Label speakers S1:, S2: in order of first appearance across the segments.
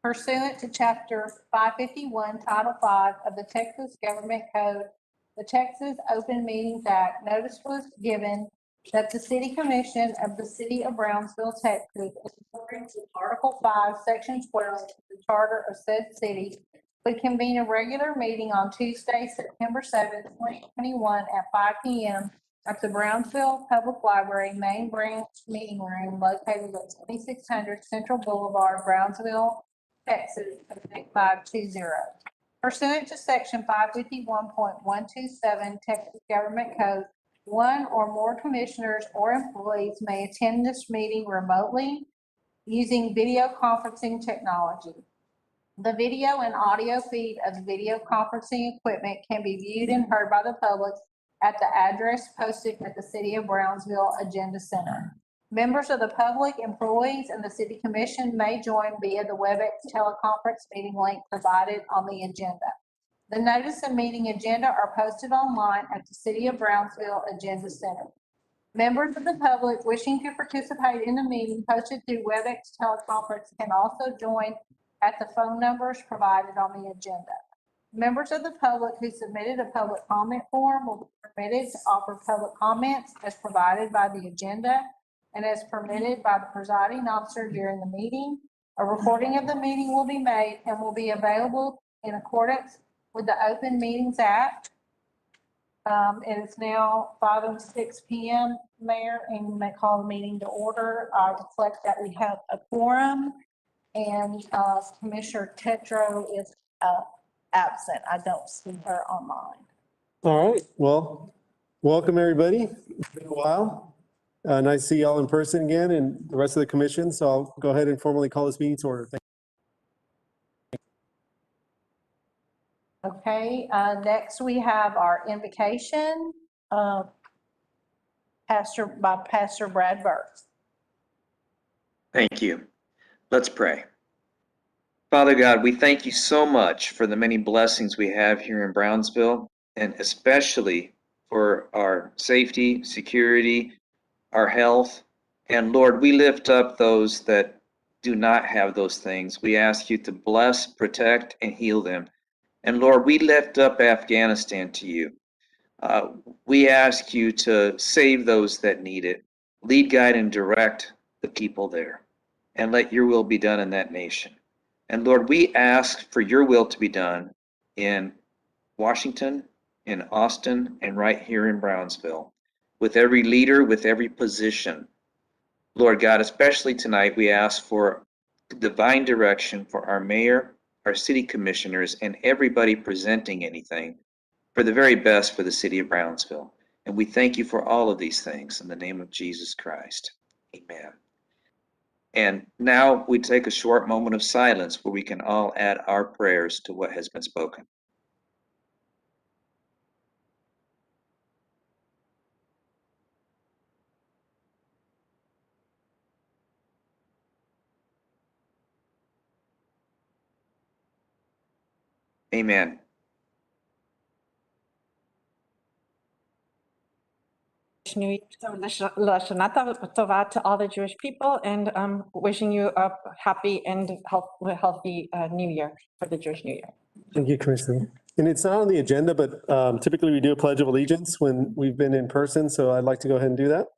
S1: Pursuant to Chapter 551, Title 5 of the Texas Government Code, the Texas Open Meetings Act, notice was given that the City Commission of the City of Brownsville, Texas, according to Article 5, Section 12 of the Charter of said city, would convene a regular meeting on Tuesday, September 7th, 2021 at 5 p.m. at the Brownsville Public Library Main Branch Meeting Room located at 2600 Central Boulevard, Brownsville, Texas, 520. Pursuant to Section 551.127 Texas Government Code, one or more commissioners or employees may attend this meeting remotely using video conferencing technology. The video and audio feed of the video conferencing equipment can be viewed and heard by the public at the address posted at the City of Brownsville Agenda Center. Members of the public, employees, and the City Commission may join via the WebEx teleconference meeting link provided on the agenda. The notice and meeting agenda are posted online at the City of Brownsville Agenda Center. Members of the public wishing to participate in the meeting posted through WebEx teleconference can also join at the phone numbers provided on the agenda. Members of the public who submitted a public comment form will be permitted to offer public comments as provided by the agenda and as permitted by the presiding officer during the meeting. A recording of the meeting will be made and will be available in accordance with the Open Meetings Act. It is now 5:06 p.m., Mayor, and you may call the meeting to order. I reflect that we have a quorum, and Commissioner Tetro is absent. I don't see her online.
S2: All right. Well, welcome, everybody. It's been a while. Nice to see y'all in person again and the rest of the commission. So I'll go ahead and formally call this meeting to order. Thank you.
S1: Okay, next we have our invocation by Pastor Brad Burks.
S3: Thank you. Let's pray. Father God, we thank you so much for the many blessings we have here in Brownsville, and especially for our safety, security, our health. And Lord, we lift up those that do not have those things. We ask you to bless, protect, and heal them. And Lord, we lift up Afghanistan to you. We ask you to save those that need it. Lead, guide, and direct the people there. And let your will be done in that nation. And Lord, we ask for your will to be done in Washington, in Austin, and right here in Brownsville, with every leader, with every position. Lord God, especially tonight, we ask for divine direction for our mayor, our city commissioners, and everybody presenting anything for the very best for the city of Brownsville. And we thank you for all of these things in the name of Jesus Christ. Amen. And now we take a short moment of silence where we can all add our prayers to what has been spoken. Amen.
S4: New Year. So Lashana Tova to all the Jewish people, and wishing you a happy and healthy New Year for the Jewish New Year.
S2: Thank you, Commissioner. And it's not on the agenda, but typically we do a Pledge of Allegiance when we've been in person. So I'd like to go ahead and do that.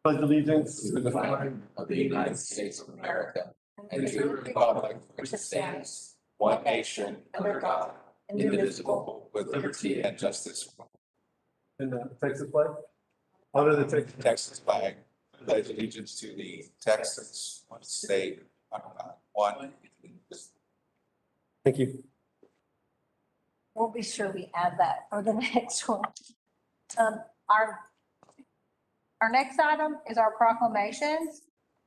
S2: Pledge allegiance
S5: to the flag of the United States of America and to the republic for which it stands, one nation, under God, indivisible, with liberty and justice for all.
S2: And the Texas flag. Honor the
S5: Texas flag. Pledge allegiance to the Texas, one state, under God, one.
S2: Thank you.
S1: We'll be sure we add that for the next one. Our next item is our proclamations.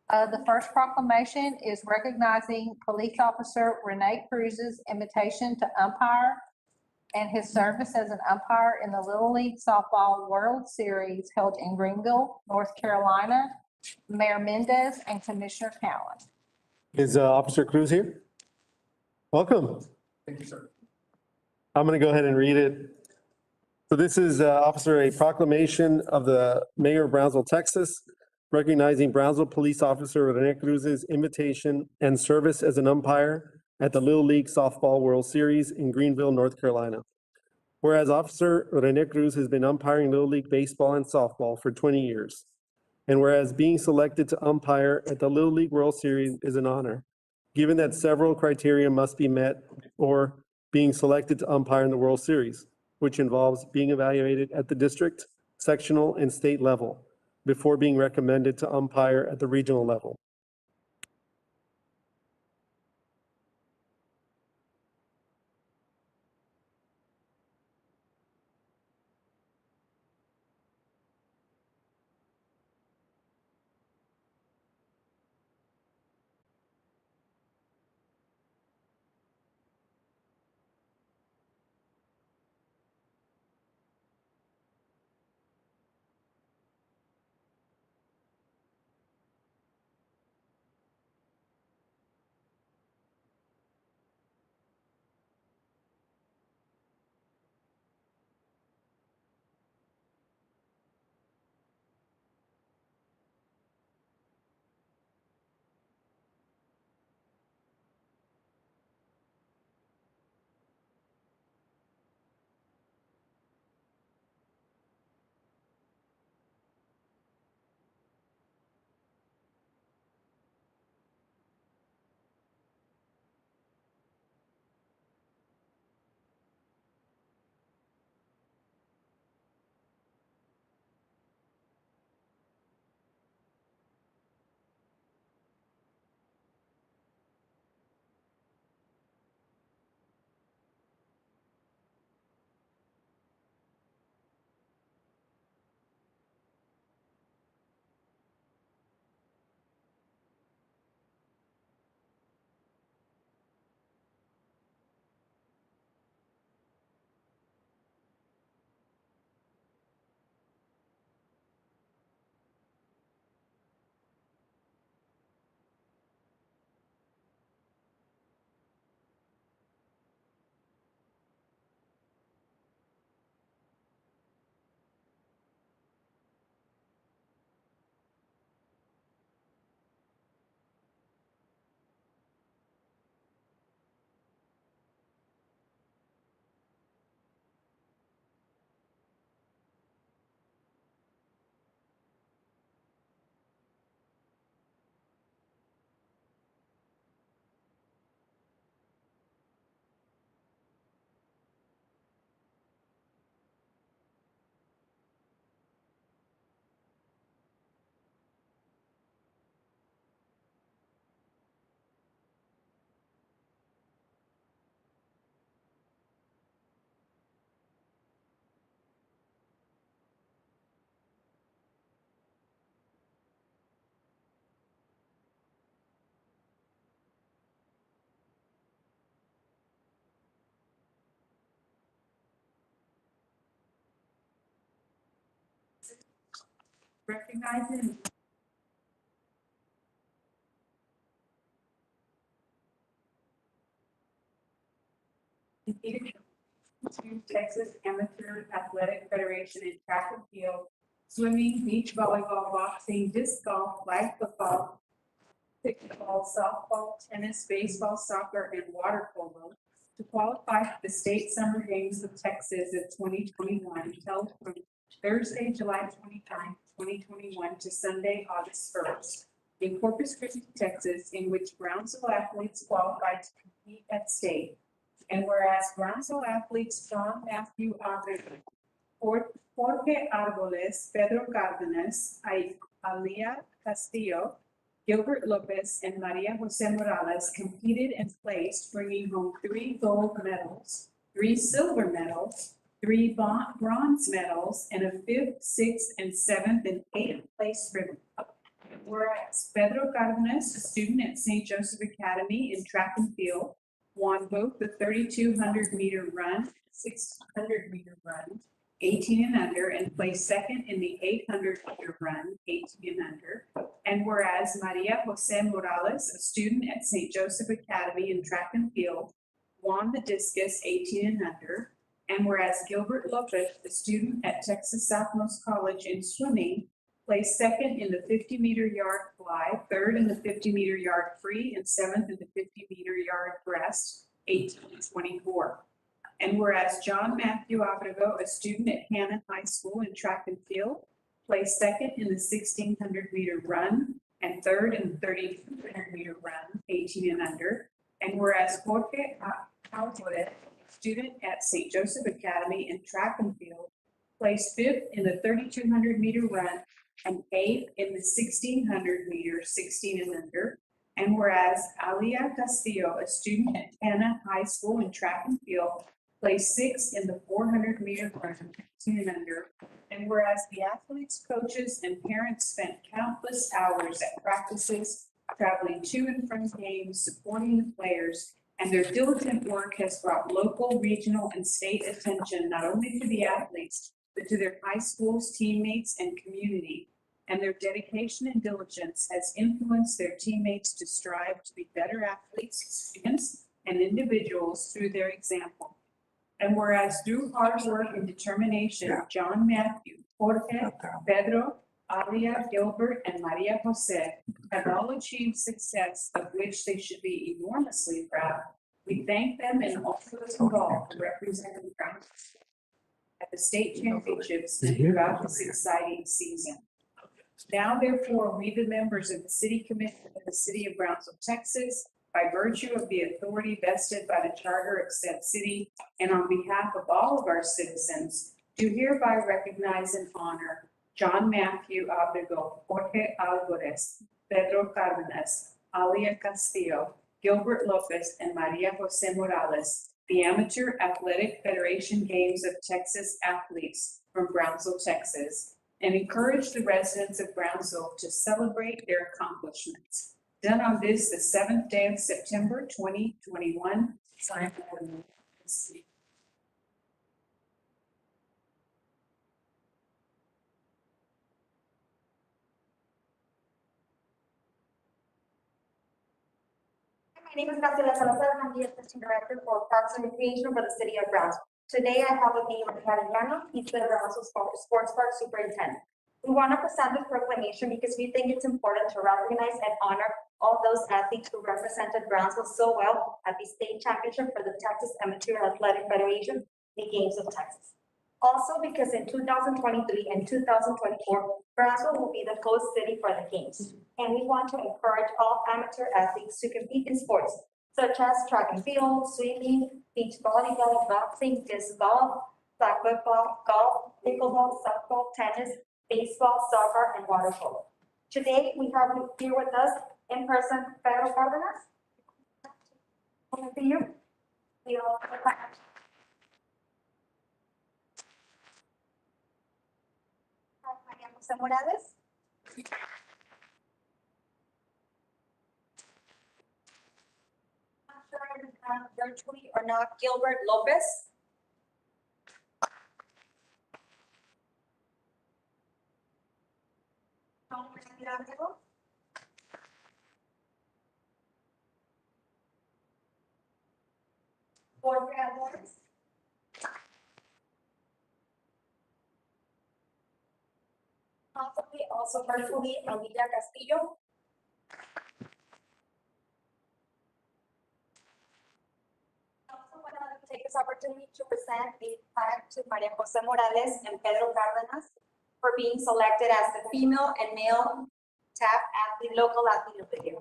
S1: The first proclamation is recognizing Police Officer Renee Cruz's invitation to umpire and his service as an umpire in the Little League Softball World Series held in Greenville, North Carolina. Mayor Mendez and Commissioner Cowan.
S2: Is Officer Cruz here? Welcome.
S5: Thank you, sir.
S2: I'm going to go ahead and read it. So this is, Officer, a proclamation of the Mayor of Brownsville, Texas, recognizing Brownsville Police Officer Rene Cruz's invitation and service as an umpire at the Little League Softball World Series in Greenville, North Carolina. Whereas Officer Rene Cruz has been umpiring Little League baseball and softball for 20 years. And whereas being selected to umpire at the Little League World Series is an honor, given that several criteria must be met or being selected to umpire in the World Series, which involves being evaluated at the district, sectional, and state level before being recommended to umpire at the regional level.
S6: Recognizing Texas Amateur Athletic Federation in track and field, swimming, beach volleyball, boxing, disc golf, flag football, pickleball, softball, tennis, baseball, soccer, and water polo to qualify for the State Summer Games of Texas of 2021, held from Thursday, July 29th, 2021 to Sunday, August 1st in Corpus Christi, Texas, in which Brownsville athletes qualified to compete at state. And whereas Brownsville athletes John Matthew Abreu, Jorge Arboles, Pedro Cardenas, Alia Castillo, Gilbert Lopez, and Maria Jose Morales competed and placed, bringing home 3 gold medals, 3 silver medals, 3 bronze medals, and a 5th, 6th, and 7th and 8th place ribbon. Whereas Pedro Cardenas, a student at St. Joseph Academy in track and field, won both the 3,200-meter run, 600-meter run, 18 and under, and placed second in the 800-meter run, 18 and under. And whereas Maria Jose Morales, a student at St. Joseph Academy in track and field, won the discus 18 and under. And whereas Gilbert Lopez, a student at Texas Southmost College in swimming, placed second in the 50-meter yard fly, third in the 50-meter yard free, and seventh in the 50-meter yard breast, 18 to 24. And whereas John Matthew Abrego, a student at Hannon High School in track and field, placed second in the 1,600-meter run and third in the 3,200-meter run, 18 and under. And whereas Jorge Alvarez, student at St. Joseph Academy in track and field, placed fifth in the 3,200-meter run and eighth in the 1,600-meter, 16 and under. And whereas Alia Castillo, a student at Hannah High School in track and field, placed sixth in the 400-meter run, 18 and under. And whereas the athletes, coaches, and parents spent countless hours at practices, traveling to and from games, supporting the players, and their diligent work has brought local, regional, and state attention not only to the athletes, but to their high schools, teammates, and community. And their dedication and diligence has influenced their teammates to strive to be better athletes, students, and individuals through their example. And whereas through hard work and determination, John Matthew, Jorge, Pedro, Alia, Gilbert, and Maria Jose have all achieved success of which they should be enormously proud. We thank them and all those involved for representing Brownsville at the state championships and throughout this exciting season. Now therefore, we, the members of the City Commission of the City of Brownsville, Texas, by virtue of the authority vested by the charter of said city, and on behalf of all of our citizens, do hereby recognize and honor John Matthew Abrego, Jorge Alvarez, Pedro Cardenas, Alia Castillo, Gilbert Lopez, and Maria Jose Morales, the Amateur Athletic Federation Games of Texas athletes from Brownsville, Texas, and encourage the residents of Brownsville to celebrate their accomplishments. Done on this, the 7th day of September, 2021, signed by the mayor of the city.
S7: My name is Graciela Salazar, and I'm the Assistant Director for Parks and Recreation for the City of Brownsville. Today, I have with me Ricardo Llano, he's the Brownsville Sports Park Superintendent. We want to present this proclamation because we think it's important to recognize and honor all those athletes who represented Brownsville so well at the state championship for the Texas Amateur Athletic Federation, the Games of Texas. Also, because in 2023 and 2024, Brownsville will be the host city for the games. And we want to encourage all amateur athletes to compete in sports such as track and field, swimming, beach volleyball, boxing, disc golf, flag football, golf, pickleball, softball, tennis, baseball, soccer, and water polo. Today, we have here with us in person Pedro Cardenas. Over to you. We all Maria Jose Morales. I'm sure I understand virtually or not, Gilbert Lopez. Jorge Alvarez. Possibly also virtually Alia Castillo. I also want to take this opportunity to present a plaque to Maria Jose Morales and Pedro Cardenas for being selected as the female and male tap athlete, local athlete of the year.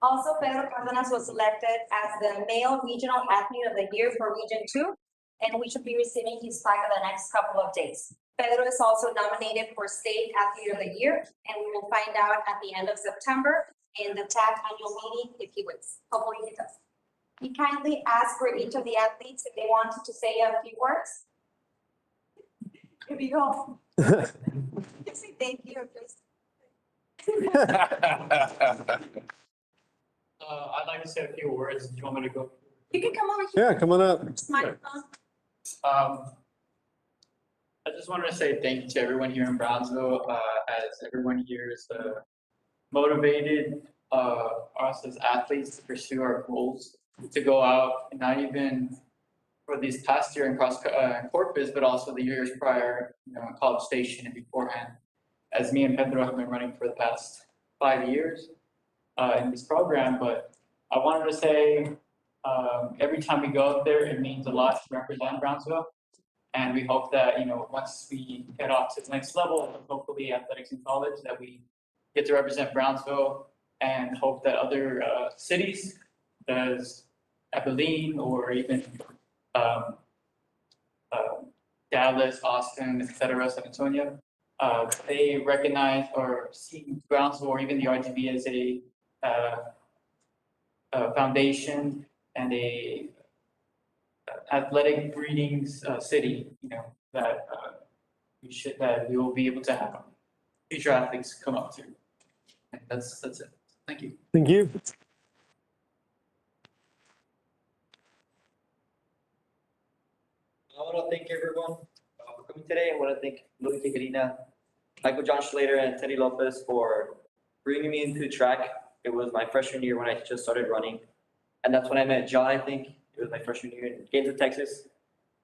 S7: Also, Pedro Cardenas was selected as the male regional athlete of the year for Region 2, and we should be receiving his plaque in the next couple of days. Pedro is also nominated for State Athlete of the Year, and we will find out at the end of September in the TAC annual meeting if he wins. Hopefully he does. We kindly ask for each of the athletes if they wanted to say a few words. Here we go. Say thank you, please.
S8: I'd like to say a few words. Do you want me to go?
S7: You can come over here.
S2: Yeah, come on up.
S7: Just microphone.
S8: I just wanted to say thank you to everyone here in Brownsville, as everyone here is motivated us as athletes to pursue our goals, to go out and not even for these past year in Corpus, but also the years prior, in College Station and beforehand, as me and Pedro have been running for the past 5 years in this program. But I wanted to say, every time we go out there, it means a lot to represent Brownsville. And we hope that, once we get off to the next level, hopefully athletics in college, that we get to represent Brownsville, and hope that other cities, as Abilene or even Dallas, Austin, etc., San Antonio, they recognize or see Brownsville or even the RGV as a foundation and a athletic breeding city, that we will be able to have future athletes come up to. And that's it. Thank you.
S2: Thank you.
S9: I want to thank everyone for coming today. I want to thank Louis Tijerina, Michael John Schlater, and Teddy Lopez for bringing me into track. It was my freshman year when I just started running. And that's when I met John, I think. It was my freshman year in Kansas, Texas.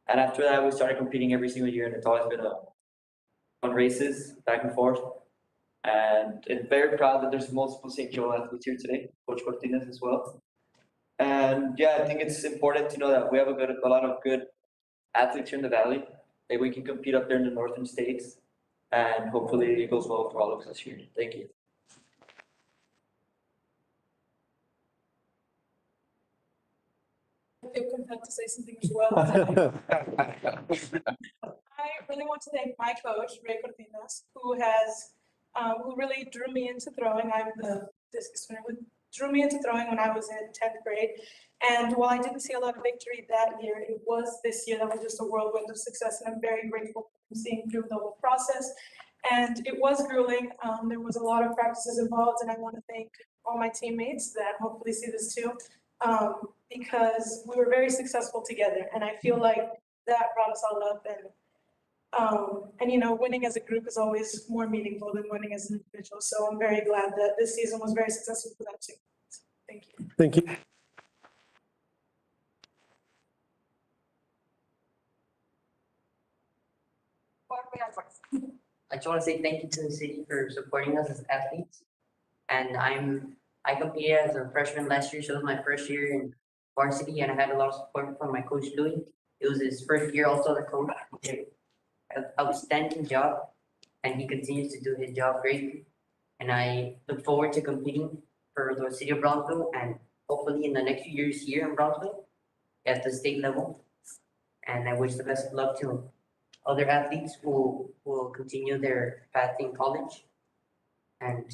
S9: And after that, we started competing every single year, and it's always been on races, back and forth. And I'm very proud that there's multiple St. Joe athletes here today, Coach Cortines as well. And yeah, I think it's important to know that we have a lot of good athletes here in the Valley. Maybe we can compete up there in the northern states, and hopefully it goes well for all of us here. Thank you.
S6: I feel compelled to say something as well. I really want to thank my coach, Ray Cortinas, who really drew me into throwing. I'm the discus winner who drew me into throwing when I was in 10th grade. And while I didn't see a lot of victory that year, it was this year that was just a whirlwind of success, and I'm very grateful for seeing through the whole process. And it was grueling. There was a lot of practices involved, and I want to thank all my teammates that hopefully see this too, because we were very successful together, and I feel like that brought us all up. And winning as a group is always more meaningful than winning as an individual. So I'm very glad that this season was very successful for that too. Thank you.
S2: Thank you.
S10: I just want to say thank you to the city for supporting us as athletes. And I competed as a freshman last year, so it was my first year in varsity, and I had a lot of support from my coach Louis. It was his first year also as a coach. He did an outstanding job, and he continues to do his job greatly. And I look forward to competing for the city of Brownsville, and hopefully in the next few years here in Brownsville at the state level. And I wish the best of luck to other athletes who will continue their path in college. And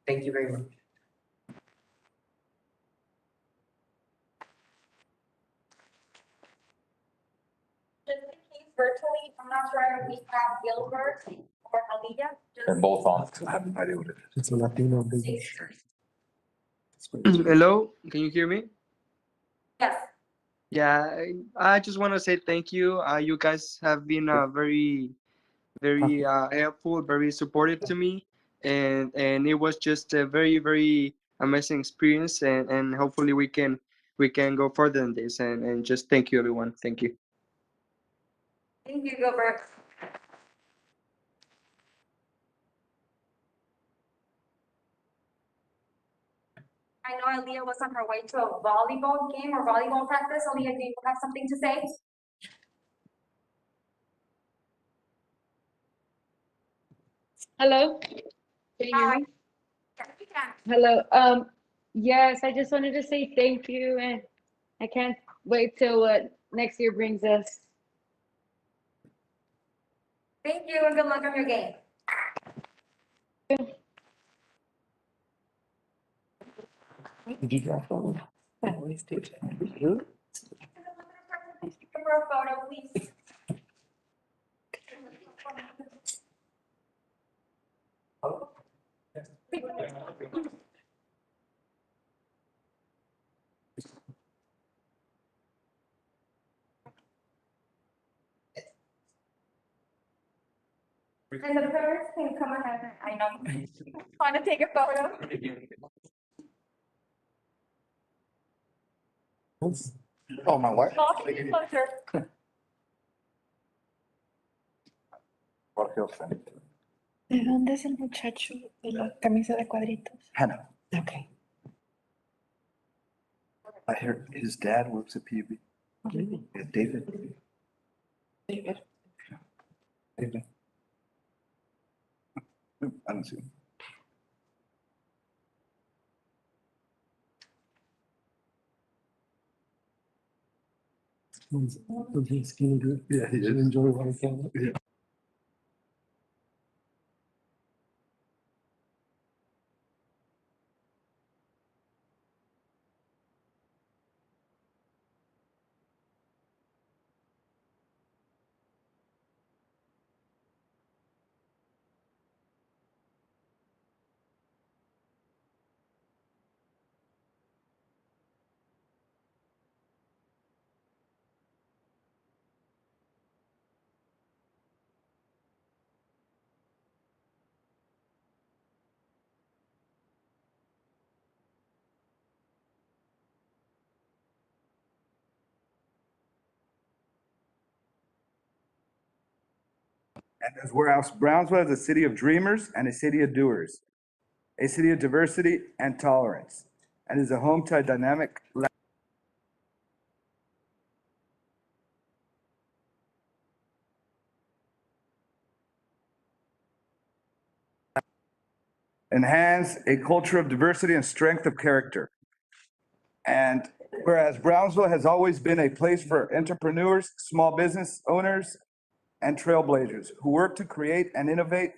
S10: thank you very much.
S7: Just in case virtually, I'm not sure if we have Gilbert or Aliyah.
S5: They're both on.
S11: I have no idea what it is.
S2: It's a Latino business.
S12: Hello, can you hear me?
S7: Yes.
S12: Yeah, I just want to say thank you. You guys have been very helpful, very supportive to me, and it was just a very amazing experience, and hopefully we can go further than this, and just thank you everyone. Thank you.
S7: Thank you, Gilbert. I know Aliyah was on her way to a volleyball game or volleyball practice. Aliyah, do you have something to say?
S13: Hello? Can you hear
S7: Hi.
S13: me?
S7: Yes, we can.
S13: Hello. Yes, I just wanted to say thank you, and I can't wait till what next year brings us.
S7: Thank you, and good luck on your game.
S11: Did you draft all of them? Always do.
S7: For a photo, please. And the parents can come ahead. I know. Want to take a photo?
S5: Oh, my wife. Jorge Ofen.
S11: ¿De dónde es el muchacho de la camisa de cuadritos?
S5: Hannah.
S11: Okay.
S5: I heard his dad works at PUB. Yeah, David.
S11: David.
S5: David. I don't see him. Yeah, he did.
S2: Enjoy what I can.
S5: Yeah. And as whereas Brownsville is a city of dreamers and a city of doers, a city of diversity and tolerance, and is a home to a dynamic enhance a culture of diversity and strength of character. And whereas Brownsville has always been a place for entrepreneurs, small business owners, and trailblazers who work to create and innovate.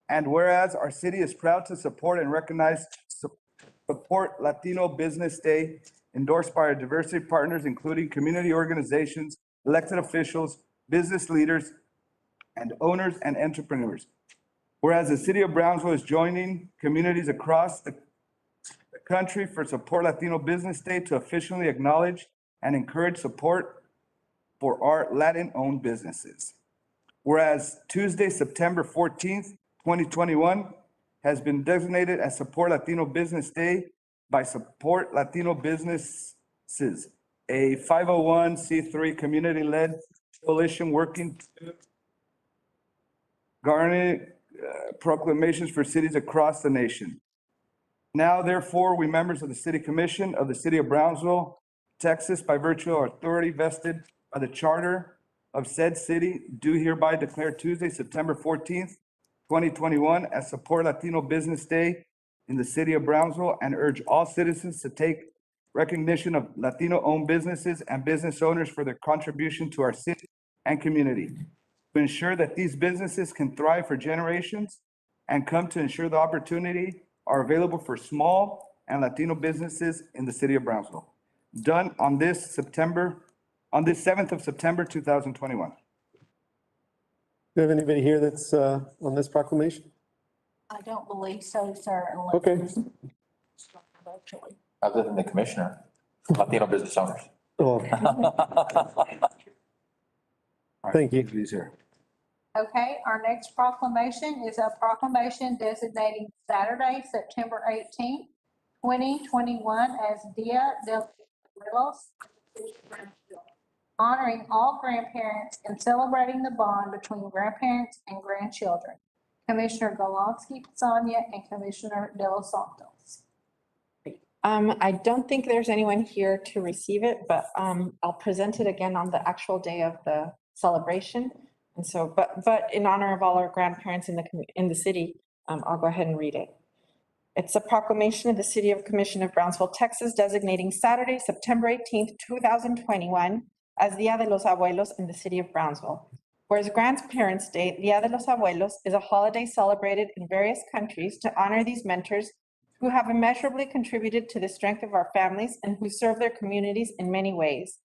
S5: And whereas our city is proud to support and recognize Support Latino Business Day, endorsed by our diversity partners, including community organizations, elected officials, business leaders, and owners and entrepreneurs. Whereas the city of Brownsville is joining communities across the country for Support Latino Business Day to officially acknowledge and encourage support for our Latin-owned businesses. Whereas Tuesday, September 14th, 2021 has been designated as Support Latino Business Day by Support Latino Businesses, a 501c3 community-led coalition working to garner proclamations for cities across the nation. Now, therefore, we members of the City Commission of the City of Brownsville, Texas, by virtue of authority vested by the Charter of said city, do hereby declare Tuesday, September 14th, 2021 as Support Latino Business Day in the City of Brownsville and urge all citizens to take recognition of Latino-owned businesses and business owners for their contribution to our city and community, to ensure that these businesses can thrive for generations and come to ensure the opportunity are available for small and Latino businesses in the City of Brownsville. Done on this 7th of September, 2021.
S2: Do you have anybody here that's on this proclamation?
S1: I don't believe so, sir. unless-
S2: Okay.
S1: Virtually.
S5: Other than the commissioner, Latino business owners.
S2: Oh, thank you.
S5: He's here.
S1: Okay, our next proclamation is a proclamation designating Saturday, September 18th, 2021 as Dia de los honoring all grandparents and celebrating the bond between grandparents and grandchildren. Commissioner Golonsky, Sonia, and Commissioner De Los Santos.
S4: I don't think there's anyone here to receive it, but I'll present it again on the actual day of the celebration. And so, but in honor of all our grandparents in the city, I'll go ahead and read it. It's a proclamation of the City of Commission of Brownsville, Texas, designating Saturday, September 18th, 2021 as Dia de los Abuelos in the City of Brownsville. Whereas Grandparents' Day, Dia de los Abuelos, is a holiday celebrated in various countries to honor these mentors who have immeasurably contributed to the strength of our families and who serve their communities in many ways.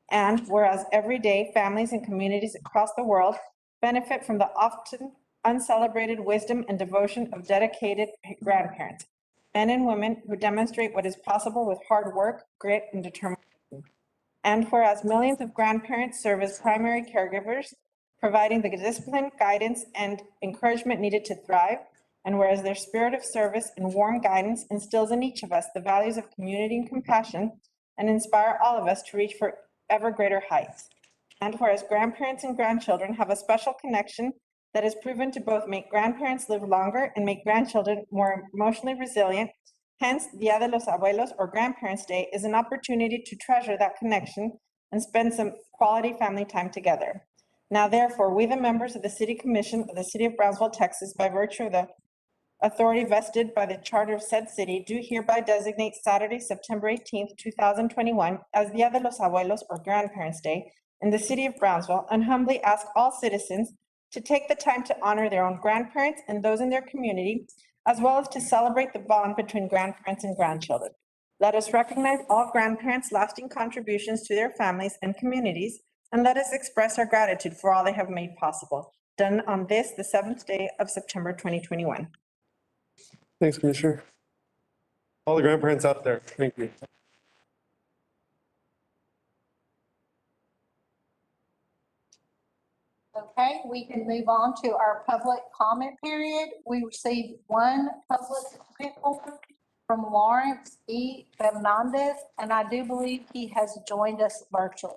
S4: And whereas every day, families and communities across the world benefit from the often uncelebrated wisdom and devotion of dedicated grandparents, men and women who demonstrate what is possible with hard work, grit, and determination. And whereas millions of grandparents serve as primary caregivers, providing the discipline, guidance, and encouragement needed to thrive, and whereas their spirit of service and warm guidance instills in each of us the values of community and compassion, and inspire all of us to reach for ever greater heights. And whereas grandparents and grandchildren have a special connection that is proven to both make grandparents live longer and make grandchildren more emotionally resilient, hence Dia de los Abuelos or Grandparents' Day is an opportunity to treasure that connection and spend some quality family time together. Now therefore, we the members of the City Commission of the City of Brownsville, Texas, by virtue of the authority vested by the charter of said city, do hereby designate Saturday, September 18th, 2021 as Dia de los Abuelos or Grandparents' Day in the City of Brownsville, and humbly ask all citizens to take the time to honor their own grandparents and those in their community, as well as to celebrate the bond between grandparents and grandchildren. Let us recognize all grandparents' lasting contributions to their families and communities, and let us express our gratitude for all they have made possible. Done on this, the 7th day of September 2021.
S2: Thanks, Commissioner. All the grandparents out there, thank you.
S1: Okay, we can move on to our public comment period. We received one public comment form from Lawrence E. Fernandez, and I do believe he has joined us virtually.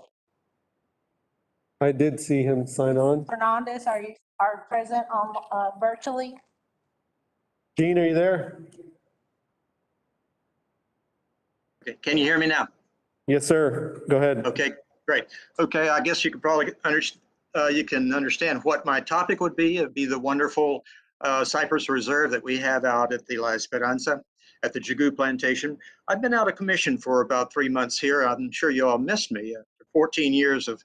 S2: I did see him sign on.
S1: Fernandez, are you present on virtually?
S2: Gene, are you there?
S14: Okay, can you hear me now?
S2: Yes, sir. Go ahead.
S14: Okay, great. Okay, I guess you could probably understand what my topic would be. It'd be the wonderful cypress reserve that we have out at the La Esperanza at the Jagu plantation. I've been out of commission for about 3 months here. I'm sure you all missed me. 14 years of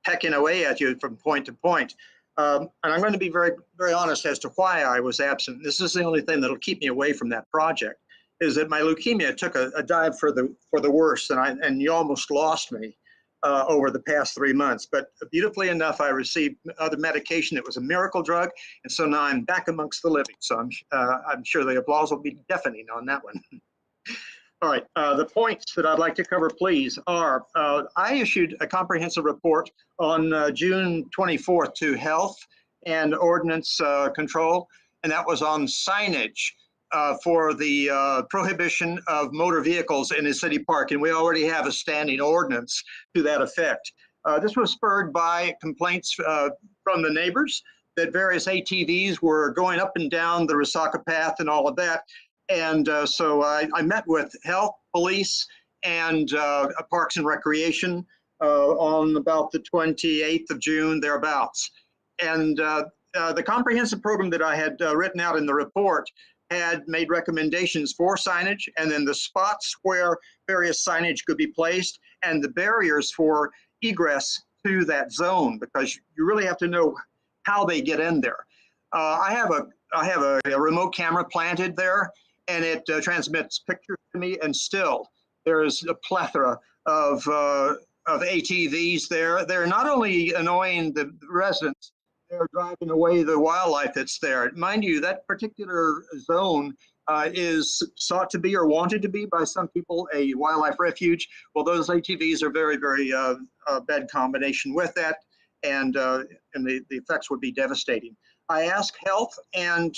S14: pecking away at you from point to point. And I'm going to be very, very honest as to why I was absent. This is the only thing that'll keep me away from that project, is that my leukemia took a dive for the worst, and you almost lost me over the past 3 months. But beautifully enough, I received other medication that was a miracle drug, and so now I'm back amongst the living. So I'm sure the applause will be deafening on that one. All right, the points that I'd like to cover, please, are I issued a comprehensive report on June 24th to Health and Ordinance Control, and that was on signage for the prohibition of motor vehicles in a city park, and we already have a standing ordinance to that effect. This was spurred by complaints from the neighbors that various ATVs were going up and down the Resaca path and all of that. And so I met with Health, Police, and Parks and Recreation on about the 28th of June, thereabouts. And the comprehensive program that I had written out in the report had made recommendations for signage, and then the spots where various signage could be placed, and the barriers for egress to that zone, because you really have to know how they get in there. I have a remote camera planted there, and it transmits pictures to me, and still there's a plethora of ATVs there. They're not only annoying the residents, they're driving away the wildlife that's there. Mind you, that particular zone is sought to be or wanted to be by some people a wildlife refuge. Well, those ATVs are very, very bad combination with that, and the effects would be devastating. I asked Health and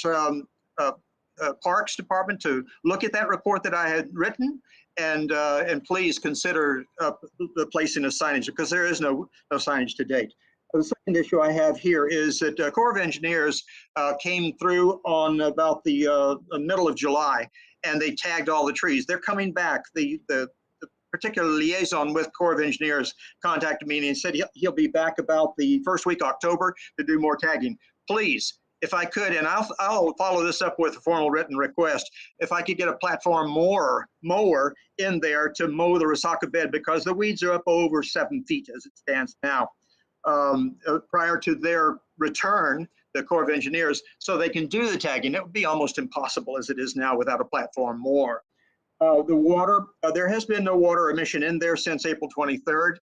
S14: Parks Department to look at that report that I had written, and please consider the placing of signage, because there is no signage to date. The second issue I have here is that Corps of Engineers came through on about the middle of July, and they tagged all the trees. They're coming back. The particular liaison with Corps of Engineers contacted me and said he'll be back about the first week of October to do more tagging. Please, if I could, and I'll follow this up with a formal written request, if I could get a platform mower in there to mow the Resaca bed, because the weeds are up over 7 feet as it stands now. Prior to their return, the Corps of Engineers, so they can do the tagging. It would be almost impossible as it is now without a platform mower. The water, there has been no water emission in there since April 23rd.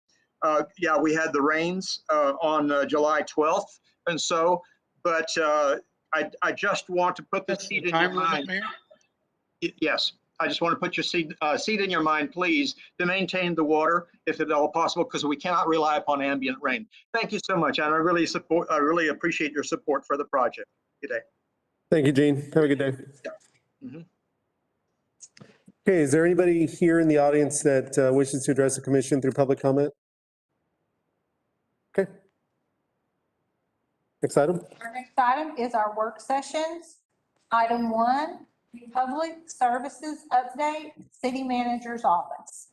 S14: Yeah, we had the rains on July 12th, and so, but I just want to put the seed in your mind. Yes, I just want to put your seed in your mind, please, to maintain the water if at all possible, because we cannot rely upon ambient rain. Thank you so much, and I really appreciate your support for the project. Good day.
S2: Thank you, Gene. Have a good day.
S14: Yeah. Mm-hmm.
S2: Okay, is there anybody here in the audience that wishes to address the commission through public comment? Okay. Next item.
S1: Our next item is our work sessions. Item 1, Public Services Update, City Manager's Office.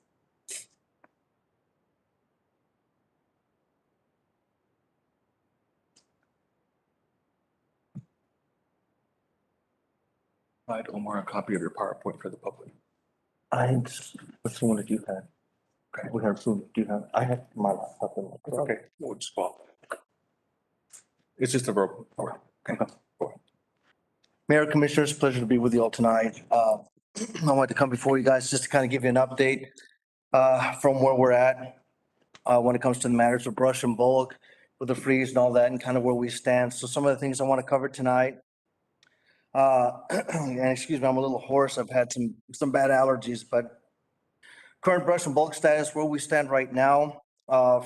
S15: Provide Omar a copy of your PowerPoint for the public.
S11: What's the one that you had?
S15: Okay.
S11: We have some, do you have, I had my laptop in my.
S15: Okay, we'll just swap. It's just a verbal. Okay.
S11: Mayor, Commissioners, pleasure to be with you all tonight. I wanted to come before you guys just to kind of give you an update from where we're at when it comes to the matters of brush and bulk with the freeze and all that and kind of where we stand. So some of the things I want to cover tonight. And excuse me, I'm a little hoarse. I've had some bad allergies, but current brush and bulk status, where we stand right now,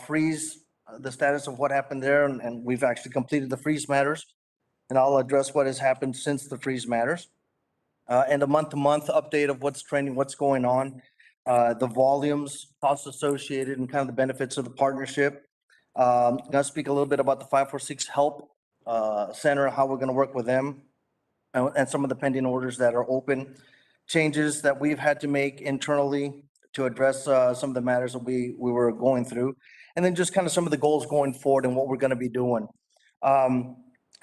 S11: freeze, the status of what happened there, and we've actually completed the freeze matters. And I'll address what has happened since the freeze matters. And a month-to-month update of what's trending, what's going on, the volumes, costs associated, and kind of the benefits of the partnership. Gonna speak a little bit about the 546 Help Center, how we're gonna work with them, and some of the pending orders that are open, changes that we've had to make internally to address some of the matters that we were going through, and then just kind of some of the goals going forward and what we're gonna be doing.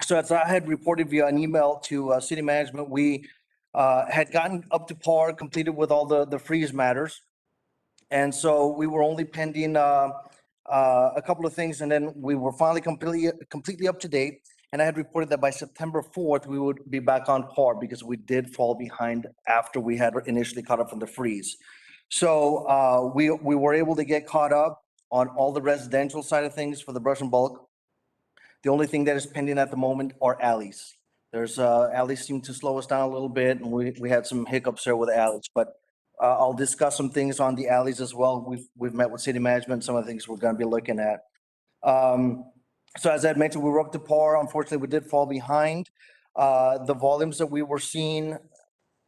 S11: So as I had reported via an email to city management, we had gotten up to par, completed with all the freeze matters. And so we were only pending a couple of things, and then we were finally completely up to date. And I had reported that by September 4th, we would be back on par because we did fall behind after we had initially caught up from the freeze. So we were able to get caught up on all the residential side of things for the brush and bulk. The only thing that is pending at the moment are alleys. There's alleys seem to slow us down a little bit, and we had some hiccups there with alleys, but I'll discuss some things on the alleys as well. We've met with city management, some of the things we're gonna be looking at. So as I mentioned, we were up to par. Unfortunately, we did fall behind. The volumes that we were seeing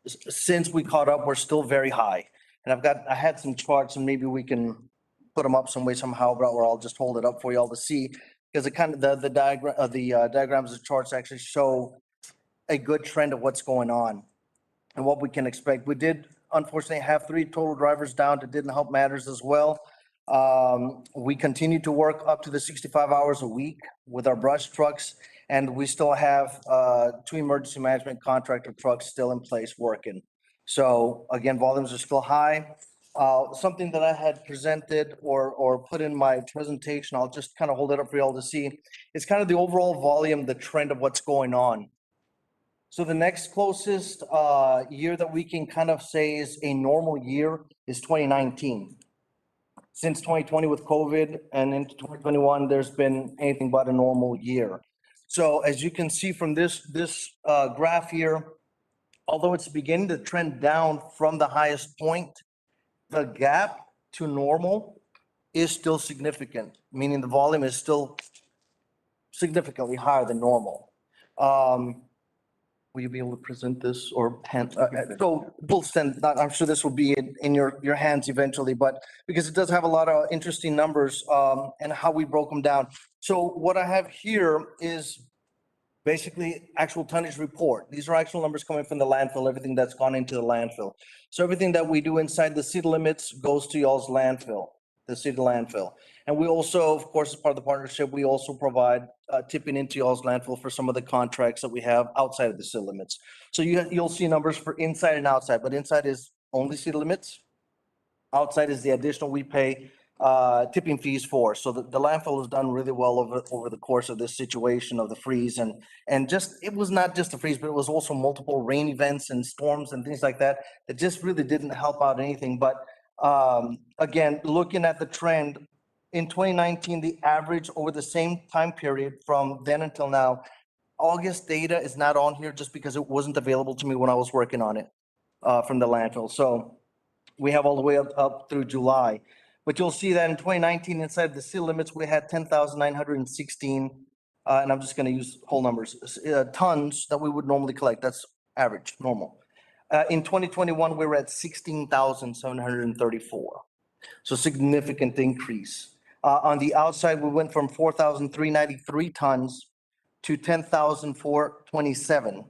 S11: since we caught up were still very high. And I had some charts, and maybe we can put them up some way somehow, or I'll just hold it up for y'all to see. Because it kind of, the diagrams and charts actually show a good trend of what's going on and what we can expect. We did unfortunately have 3 total drivers down. That didn't help matters as well. We continue to work up to the 65 hours a week with our brush trucks, and we still have 2 emergency management contractor trucks still in place working. So again, volumes are still high. Something that I had presented or put in my presentation, I'll just kind of hold it up for y'all to see. It's kind of the overall volume, the trend of what's going on. So the next closest year that we can kind of say is a normal year is 2019. Since 2020 with COVID and into 2021, there's been anything but a normal year. So as you can see from this graph here, although it's beginning to trend down from the highest point, the gap to normal is still significant, meaning the volume is still significantly higher than normal. Will you be able to present this or so we'll send, I'm sure this will be in your hands eventually, but because it does have a lot of interesting numbers and how we broke them down. So what I have here is basically actual tonnage report. These are actual numbers coming from the landfill, everything that's gone into the landfill. So everything that we do inside the city limits goes to y'all's landfill, the city landfill. And we also, of course, as part of the partnership, we also provide tipping into y'all's landfill for some of the contracts that we have outside of the city limits. So you'll see numbers for inside and outside, but inside is only city limits. Outside is the additional we pay tipping fees for. So the landfill has done really well over the course of this situation of the freeze, and just, it was not just the freeze, but it was also multiple rain events and storms and things like that that just really didn't help out anything. But again, looking at the trend in 2019, the average over the same time period from then until now, August data is not on here just because it wasn't available to me when I was working on it from the landfill. So we have all the way up through July. But you'll see that in 2019, inside the city limits, we had 10,916, and I'm just going to use whole numbers, tons that we would normally collect. That's average, normal. In 2021, we were at 16,734. So significant increase. On the outside, we went from 4,393 tons to 10,427.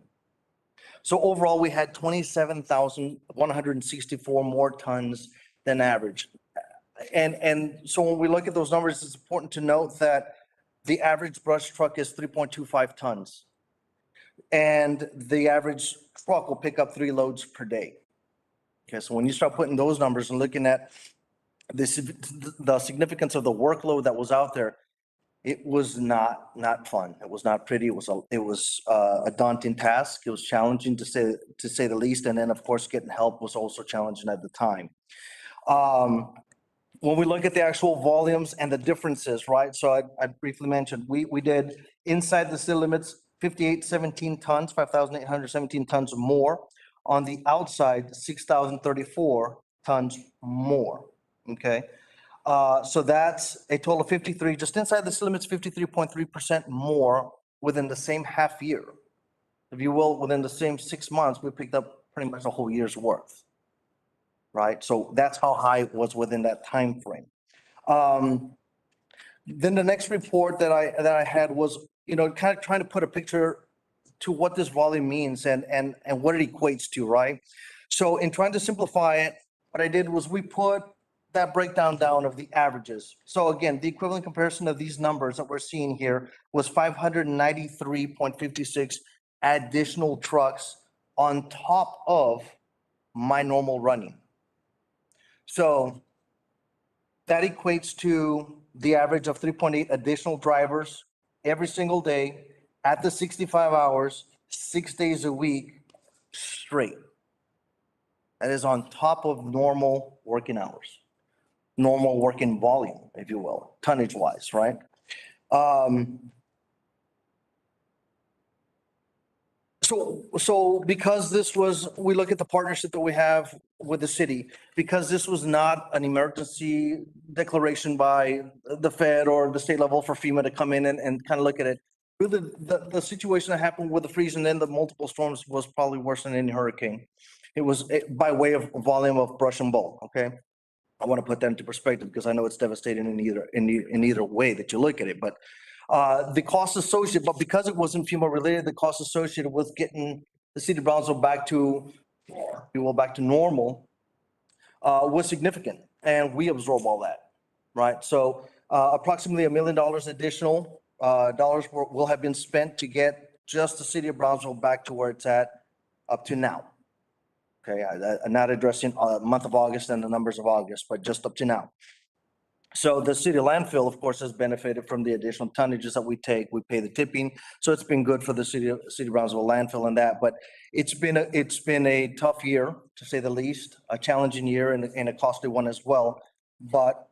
S11: So overall, we had 27,164 more tons than average. And so when we look at those numbers, it's important to note that the average brush truck is 3.25 tons. And the average truck will pick up 3 loads per day. Okay, so when you start putting those numbers and looking at the significance of the workload that was out there, it was not fun. It was not pretty. It was a daunting task. It was challenging to say the least. And then, of course, getting help was also challenging at the time. When we look at the actual volumes and the differences, right? So I briefly mentioned, we did inside the city limits, 5,817 tons, 5,817 tons more. On the outside, 6,034 tons more, okay? So that's a total of 53, just inside the city limits, 53.3% more within the same half year. If you will, within the same 6 months, we picked up pretty much a whole year's worth. Right? So that's how high it was within that time frame. Then the next report that I had was, kind of trying to put a picture to what this volume means and what it equates to, right? So in trying to simplify it, what I did was we put that breakdown down of the averages. So again, the equivalent comparison of these numbers that we're seeing here was 593.56 additional trucks on top of my normal running. So that equates to the average of 3.8 additional drivers every single day at the 65 hours, 6 days a week straight. That is on top of normal working hours, normal working volume, if you will, tonnage wise, right? So because we look at the partnership that we have with the city, because this was not an emergency declaration by the Fed or the state level for FEMA to come in and kind of look at it. Really, the situation that happened with the freeze and then the multiple storms was probably worse than any hurricane. It was by way of volume of brush and bulk, okay? I want to put that into perspective because I know it's devastating in either way that you look at it, but the cost associated, but because it wasn't FEMA related, the cost associated with getting the city of Brownsville back to normal was significant, and we absorb all that, right? So approximately $1 million additional dollars will have been spent to get just the city of Brownsville back to where it's at up to now. Okay, I'm not addressing month of August and the numbers of August, but just up to now. So the city landfill, of course, has benefited from the additional tonnages that we take. We pay the tipping, so it's been good for the city of Brownsville landfill and that. But it's been a tough year, to say the least, a challenging year and a costly one as well. But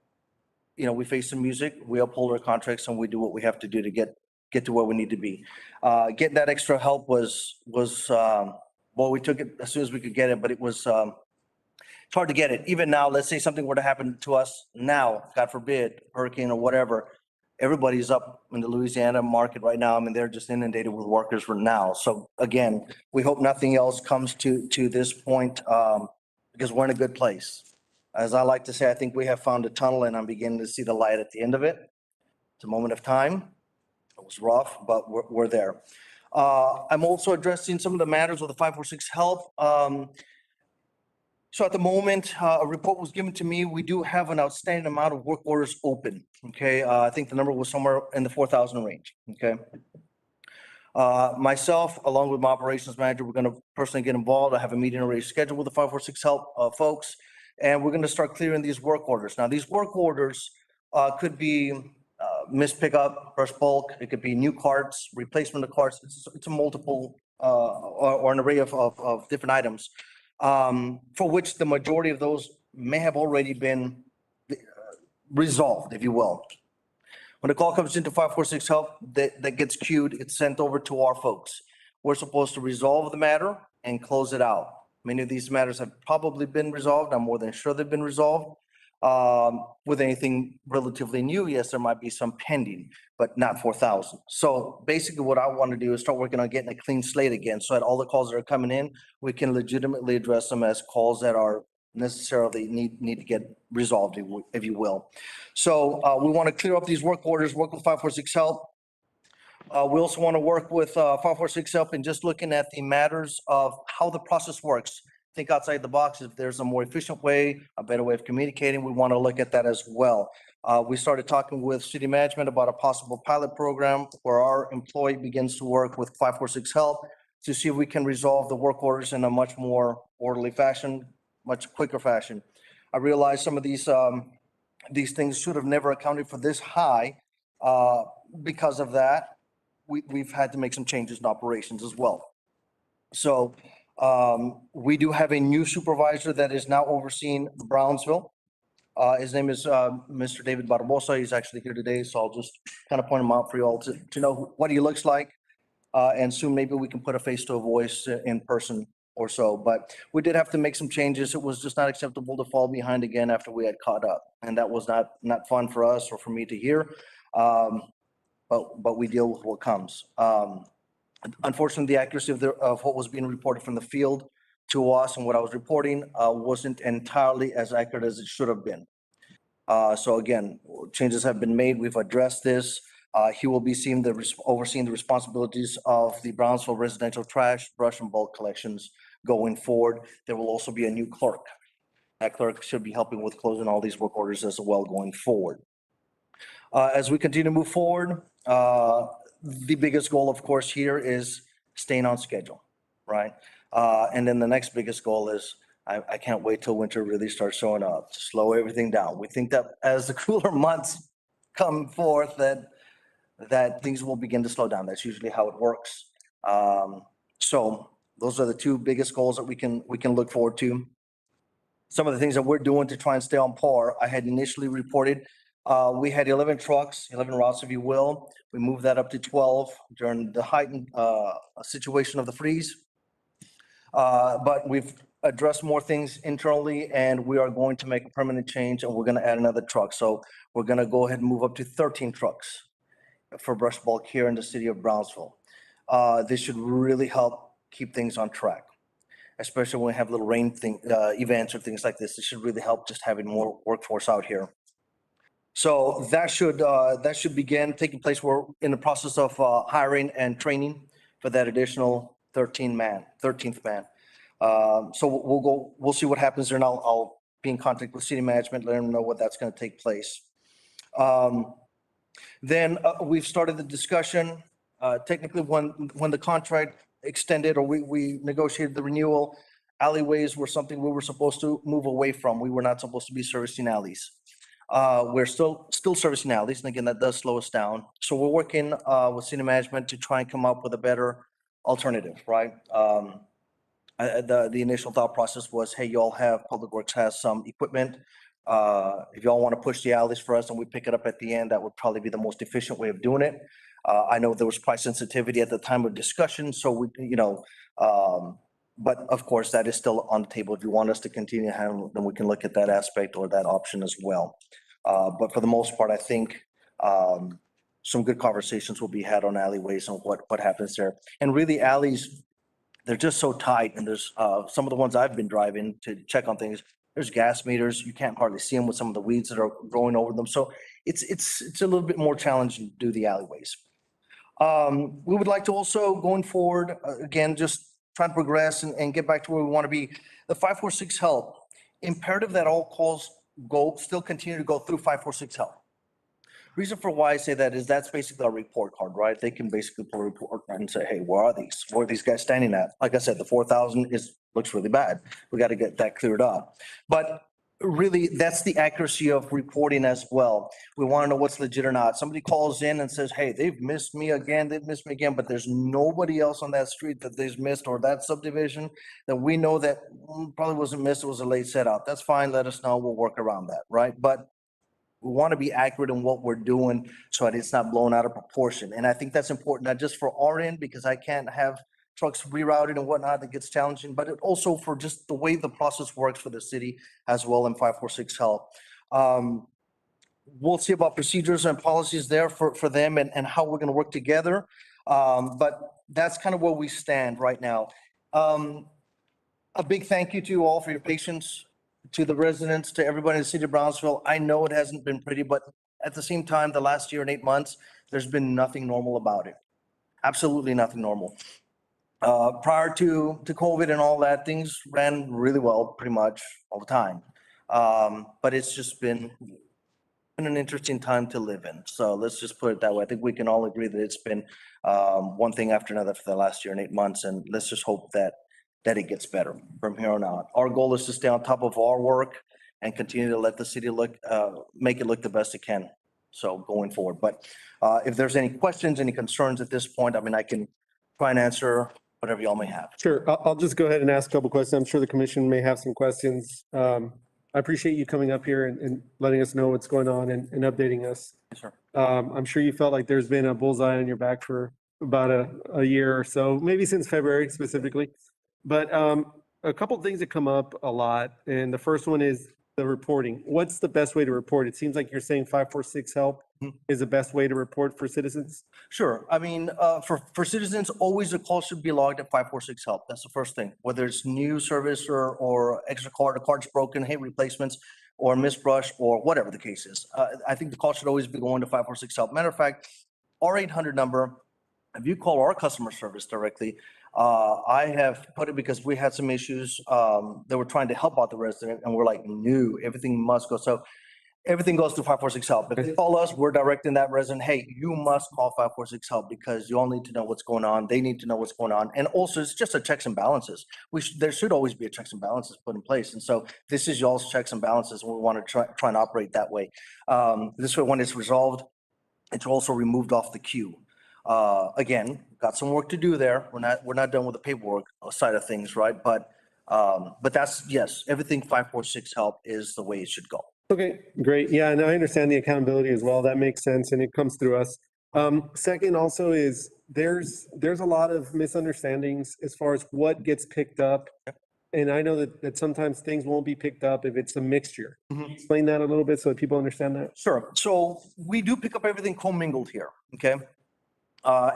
S11: we face some music, we uphold our contracts, and we do what we have to do to get to where we need to be. Getting that extra help was well, we took it as soon as we could get it, but it was. It's hard to get it. Even now, let's say something were to happen to us now, God forbid, hurricane or whatever, everybody's up in the Louisiana market right now. I mean, they're just inundated with workers for now. So again, we hope nothing else comes to this point because we're in a good place. As I like to say, I think we have found a tunnel and I'm beginning to see the light at the end of it. It's a moment of time. It was rough, but we're there. I'm also addressing some of the matters with the 546 help. So at the moment, a report was given to me. We do have an outstanding amount of work orders open, okay? I think the number was somewhere in the 4,000 range, okay? Myself, along with my operations manager, we're gonna personally get involved. I have a meeting already scheduled with the 546 help folks, and we're gonna start clearing these work orders. Now, these work orders could be missed pickup, brush bulk, it could be new carts, replacement of carts. It's a multiple or an array of different items. For which the majority of those may have already been resolved, if you will. When the call comes into 546 help, that gets queued, it's sent over to our folks. We're supposed to resolve the matter and close it out. Many of these matters have probably been resolved. I'm more than sure they've been resolved. With anything relatively new, yes, there might be some pending, but not 4,000. So basically what I want to do is start working on getting a clean slate again, so that all the calls that are coming in, we can legitimately address them as calls that are necessarily need to get resolved, if you will. So we want to clear up these work orders, work with 546 Help. We also want to work with 546 Help in just looking at the matters of how the process works. Think outside the box. If there's a more efficient way, a better way of communicating, we want to look at that as well. We started talking with city management about a possible pilot program where our employee begins to work with 546 Help to see if we can resolve the work orders in a much more orderly fashion, much quicker fashion. I realize some of these things should have never accounted for this high. Because of that, we've had to make some changes in operations as well. So we do have a new supervisor that is now overseeing Brownsville. His name is Mr. David Barbosa. He's actually here today, so I'll just kind of point him out for you all to know what he looks like. And soon maybe we can put a face to a voice in person or so. But we did have to make some changes. It was just not acceptable to fall behind again after we had caught up. And that was not fun for us or for me to hear. But we deal with what comes. Unfortunately, the accuracy of what was being reported from the field to us and what I was reporting wasn't entirely as accurate as it should have been. So again, changes have been made. We've addressed this. He will be overseeing the responsibilities of the Brownsville residential trash, brush, and bulk collections going forward. There will also be a new clerk. That clerk should be helping with closing all these work orders as well going forward. As we continue to move forward, the biggest goal, of course, here is staying on schedule, right? And then the next biggest goal is I can't wait till winter really starts showing up to slow everything down. We think that as the cooler months come forth, that things will begin to slow down. That's usually how it works. So those are the two biggest goals that we can look forward to. Some of the things that we're doing to try and stay on par, I had initially reported, we had 11 trucks, 11 routes, if you will. We moved that up to 12 during the heightened situation of the freeze. But we've addressed more things internally, and we are going to make a permanent change, and we're going to add another truck. So we're going to go ahead and move up to 13 trucks for brush bulk here in the city of Brownsville. This should really help keep things on track, especially when we have little rain events or things like this. It should really help just having more workforce out here. So that should begin taking place. We're in the process of hiring and training for that additional 13th man. So we'll see what happens there, and I'll be in contact with city management, let them know what that's going to take place. Then we've started the discussion. Technically, when the contract extended or we negotiated the renewal, alleyways were something we were supposed to move away from. We were not supposed to be servicing alleys. We're still servicing alleys, and again, that does slow us down. So we're working with city management to try and come up with a better alternative, right? The initial thought process was, hey, y'all have, Public Works has some equipment. If y'all want to push the alleys for us and we pick it up at the end, that would probably be the most efficient way of doing it. I know there was price sensitivity at the time of discussion, so we, but of course, that is still on the table. If you want us to continue to handle, then we can look at that aspect or that option as well. But for the most part, I think some good conversations will be had on alleyways and what happens there. And really, alleys, they're just so tight. And there's some of the ones I've been driving to check on things. There's gas meters. You can't hardly see them with some of the weeds that are growing over them. So it's a little bit more challenging to do the alleyways. We would like to also, going forward, again, just try to progress and get back to where we want to be. The 546 Help, imperative that all calls still continue to go through 546 Help. Reason for why I say that is that's basically our report card, right? They can basically pull a report and say, hey, where are these? Where are these guys standing at? Like I said, the 4,000 looks really bad. We got to get that cleared up. But really, that's the accuracy of reporting as well. We want to know what's legit or not. Somebody calls in and says, hey, they've missed me again, but there's nobody else on that street that they've missed or that subdivision that we know that probably wasn't missed, it was a late setup. That's fine, let us know, we'll work around that, right? But we want to be accurate in what we're doing so that it's not blown out of proportion. And I think that's important, not just for our end, because I can't have trucks rerouted and whatnot, that gets challenging, but it also for just the way the process works for the city as well in 546 Help. We'll see about procedures and policies there for them and how we're going to work together. But that's kind of where we stand right now. A big thank you to you all for your patience, to the residents, to everybody in the city of Brownsville. I know it hasn't been pretty, but at the same time, the last year and 8 months, there's been nothing normal about it. Absolutely nothing normal. Prior to COVID and all that, things ran really well, pretty much all the time. But it's just been an interesting time to live in. So let's just put it that way. I think we can all agree that it's been one thing after another for the last year and 8 months, and let's just hope that it gets better from here on out. Our goal is to stay on top of our work and continue to let the city make it look the best it can. So going forward, but if there's any questions, any concerns at this point, I mean, I can try and answer whatever y'all may have.
S2: Sure. I'll just go ahead and ask a couple questions. I'm sure the commission may have some questions. I appreciate you coming up here and letting us know what's going on and updating us.
S11: Yes, sir.
S2: I'm sure you felt like there's been a bullseye on your back for about a year or so, maybe since February specifically. But a couple of things that come up a lot, and the first one is the reporting. What's the best way to report? It seems like you're saying 546 help is the best way to report for citizens.
S11: Sure. I mean, for citizens, always a call should be logged at 546 help. That's the first thing. Whether it's new service or extra card, a card's broken, hey, replacements, or misbrush, or whatever the case is. I think the call should always be going to 546 help. Matter of fact, our 800 number, if you call our customer service directly, I have put it because we had some issues that were trying to help out the resident, and we're like, no, everything must go. So everything goes to 546 help. If they call us, we're directing that resident, hey, you must call 546 help because you all need to know what's going on. They need to know what's going on. And also, it's just a checks and balances. There should always be a checks and balances put in place. And so this is y'all's checks and balances. And we want to try and operate that way. This way, when it's resolved, it's also removed off the queue. Again, got some work to do there. We're not done with the paperwork side of things, right? But that's, yes, everything 546 help is the way it should go.
S2: Okay, great. Yeah, and I understand the accountability as well. That makes sense, and it comes through us. Second also is there's a lot of misunderstandings as far as what gets picked up. And I know that sometimes things won't be picked up if it's a mixture. Explain that a little bit so that people understand that.
S11: Sure. So we do pick up everything commingled here, okay?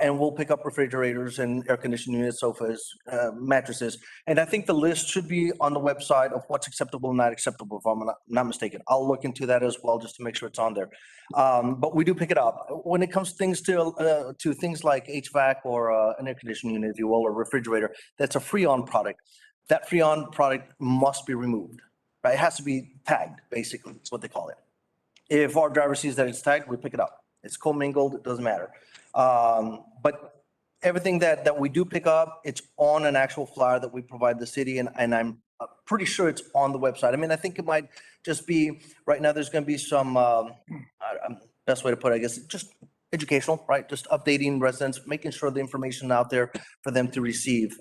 S11: And we'll pick up refrigerators and air conditioning units, sofas, mattresses. And I think the list should be on the website of what's acceptable and not acceptable, if I'm not mistaken. I'll look into that as well, just to make sure it's on there. But we do pick it up. When it comes to things like HVAC or an air conditioning unit, if you will, or refrigerator, that's a Freon product. That Freon product must be removed, right? It has to be tagged, basically, is what they call it. If our driver sees that it's tagged, we pick it up. It's commingled, it doesn't matter. But everything that we do pick up, it's on an actual flyer that we provide the city, and I'm pretty sure it's on the website. I mean, I think it might just be, right now, there's going to be some, best way to put it, I guess, just educational, right? Just updating residents, making sure the information out there for them to receive.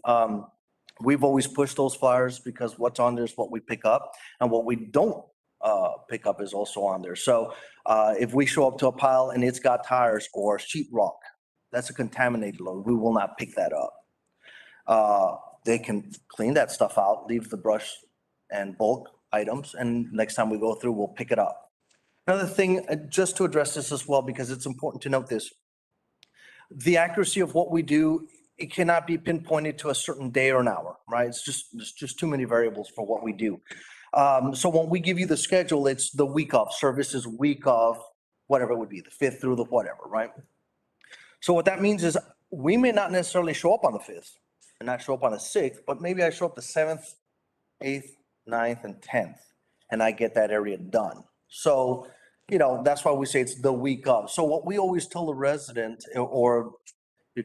S11: We've always pushed those flyers because what's on there is what we pick up, and what we don't pick up is also on there. So if we show up to a pile and it's got tires or sheetrock, that's a contaminated load. We will not pick that up. They can clean that stuff out, leave the brush and bulk items, and next time we go through, we'll pick it up. Another thing, just to address this as well, because it's important to note this, the accuracy of what we do, it cannot be pinpointed to a certain day or an hour, right? It's just too many variables for what we do. So when we give you the schedule, it's the week of, services week of, whatever it would be, the 5th through the whatever, right? So what that means is we may not necessarily show up on the 5th and not show up on the 6th, but maybe I show up the 7th, 8th, 9th, and 10th, and I get that area done. So, that's why we say it's the week of. So what we always tell the resident or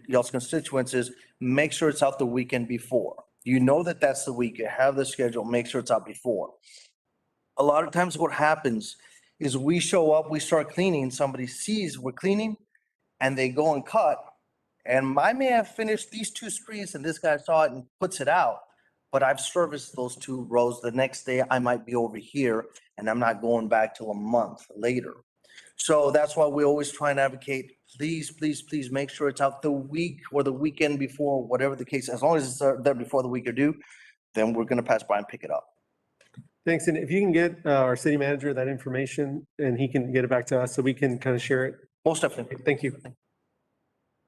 S11: y'all's constituents is make sure it's out the weekend before. You know that's the week, you have the schedule, make sure it's out before. A lot of times what happens is we show up, we start cleaning, somebody sees we're cleaning, and they go and cut. And I may have finished these 2 streets and this guy saw it and puts it out, but I've serviced those 2 rows. The next day I might be over here and I'm not going back till a month later. So that's why we always try and advocate, please, please, please make sure it's out the week or the weekend before, whatever the case. As long as it's there before the week are due, then we're going to pass by and pick it up.
S2: Thanks. And if you can get our city manager that information and he can get it back to us so we can kind of share it.
S11: Most definitely.
S2: Thank you.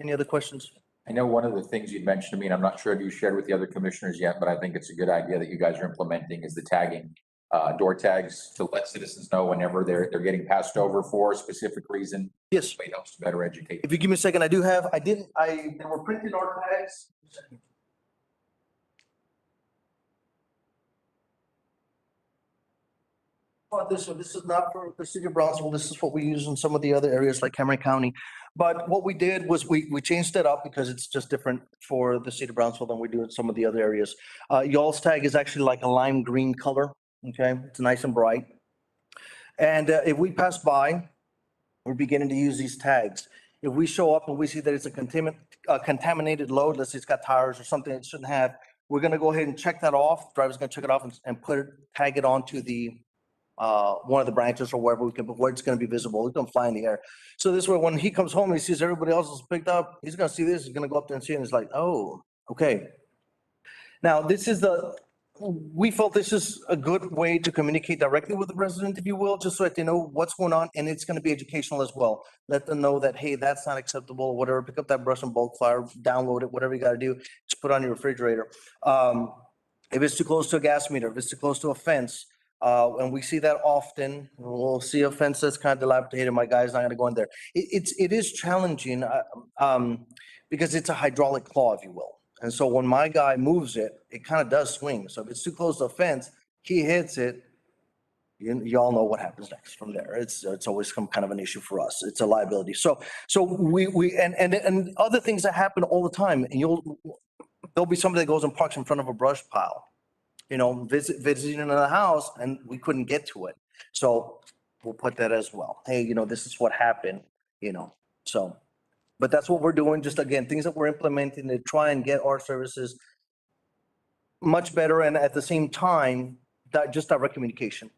S11: Any other questions?
S15: I know one of the things you'd mentioned to me, and I'm not sure if you shared with the other commissioners yet, but I think it's a good idea that you guys are implementing is the tagging, door tags to let citizens know whenever they're getting passed over for a specific reason.
S11: Yes.
S15: It helps to better educate.
S11: If you give me a second, they were printed our tags. Oh, this is not for the city of Brownsville. This is what we use in some of the other areas like Cameron County. But what we did was we changed it up because it's just different for the city of Brownsville than we do in some of the other areas. Y'all's tag is actually like a lime green color, okay? It's nice and bright. And if we pass by, we're beginning to use these tags. If we show up and we see that it's a contaminated load, let's say it's got tires or something it shouldn't have, we're gonna go ahead and check that off. Driver's gonna check it off and tag it onto the one of the branches or wherever where it's gonna be visible. It's gonna fly in the air. So this way, when he comes home and he sees everybody else is picked up, he's gonna see this, he's gonna go up there and see it, and it's like, oh, okay. Now, we felt this is a good way to communicate directly with the resident, if you will, just so that they know what's going on, and it's gonna be educational as well. Let them know that, hey, that's not acceptable, or whatever, pick up that brush and bulk fire, download it, whatever you gotta do, just put it on your refrigerator. If it's too close to a gas meter, if it's too close to a fence, and we see that often, we'll see a fence that's kind of dilapidated, my guy's not gonna go in there. It is challenging, because it's a hydraulic claw, if you will. And so when my guy moves it, it kind of does swing. So if it's too close to a fence, he hits it, y'all know what happens next from there. It's always some kind of an issue for us. It's a liability. So and other things that happen all the time, and there'll be somebody that goes and parks in front of a brush pile, visiting another house, and we couldn't get to it. So we'll put that as well. Hey, this is what happened, so. But that's what we're doing. Just again, things that we're implementing to try and get our services much better, and at the same time, just direct communication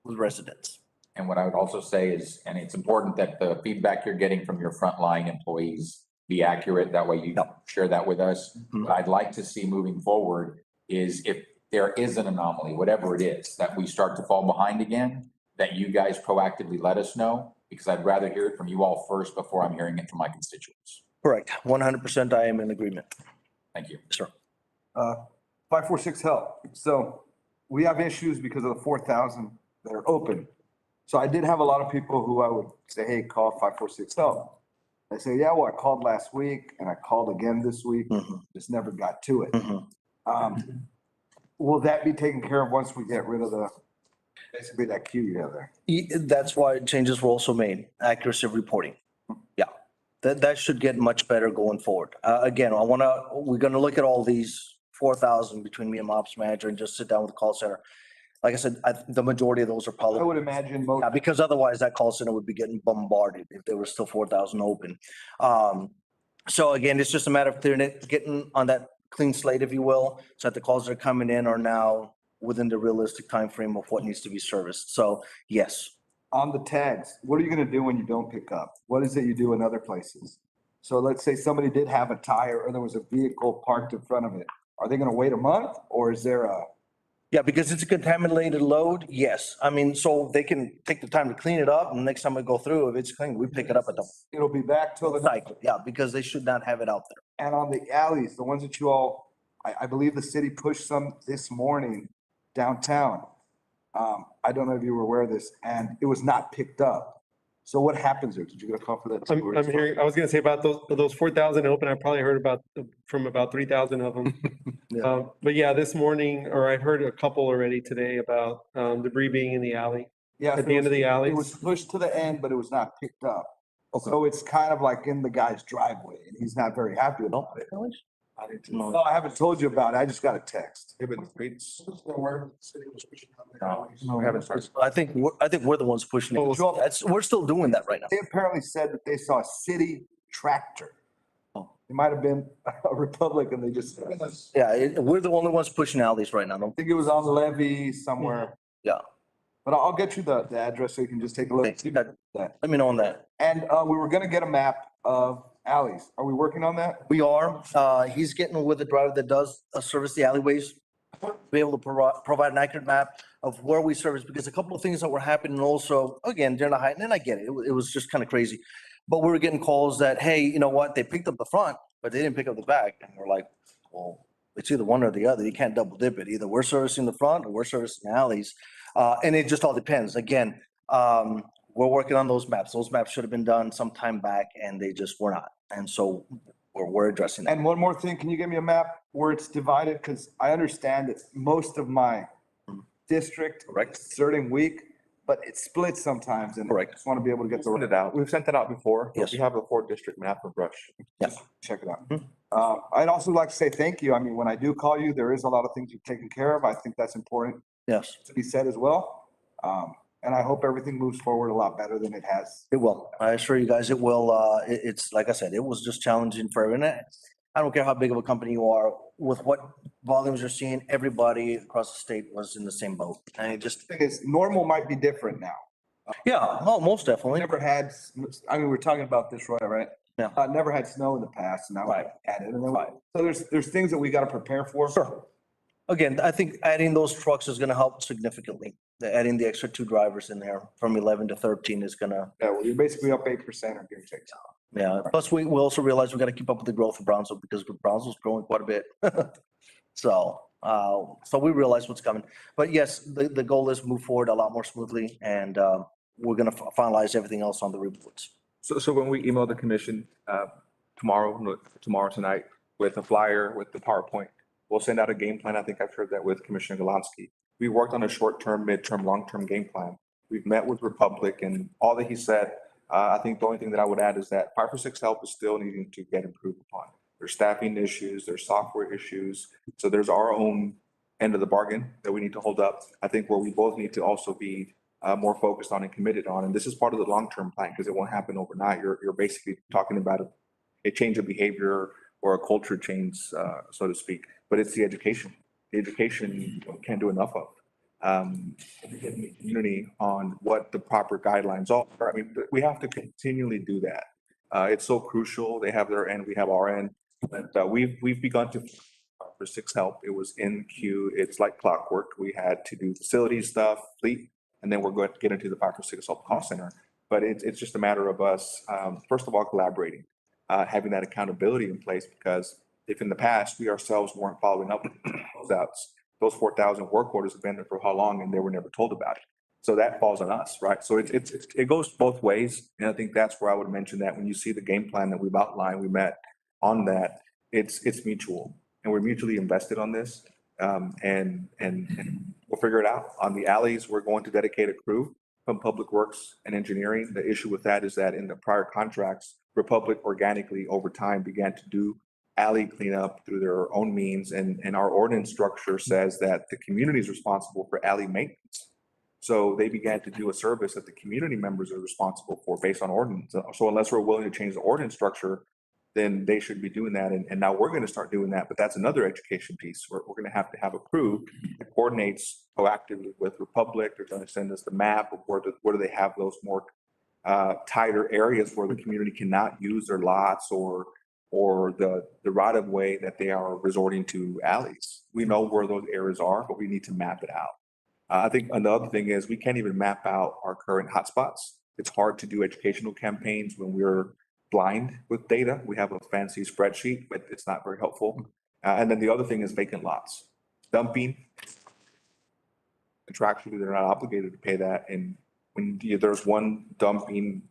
S11: with residents.
S15: And what I would also say is, and it's important that the feedback you're getting from your frontline employees be accurate. That way you share that with us. What I'd like to see moving forward is if there is an anomaly, whatever it is, that we start to fall behind again, that you guys proactively let us know, because I'd rather hear it from you all first before I'm hearing it from my constituents.
S11: Correct. 100% I am in agreement.
S15: Thank you.
S11: Sir.
S5: 546 help. So we have issues because of the 4,000 that are open. So I did have a lot of people who I would say, hey, call 546 help. They say, yeah, well, I called last week and I called again this week. Just never got to it. Will that be taken care of once we get rid of basically that queue you have there?
S11: That's why changes were also made, accuracy of reporting. Yeah, that should get much better going forward. Again, we're gonna look at all these 4,000 between me and my ops manager and just sit down with the call center. Like I said, the majority of those are probably.
S5: I would imagine most.
S11: Yeah, because otherwise that call center would be getting bombarded if there were still 4,000 open. So again, it's just a matter of getting on that clean slate, if you will, so that the calls that are coming in are now within the realistic time frame of what needs to be serviced. So yes.
S5: On the tags, what are you gonna do when you don't pick up? What is it you do in other places? So let's say somebody did have a tire or there was a vehicle parked in front of it. Are they gonna wait a month, or is there a?
S11: Yeah, because it's a contaminated load, yes. I mean, so they can take the time to clean it up, and next time we go through, if it's clean, we pick it up at the.
S5: It'll be back till the.
S11: Cycle, yeah, because they should not have it out there.
S5: And on the alleys, the ones that you all, I believe the city pushed some this morning downtown. I don't know if you were aware of this, and it was not picked up. So what happens there? Did you get a call for that?
S2: I'm hearing, I was gonna say about those 4,000 open, I probably heard from about 3,000 of them.
S11: Yeah.
S2: But yeah, this morning, or I've heard a couple already today about debris being in the alley.
S5: Yeah.
S2: At the end of the alley.
S5: It was pushed to the end, but it was not picked up.
S11: Okay.
S5: So it's kind of like in the guy's driveway, and he's not very happy about it. No, I haven't told you about it. I just got a text.
S15: No, we haven't started.
S11: I think we're the ones pushing it. We're still doing that right now.
S5: They apparently said that they saw a city tractor.
S11: Oh.
S5: It might have been a Republican, they just.
S11: Yeah, we're the only ones pushing alleys right now.
S5: I think it was on Levy somewhere.
S11: Yeah.
S5: But I'll get you the address so you can just take a look.
S11: Okay, let me know on that.
S5: And we were gonna get a map of alleys. Are we working on that?
S11: We are, he's getting with the driver that does service the alleyways. be able to provide an accurate map of where we service, because a couple of things that were happening also, again, during the height, and I get it, it was just kind of crazy. But we were getting calls that, hey, you know what, they picked up the front, but they didn't pick up the back. And we're like, well, it's either one or the other. You can't double dip it. Either we're servicing the front or we're servicing alleys. And it just all depends. Again, we're working on those maps. Those maps should have been done some time back and they just were not. And so we're addressing that.
S5: And one more thing, can you give me a map where it's divided? Because I understand that most of my district is certain week, but it splits sometimes and I just want to be able to get
S16: Send it out. We've sent that out before.
S11: Yes.
S16: We have a 4-district map of brush.
S11: Yes.
S5: check it out. I'd also like to say thank you. I mean, when I do call you, there is a lot of things you've taken care of. I think that's important
S11: Yes,
S5: to be said as well. And I hope everything moves forward a lot better than it has.
S11: it will. I assure you guys, it will. It's like I said, it was just challenging for everyone. I don't care how big of a company you are, with what volumes you're seeing, everybody across the state was in the same boat. And it just,
S5: Thing is, normal might be different now.
S11: yeah, oh, most definitely.
S5: Never had, I mean, we're talking about this, Roy, right?
S11: Yeah.
S5: Never had snow in the past and now we
S11: Right.
S5: had it. And then, so there's things that we got to prepare for.
S11: Sure. Again, I think adding those trucks is gonna help significantly. Adding the extra 2 drivers in there from 11 to 13 is gonna,
S5: Yeah, well, you're basically up 8% or give or take.
S11: yeah. Plus, we also realize we gotta keep up with the growth of Brownsville because Brownsville's growing quite a bit. So, so we realize what's coming. But yes, the goal is move forward a lot more smoothly and we're gonna finalize everything else on the reports.
S16: So when we email the commission tomorrow tonight with a flyer, with the PowerPoint, we'll send out a game plan. I think I've heard that with Commissioner Galansky. We worked on a short-term, mid-term, long-term game plan. We've met with Republic and all that he said. I think the only thing that I would add is that 5 for 6 help is still needing to get improved upon. There's staffing issues, there's software issues. So there's our own end of the bargain that we need to hold up. I think where we both need to also be more focused on and committed on, and this is part of the long-term plan because it won't happen overnight. You're basically talking about a change of behavior or a culture change, so to speak, but it's the education. The education you can't do enough of. Getting the community on what the proper guidelines are. I mean, we have to continually do that. It's so crucial. They have their end, we have our end. But we've begun to for 6 help. It was in queue. It's like clockwork. We had to do facility stuff, fleet, and then we're going to get into the 5 for 6 help call center. But it's just a matter of us, first of all, collaborating, having that accountability in place, because if in the past we ourselves weren't following up with closeouts, those 4,000 work orders have been there for how long and they were never told about it. So that falls on us, right? So it goes both ways. And I think that's where I would mention that when you see the game plan that we've outlined, we met on that, it's mutual and we're mutually invested on this. And we'll figure it out. On the alleys, we're going to dedicate a crew from Public Works and Engineering. The issue with that is that in the prior contracts, Republic organically over time began to do alley cleanup through their own means. And our ordinance structure says that the community is responsible for alley maintenance. So they began to do a service that the community members are responsible for based on ordinance. So unless we're willing to change the ordinance structure, then they should be doing that. And now we're going to start doing that, but that's another education piece. We're going to have a crew that coordinates proactively with Republic. They're going to send us the map of where do they have those more tighter areas where the community cannot use their lots or the right of way that they are resorting to alleys. We know where those areas are, but we need to map it out. I think another thing is we can't even map out our current hotspots. It's hard to do educational campaigns when we're blind with data. We have a fancy spreadsheet, but it's not very helpful. And then the other thing is vacant lots. Dumping, contractually, they're not obligated to pay that. And when there's one dumping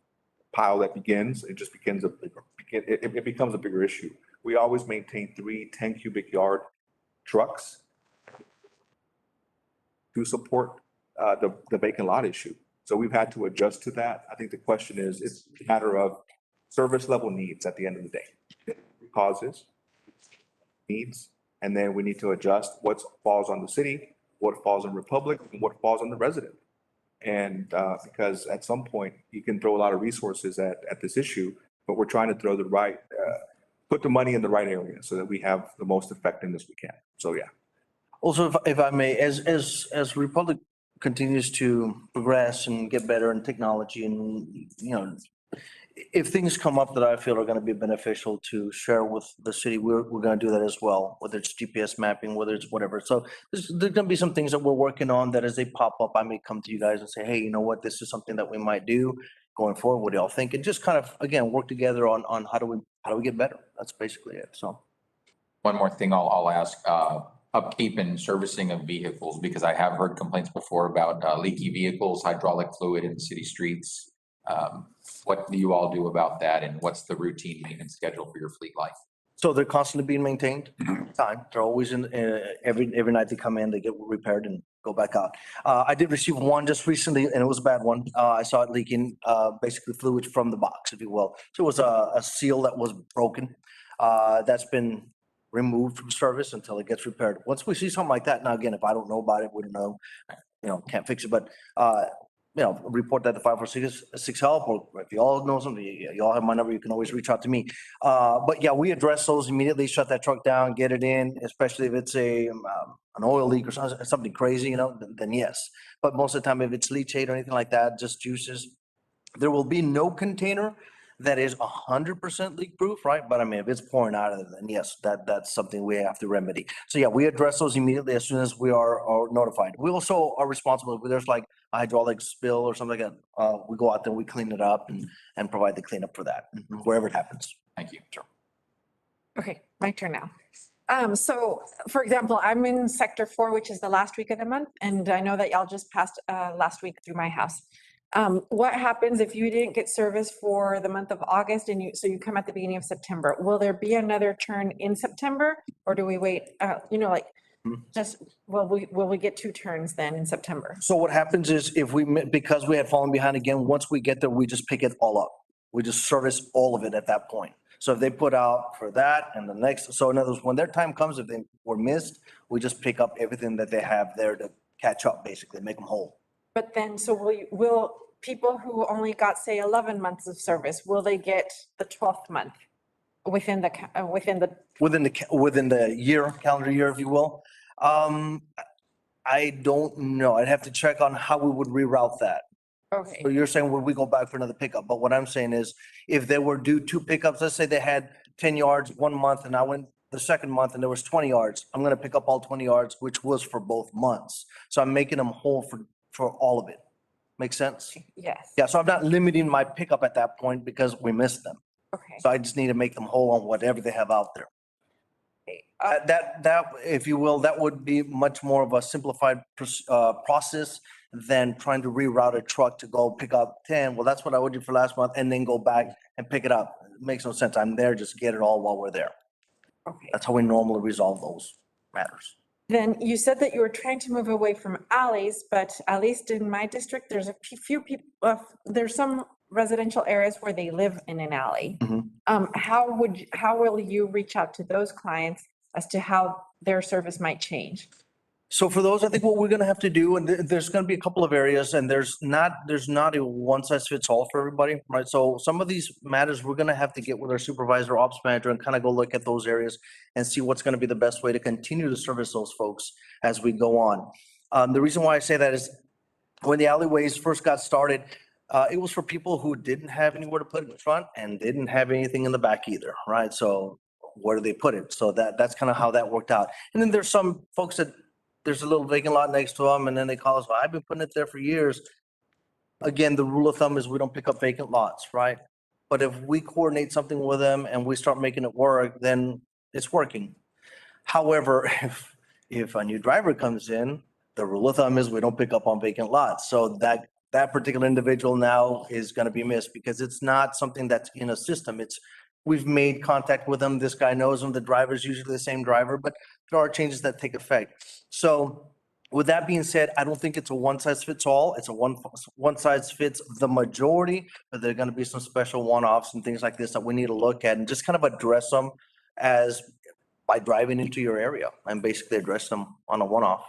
S16: pile that begins, it just becomes it becomes a bigger issue. We always maintain 3 10 cubic yard trucks to support the vacant lot issue. So we've had to adjust to that. I think the question is, it's a matter of service level needs at the end of the day. Causes, needs, and then we need to adjust what falls on the city, what falls on Republic, and what falls on the resident. And because at some point you can throw a lot of resources at this issue, but we're trying to throw the right, put the money in the right area so that we have the most effectiveness we can. So, yeah.
S11: Also, if I may, as Republic continues to progress and get better in technology and, if things come up that I feel are gonna be beneficial to share with the city, we're gonna do that as well, whether it's GPS mapping, whether it's whatever. So there's gonna be some things that we're working on that as they pop up, I may come to you guys and say, hey, you know what, this is something that we might do going forward. What do y'all think? And just kind of, again, work together on how do we get better? That's basically it, so.
S15: One more thing I'll ask, upkeep and servicing of vehicles, because I have heard complaints before about leaky vehicles, hydraulic fluid in city streets. What do you all do about that, and what's the routine maintenance schedule for your fleet life?
S11: So they're constantly being maintained, time. They're always in, every night they come in, they get repaired and go back out. I did receive one just recently and it was a bad one. I saw it leaking, basically fluid from the box, if you will. So it was a seal that was broken. That's been removed from service until it gets repaired. Once we see something like that, now again, if I don't know about it, we don't know, can't fix it, but, report that to 546 help, or if you all know something, you all have my number, you can always reach out to me. But yeah, we address those immediately, shut that truck down, get it in, especially if it's an oil leak or something crazy, then yes. But most of the time, if it's leachate or anything like that, just juices, there will be no container that is 100% leak proof, right? But I mean, if it's pouring out of it, then yes, that's something we have to remedy. So yeah, we address those immediately as soon as we are notified. We also are responsible if there's like a hydraulic spill or something like that. We go out there, we clean it up and provide the cleanup for that wherever it happens.
S15: Thank you. Sure.
S4: Okay, my turn now. So for example, I'm in sector 4, which is the last week of the month, and I know that y'all just passed last week through my house. What happens if you didn't get service for the month of August and so you come at the beginning of September? Will there be another turn in September, or do we wait, will we get 2 turns then in September?
S11: So what happens is because we had fallen behind again, once we get there, we just pick it all up. We just service all of it at that point. So if they put out for that and the next, so in other words, when their time comes, if they were missed, we just pick up everything that they have there to catch up, basically, make them whole.
S4: But then, so will people who only got, say, 11 months of service, will they get the 12th month within the
S11: year, calendar year, if you will? I don't know. I'd have to check on how we would reroute that.
S4: Okay.
S11: So you're saying, would we go back for another pickup? But what I'm saying is, if they were due 2 pickups, let's say they had 10 yards 1 month and I went the second month and there was 20 yards, I'm gonna pick up all 20 yards, which was for both months. So I'm making them whole for all of it. Make sense?
S4: Yes.
S11: Yeah, so I'm not limiting my pickup at that point because we missed them.
S4: Okay.
S11: So I just need to make them whole on whatever they have out there. That, if you will, that would be much more of a simplified process than trying to reroute a truck to go pick up 10. Well, that's what I would do for last month and then go back and pick it up. It makes no sense. I'm there, just get it all while we're there.
S4: Okay.
S11: That's how we normally resolve those matters.
S4: Then you said that you were trying to move away from alleys, but at least in my district, there's a few people, there's some residential areas where they live in an alley. How will you reach out to those clients as to how their service might change?
S11: So for those, I think what we're gonna have to do, and there's gonna be a couple of areas, and there's not a one size fits all for everybody, right? So some of these matters, we're gonna have to get with our supervisor, ops manager, and kind of go look at those areas and see what's gonna be the best way to continue to service those folks as we go on. The reason why I say that is when the alleyways first got started, it was for people who didn't have anywhere to put it in front and didn't have anything in the back either, right? So where do they put it? So that's kind of how that worked out. And then there's some folks that there's a little vacant lot next to them, and then they call us, well, I've been putting it there for years. Again, the rule of thumb is we don't pick up vacant lots, right? But if we coordinate something with them and we start making it work, then it's working. However, if a new driver comes in, the rule of thumb is we don't pick up on vacant lots. So that particular individual now is gonna be missed because it's not something that's in a system. We've made contact with them. This guy knows him. The driver's usually the same driver, but there are changes that take effect. So with that being said, I don't think it's a one size fits all. It's a one size fits the majority, but there are going to be some special one-offs and things like this that we need to look at and just kind of address them as by driving into your area and basically address them on a one-off.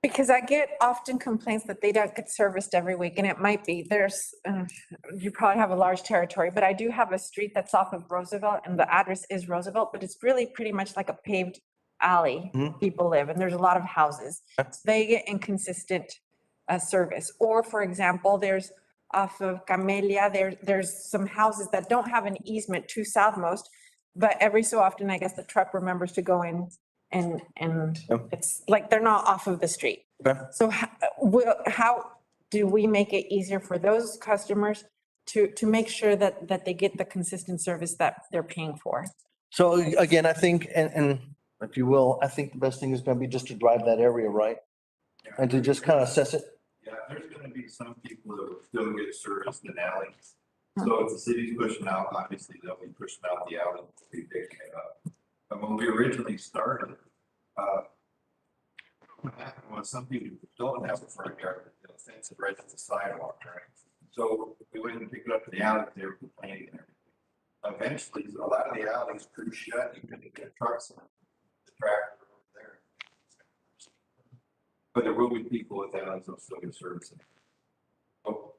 S4: Because I get often complaints that they don't get serviced every week, and it might be, you probably have a large territory, but I do have a street that's off of Roosevelt and the address is Roosevelt, but it's really pretty much like a paved alley. People live, and there's a lot of houses. So they get inconsistent service. Or for example, there's off of Camellia. There's some houses that don't have an easement to southmost, but every so often, I guess the truck remembers to go in and it's like they're not off of the street.
S11: Okay.
S4: So how do we make it easier for those customers to make sure that they get the consistent service that they're paying for?
S11: So again, I think, and if you will, I think the best thing is gonna be just to drive that area, right? And to just kind of assess it.
S17: Yeah, there's gonna be some people that will still get service in alleys. So if the city's pushing out, obviously they'll be pushing out the alley, we'll be picking it up. But when we originally started, well, some people don't have a front yard, they'll fence it right at the sidewalk, right? So we went and picked it up in the alley, they were complaining and everything. Eventually, a lot of the alleys pretty shut, you couldn't get trucks on the tractor over there. But there will be people with alleys that'll still get service. So,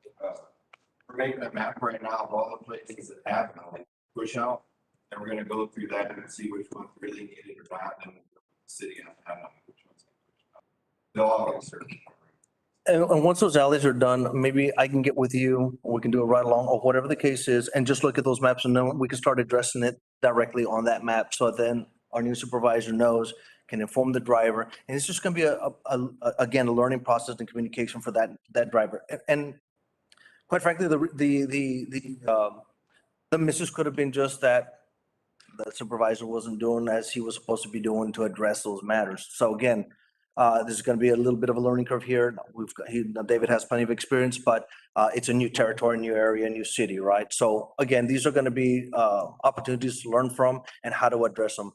S17: we're making a map right now of all the places that have alley push out, and we're gonna go through that and see which ones really need it or not, and the city and I don't know which ones. They'll all get service.
S11: And once those alleys are done, maybe I can get with you, or we can do a ride along, or whatever the case is, and just look at those maps, and then we can start addressing it directly on that map. So then our new supervisor knows, can inform the driver, and it's just gonna be again, a learning process and communication for that driver. And quite frankly, the misses could have been just that the supervisor wasn't doing as he was supposed to be doing to address those matters. So again, this is going to be a little bit of a learning curve here. David has plenty of experience, but it's a new territory, new area, new city, right? So again, these are going to be opportunities to learn from and how to address them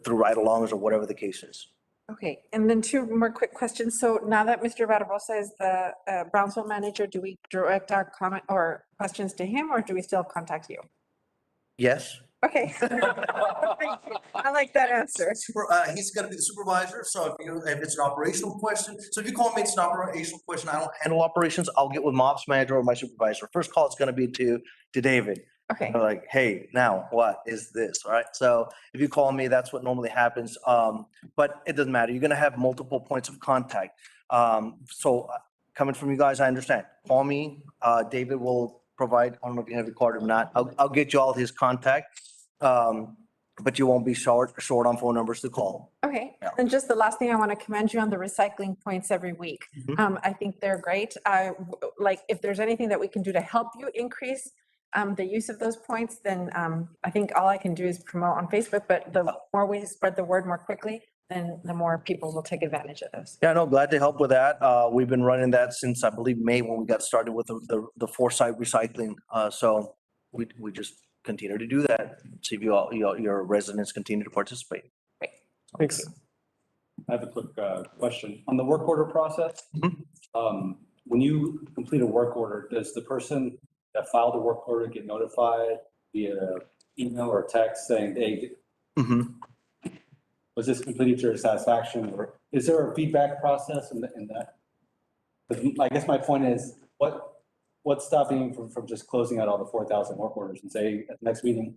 S11: through ride-alongs or whatever the case is.
S4: Okay, and then two more quick questions. So now that Mr. Barbosa is the Brownsville manager, do we direct our comment or questions to him, or do we still contact you?
S11: Yes.
S4: Okay. Thank you. I like that answer.
S11: He's gonna be the supervisor, so if it's an operational question, so if you call me, it's an operational question, I don't handle operations, I'll get with my ops manager or my supervisor. First call is gonna be to David.
S4: Okay.
S11: Like, hey, now what is this, all right? So if you call me, that's what normally happens, but it doesn't matter, you're gonna have multiple points of contact. So coming from you guys, I understand. Call me, David will provide, I don't know if you have your card or not, I'll get you all his contact. But you won't be short on phone numbers to call.
S4: Okay,
S11: Yeah.
S4: and just the last thing, I want to commend you on the recycling points every week. I think they're great. Like, if there's anything that we can do to help you increase the use of those points, then I think all I can do is promote on Facebook, but the more we spread the word more quickly, then the more people will take advantage of those.
S11: Yeah, no, glad to help with that. We've been running that since, I believe, May, when we got started with the Foresight recycling. So we just continue to do that. See if your residents continue to participate.
S2: Thanks.
S18: I have a quick question. On the work order process, when you complete a work order, does the person that filed the work order get notified via email or text saying, hey, was this completed to your satisfaction? Or is there a feedback process in that? I guess my point is, what's stopping you from just closing out all the 4,000 work orders and say at the next meeting?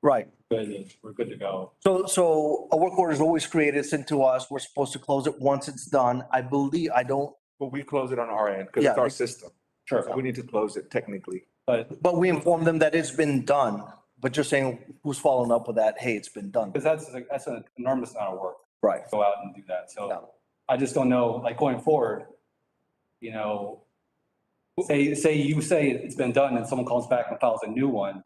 S11: Right.
S18: We're good to go.
S11: So a work order is always created, sent to us. We're supposed to close it once it's done. I believe,
S16: Well, we close it on our end because it's our system.
S18: Sure.
S16: So we need to close it technically.
S11: But we inform them that it's been done, but just saying who's following up with that, hey, it's been done.
S18: Because that's an enormous amount of work.
S11: Right.
S18: Go out and do that. So I just don't know, like going forward, you know, say you say it's been done and someone calls back and files a new one.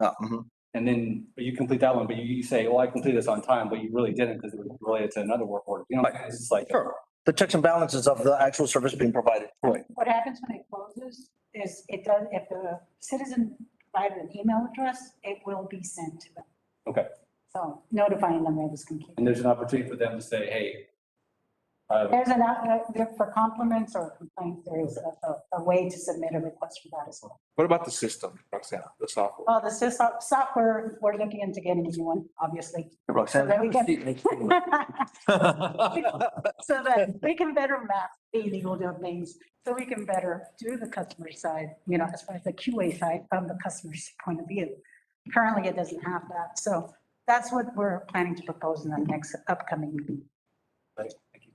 S18: And then you complete that one, but you say, well, I completed this on time, but you really didn't because it was related to another work order. You know, it's just like.
S11: Sure. The checks and balances of the actual service being provided. Right.
S19: What happens when it closes is it does, if the citizen provided an email address, it will be sent to them.
S18: Okay.
S19: So notifying them it was complete.
S18: And there's an opportunity for them to say, hey.
S19: There's for compliments or complaints, there is a way to submit a request for that as well.
S16: What about the system, Roxana, the software?
S19: Well, the software, we're looking into getting a new one, obviously.
S11: Roxanne,
S19: So that we so that we can better map the illegal domains, so we can better do the customer side, you know, as far as the QA side from the customer's point of view. Currently, it doesn't have that. So that's what we're planning to propose in the next upcoming meeting.
S16: Right. Thank you.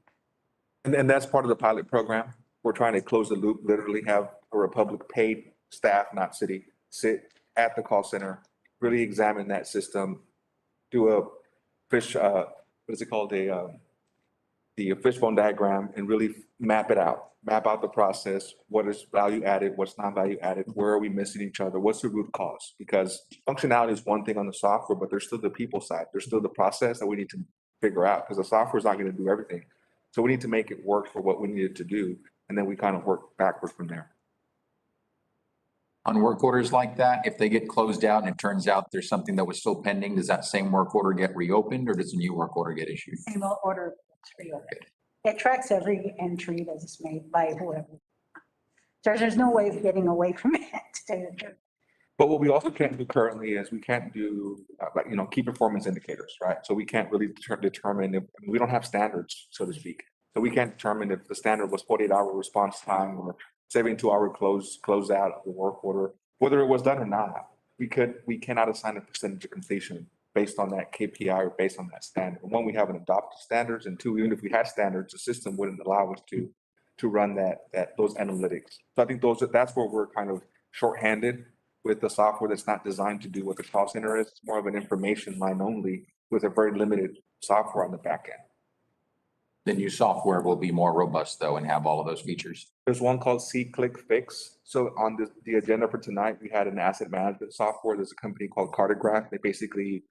S16: And that's part of the pilot program. We're trying to close the loop, literally have a Republic paid staff, not city, sit at the call center, really examine that system, do a fish, what is it called? The fishbone diagram and really map it out, map out the process, what is value added, what's not value added, where are we missing each other, what's the root cause? Because functionality is one thing on the software, but there's still the people side, there's still the process that we need to figure out, because the software is not going to do everything. So we need to make it work for what we need it to do, and then we kind of work backward from there.
S15: On work orders like that, if they get closed out and it turns out there's something that was still pending, does that same work order get reopened or does a new work order get issued?
S19: Same order, it's reopened. It tracks every entry that's made by whoever. So there's no way of getting away from it, to tell you the truth.
S16: But what we also can't do currently is we can't do, key performance indicators, right? So we can't really determine if, we don't have standards, so to speak. So we can't determine if the standard was 48-hour response time or 72-hour close out of the work order, whether it was done or not. We cannot assign a percentage of completion based on that KPI or based on that standard. And one, we haven't adopted standards, and two, even if we had standards, the system wouldn't allow us to run those analytics. So I think that's where we're kind of shorthanded with the software that's not designed to do what the call center is. It's more of an information line only with a very limited software on the back end.
S15: The new software will be more robust though and have all of those features.
S16: There's one called See, Click, Fix. So on the agenda for tonight, we had an asset management software. There's a company called Cartograph. They basically,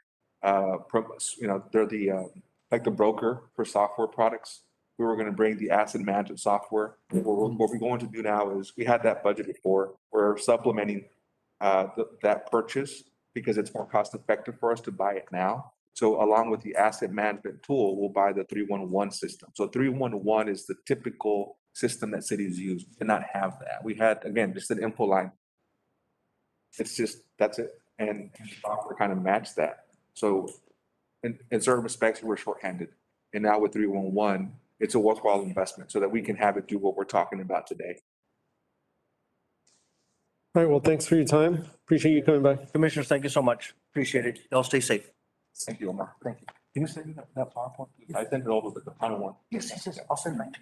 S16: they're the like the broker for software products. We were going to bring the asset management software. What we're going to do now is we had that budget before. We're supplementing that purchase because it's more cost effective for us to buy it now. So along with the asset management tool, we'll buy the 311 system. So 311 is the typical system that cities use. We cannot have that. We had, again, just an info line. It's just, that's it. And the software kind of matched that. So in certain respects, we're shorthanded. And now with 311, it's a worthwhile investment so that we can have it do what we're talking about today.
S2: All right, well, thanks for your time. Appreciate you coming by.
S11: Commissioners, thank you so much. Appreciate it. Y'all stay safe.
S16: Thank you, Omar. Thank you. Can you send me that PowerPoint? I sent it over the final one.
S11: Yes, I'll send that.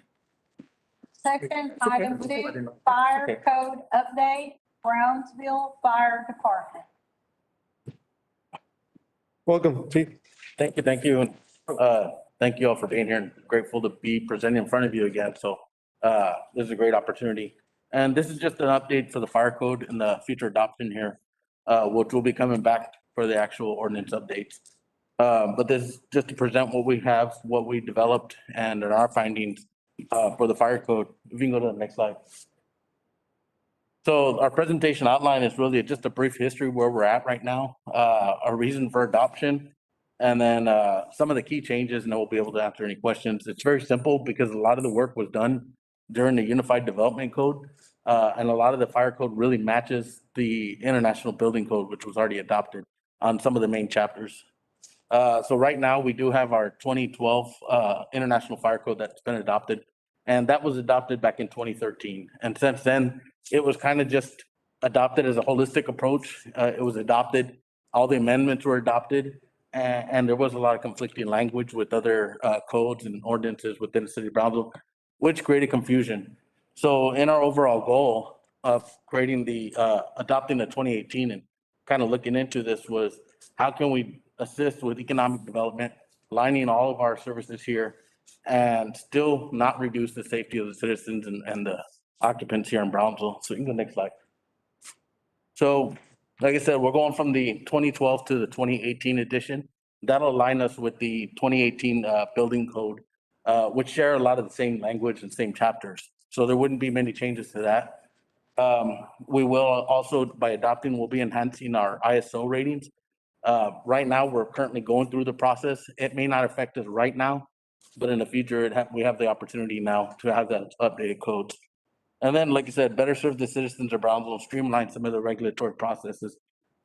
S1: Second, item 2, fire code update, Brownsville Fire Department.
S2: Welcome, Chief.
S20: Thank you. Thank you all for being here and grateful to be presenting in front of you again. So this is a great opportunity. And this is just an update for the fire code and the future adoption here, which will be coming back for the actual ordinance updates. But this is just to present what we have, what we developed and our findings for the fire code. If you can go to the next slide. So our presentation outline is really just a brief history where we're at right now, a reason for adoption, and then some of the key changes, and then we'll be able to answer any questions. It's very simple because a lot of the work was done during the Unified Development Code, and a lot of the fire code really matches the International Building Code, which was already adopted on some of the main chapters. So right now we do have our 2012 International Fire Code that's been adopted, and that was adopted back in 2013. And since then, it was kind of just adopted as a holistic approach. It was adopted, all the amendments were adopted, and there was a lot of conflicting language with other codes and ordinances within the city of Brownsville, which created confusion. So in our overall goal of creating adopting the 2018 and kind of looking into this was, how can we assist with economic development, aligning all of our services here, and still not reduce the safety of the citizens and the occupants here in Brownsville. So you can go next slide. So like I said, we're going from the 2012 to the 2018 edition. That'll align us with the 2018 building code, which share a lot of the same language and same chapters. So there wouldn't be many changes to that. We will also, by adopting, we'll be enhancing our ISO ratings. Right now, we're currently going through the process. It may not affect us right now, but in the future, we have the opportunity now to have that updated codes. And then, like I said, better serve the citizens of Brownsville, streamline some of the regulatory processes.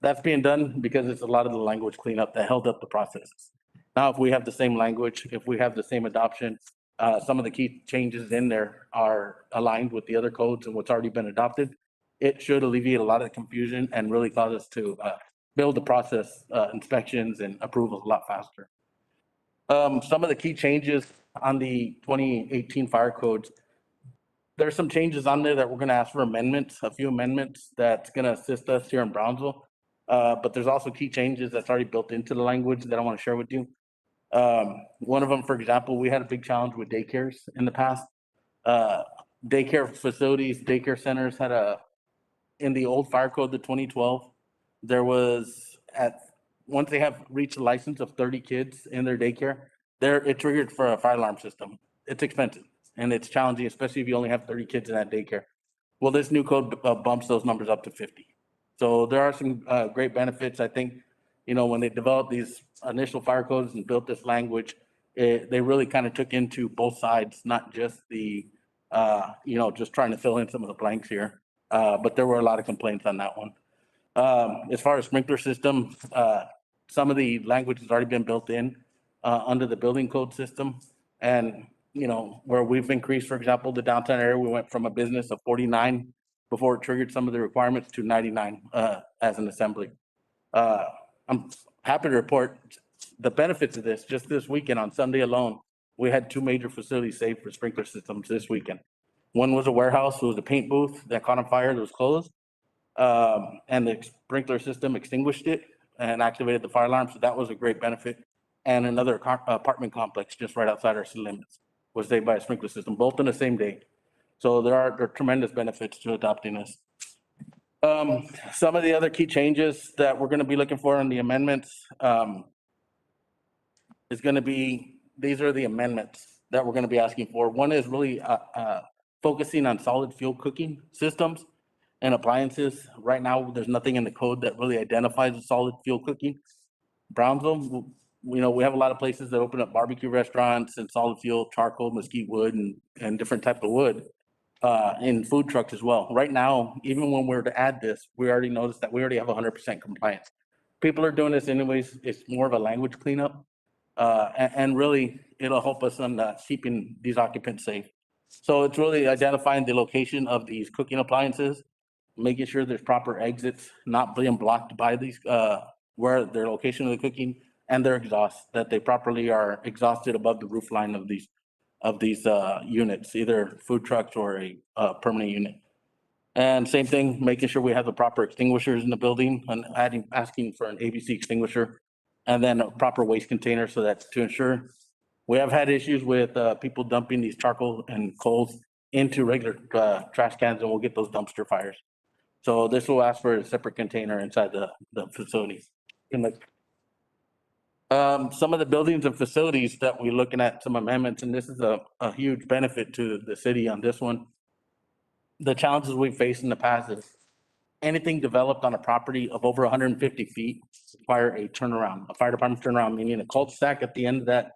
S20: That's being done because it's a lot of the language cleanup that held up the processes. Now, if we have the same language, if we have the same adoption, some of the key changes in there are aligned with the other codes and what's already been adopted, it should alleviate a lot of the confusion and really cause us to build the process, inspections and approvals a lot faster. Some of the key changes on the 2018 fire codes, there's some changes on there that we're gonna ask for amendments, a few amendments that's gonna assist us here in Brownsville. But there's also key changes that's already built into the language that I want to share with you. One of them, for example, we had a big challenge with daycares in the past. Daycare facilities, daycare centers had in the old fire code, the 2012, there was once they have reached a license of 30 kids in their daycare, it triggered for a fire alarm system. It's expensive and it's challenging, especially if you only have 30 kids in that daycare. Well, this new code bumps those numbers up to 50. So there are some great benefits. I think, when they developed these initial fire codes and built this language, they really kind of took into both sides, not just just trying to fill in some of the blanks here. But there were a lot of complaints on that one. As far as sprinkler system, some of the language has already been built in under the building code system. And, where we've increased, for example, the downtown area, we went from a business of 49 before it triggered some of the requirements to 99 as an assembly. I'm happy to report the benefits of this. Just this weekend, on Sunday alone, we had 2 major facilities saved for sprinkler systems this weekend. One was a warehouse, it was a paint booth that caught on fire, that was closed. And the sprinkler system extinguished it and activated the fire alarm, so that was a great benefit. And another apartment complex just right outside our city limits was saved by a sprinkler system, both on the same day. So there are tremendous benefits to adopting this. Some of the other key changes that we're going to be looking for in the amendments is going to be, these are the amendments that we're going to be asking for. One is really focusing on solid fuel cooking systems and appliances. Right now, there's nothing in the code that really identifies a solid fuel cooking. Brownsville, we have a lot of places that open up barbecue restaurants and solid fuel, charcoal, mesquite wood, and different type of wood. In food trucks as well. Right now, even when we're to add this, we already noticed that we already have 100% compliance. People are doing this anyways. It's more of a language cleanup. And really, it'll help us on keeping these occupants safe. So it's really identifying the location of these cooking appliances, making sure there's proper exits, not being blocked by these, where their location of the cooking, and their exhaust, that they properly are exhausted above the roof line of these units, either food trucks or a permanent unit. And same thing, making sure we have the proper extinguishers in the building and asking for an ABC extinguisher, and then a proper waste container, so that to ensure. We have had issues with people dumping these charcoal and coals into regular trash cans, and we'll get those dumpster fires. So this will ask for a separate container inside the facility. Some of the buildings and facilities that we're looking at, some amendments, and this is a huge benefit to the city on this one. The challenges we've faced in the past is anything developed on a property of over 150 feet require a turnaround, a fire department turnaround, meaning a cul-de-sac at the end of that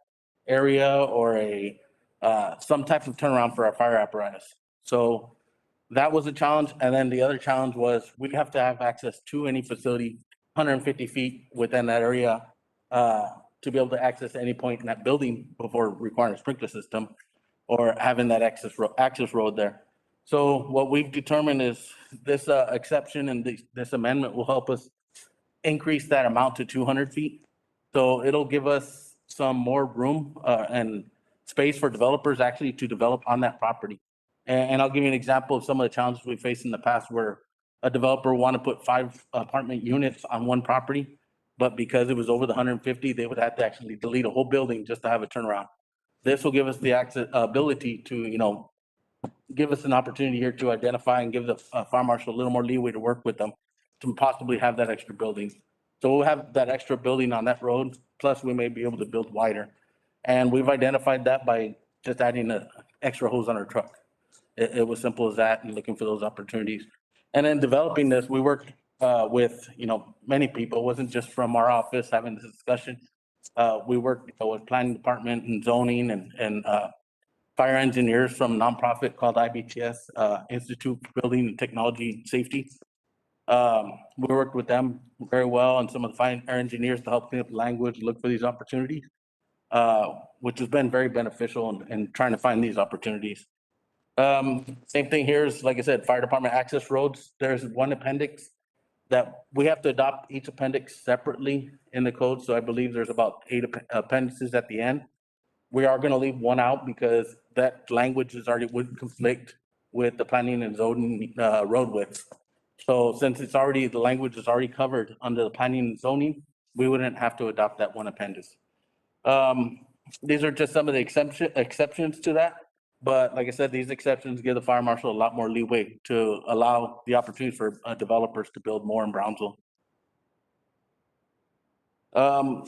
S20: area, or some type of turnaround for our fire apparatus. So that was a challenge. And then the other challenge was we'd have to have access to any facility 150 feet within that area to be able to access any point in that building before requiring a sprinkler system or having that access road there. So what we've determined is this exception and this amendment will help us increase that amount to 200 feet. So it'll give us some more room and space for developers actually to develop on that property. And I'll give you an example of some of the challenges we faced in the past, where a developer wanted to put 5 apartment units on one property, but because it was over the 150, they would have to actually delete a whole building just to have a turnaround. This will give us the ability to, give us an opportunity here to identify and give the fire marshal a little more leeway to work with them to possibly have that extra building. So we'll have that extra building on that road, plus we may be able to build wider. And we've identified that by just adding an extra hose on our truck. It was simple as that, and looking for those opportunities. And then developing this, we worked with, many people. It wasn't just from our office having this discussion. We worked with planning department and zoning and fire engineers from a nonprofit called IBTS, Institute for Building and Technology and Safety. We worked with them very well, and some of the fire engineers to help clean up the language, look for these opportunities, which has been very beneficial in trying to find these opportunities. Same thing here is, like I said, fire department access roads. There's one appendix that we have to adopt each appendix separately in the code. So I believe there's about 8 appendices at the end. We are going to leave one out because that language is already would conflict with the planning and zoning, road width. So since it's already, the language is already covered under the planning and zoning, we wouldn't have to adopt that one appendix. These are just some of the exceptions to that. But like I said, these exceptions give the fire marshal a lot more leeway to allow the opportunity for developers to build more in Brownsville.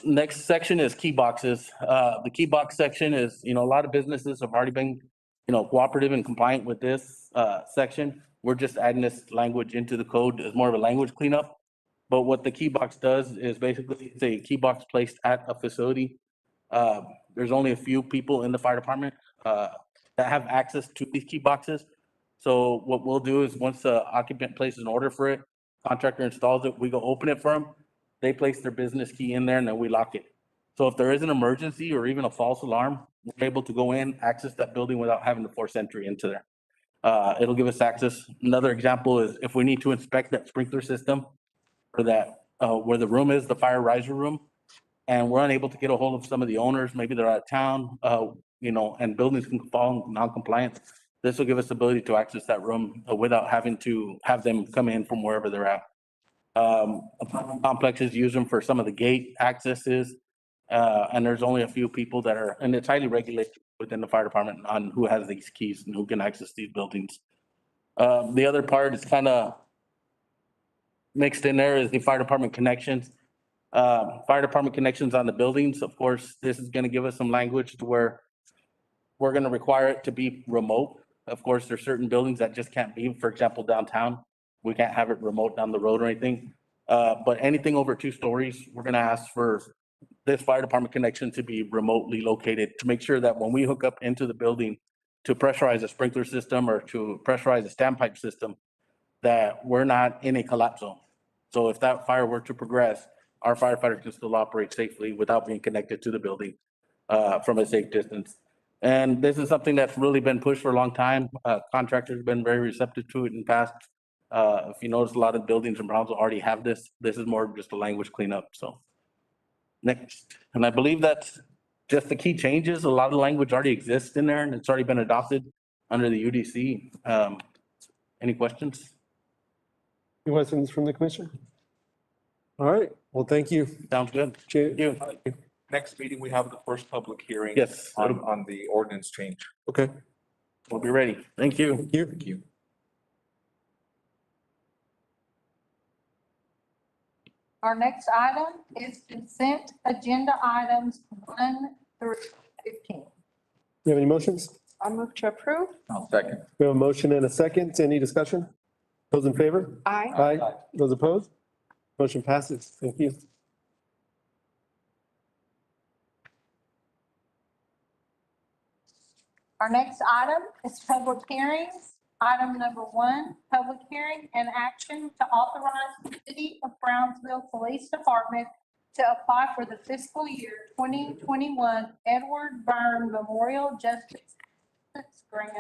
S20: Next section is key boxes. The key box section is, a lot of businesses have already been, cooperative and compliant with this, section. We're just adding this language into the code as more of a language cleanup. But what the key box does is basically it's a key box placed at a facility. There's only a few people in the fire department, that have access to these key boxes. So what we'll do is once the occupant places an order for it, contractor installs it, we go open it for them. They place their business key in there and then we lock it. So if there is an emergency or even a false alarm, we're able to go in, access that building without having to force entry into there. It'll give us access. Another example is if we need to inspect that sprinkler system or that, where the room is, the fire riser room, and we're unable to get a hold of some of the owners, maybe they're out of town, and buildings can fall non-compliant. This will give us the ability to access that room without having to have them come in from wherever they're at. Complexes use them for some of the gate accesses, and there's only a few people that are, and it's highly regulated within the fire department on who has these keys and who can access these buildings. The other part is kind of mixed in there is the fire department connections. Fire department connections on the buildings. Of course, this is going to give us some language to where we're going to require it to be remote. Of course, there's certain buildings that just can't be, for example, downtown. We can't have it remote down the road or anything. But anything over 2 stories, we're going to ask for this fire department connection to be remotely located to make sure that when we hook up into the building to pressurize a sprinkler system or to pressurize a standpipe system, that we're not in a collapse zone. So if that fire were to progress, our firefighters can still operate safely without being connected to the building from a safe distance. And this is something that's really been pushed for a long time. Contractors have been very receptive to it in the past. If you notice, a lot of buildings in Brownsville already have this. This is more just a language cleanup. So next, and I believe that's just the key changes. A lot of the language already exists in there and it's already been adopted under the UDC. Any questions?
S2: Any questions from the commission? All right, well, thank you.
S20: Sounds good.
S2: Thank you.
S16: Next meeting, we have the first public hearing.
S20: Yes.
S16: On the ordinance change.
S2: Okay.
S20: We'll be ready. Thank you.
S2: Thank you.
S16: Thank you.
S1: Our next item is consent agenda items 1 through 15.
S2: You have any motions?
S4: I'll move to approve.
S15: I'll second.
S2: We have a motion and a second. Any discussion? Those in favor?
S4: Aye.
S2: Aye. Those opposed? Motion passes. Thank you.
S1: Our next item is public hearings. Item number 1, public hearing and action to authorize the City of Brownsville Police Department to apply for the fiscal year 2021 Edward Byrne Memorial Justice Grant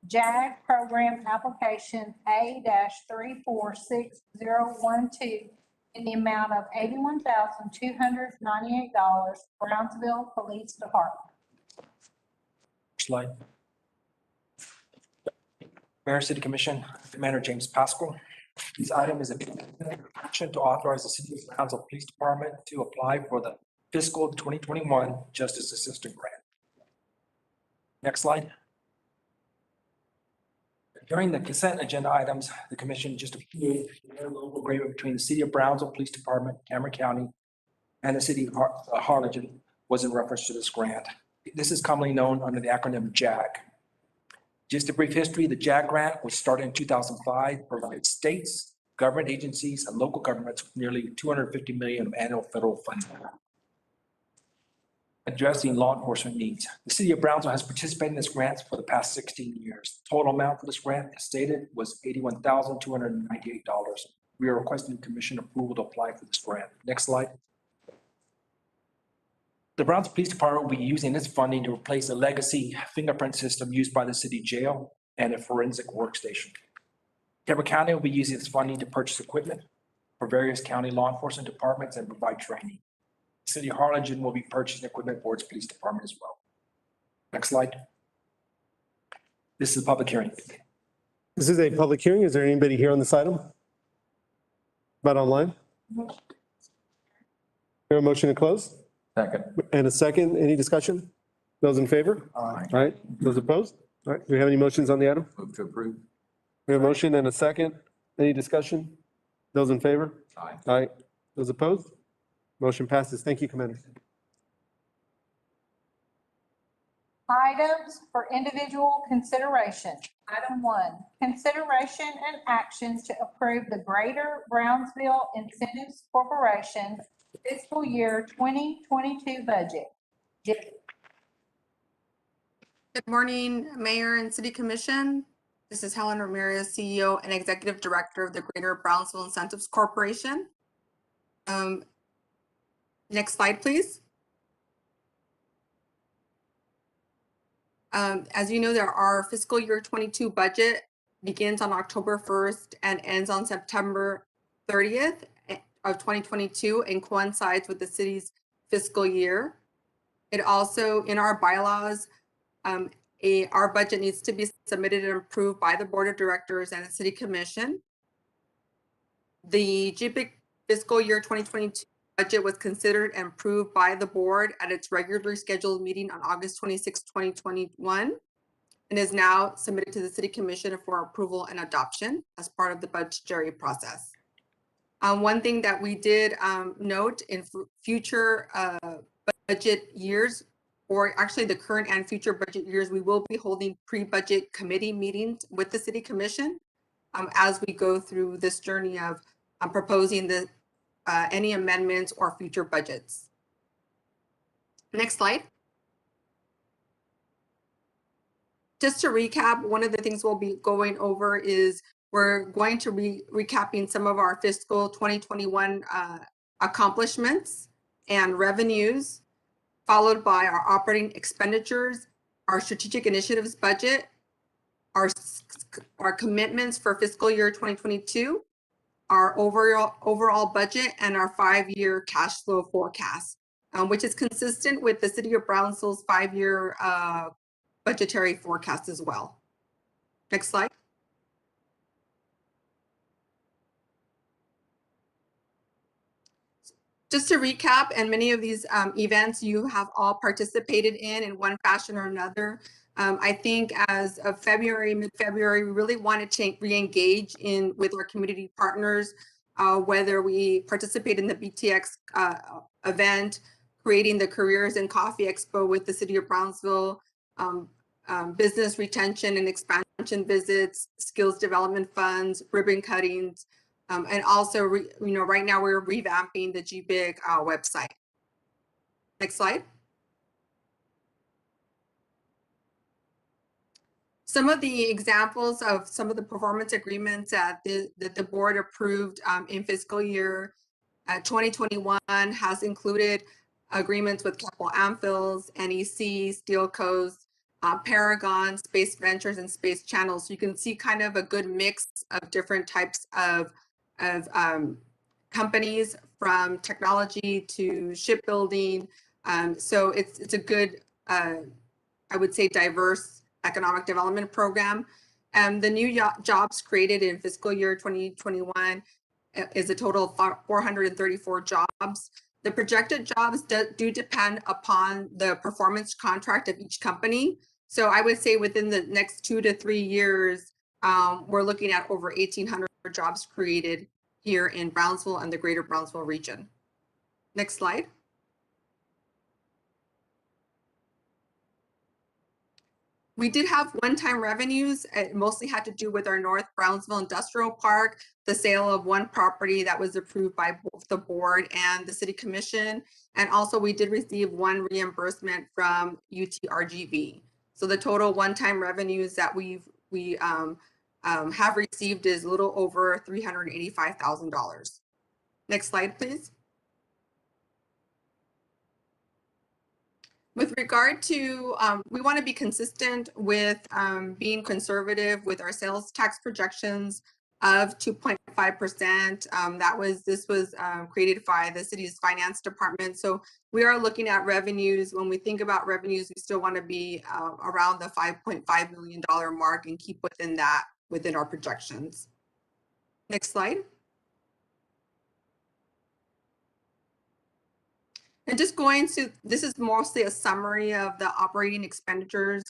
S1: JAG Program Application A-346012 in the amount of $81,298, Brownsville Police Department.
S21: Slide. Mayor, City Commission, Commander James Pascal. This item is a action to authorize the City of Brownsville Police Department to apply for the fiscal 2021 Justice Assistant Grant. Next slide. During the consent agenda items, the commission just approved a local agreement between the City of Brownsville Police Department, Cameron County, and the City of Harlingen was in reference to this grant. This is commonly known under the acronym JAG. Just a brief history, the JAG grant was started in 2005, provided states, government agencies, and local governments with nearly $250 million of annual federal funding, addressing law enforcement needs. The City of Brownsville has participated in this grant for the past 16 years. Total amount for this grant, as stated, was $81,298. We are requesting commission approval to apply for this grant. Next slide. The Brownsville Police Department will be using this funding to replace a legacy fingerprint system used by the city jail and a forensic workstation. Cameron County will be using this funding to purchase equipment for various county law enforcement departments and provide training. The City of Harlingen will be purchasing equipment for its police department as well. Next slide. This is a public hearing.
S2: This is a public hearing. Is there anybody here on this item? About online? Hear a motion to close?
S15: Second.
S2: And a second. Any discussion? Those in favor?
S11: Aye.
S2: All right. Those opposed? All right. Do we have any motions on the item?
S15: Move to approve.
S2: We have a motion and a second. Any discussion? Those in favor?
S15: Aye.
S2: Aye. Those opposed? Motion passes. Thank you, Commander.
S1: Items for individual consideration. Item 1, consideration and actions to approve the Greater Brownsville Incentives Corporation fiscal year 2022 budget.
S3: Good morning, Mayor and City Commission. This is Helen Ramirez, CEO and Executive Director of the Greater Brownsville Incentives Corporation. Next slide, please. As you know, our fiscal year 22 budget begins on October 1st and ends on September 30th of 2022 and coincides with the city's fiscal year. It also, in our bylaws, our budget needs to be submitted and approved by the Board of Directors and the City Commission. The GBIC fiscal year 2022 budget was considered and approved by the board at its regularly scheduled meeting on August 26, 2021, and is now submitted to the City Commission for approval and adoption as part of the budgetary process. One thing that we did note in future budget years, or actually the current and future budget years, we will be holding pre-budget committee meetings with the City Commission as we go through this journey of proposing any amendments or future budgets. Next slide. Just to recap, one of the things we'll be going over is we're going to be recapping some of our fiscal 2021 accomplishments and revenues, followed by our operating expenditures, our strategic initiatives budget, our commitments for fiscal year 2022, our overall budget, and our 5-year cash flow forecast, which is consistent with the City of Brownsville's 5-year budgetary forecast as well. Next slide. Just to recap, and many of these events you have all participated in one fashion or another. I think as of mid-February, we really wanted to re-engage with our community partners, whether we participate in the BTX event, creating the Careers and Coffee Expo with the City of Brownsville, business retention and expansion visits, skills development funds, ribbon cuttings, and also, right now we're revamping the GBIC website. Next slide. Some of the examples of some of the performance agreements that the board approved in fiscal year 2021 has included agreements with Capital Amphils, NEC, Steel Coast, Paragon, Space Ventures, and Space Channels. So you can see kind of a good mix of different types of companies, from technology to shipbuilding. So it's a good, I would say, diverse economic development program. The new jobs created in fiscal year 2021 is a total of 434 jobs. The projected jobs do depend upon the performance contract of each company. So I would say within the next 2 to 3 years, we're looking at over 1,800 jobs created here in Brownsville and the Greater Brownsville region. Next slide. We did have one-time revenues. It mostly had to do with our North Brownsville Industrial Park, the sale of one property that was approved by both the board and the City Commission. And also we did receive one reimbursement from UTRGV. So the total one-time revenues that we have received is a little over $385,000. Next slide, please. With regard to, we want to be consistent with being conservative with our sales tax projections of 2.5%. This was created by the city's finance department. So we are looking at revenues. When we think about revenues, we still want to be around the $5.5 million mark and keep within that within our projections. Next slide. And just going to, this is mostly a summary of the operating expenditures.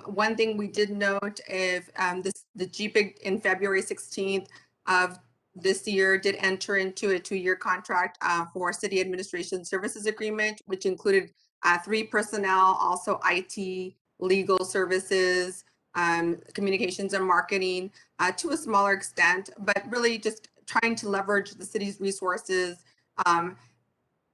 S3: One thing we did note if the GPIC in February 16th of this year did enter into a 2-year contract for city administration services agreement, which included 3 personnel, also IT, legal services, communications and marketing to a smaller extent, but really just trying to leverage the city's resources,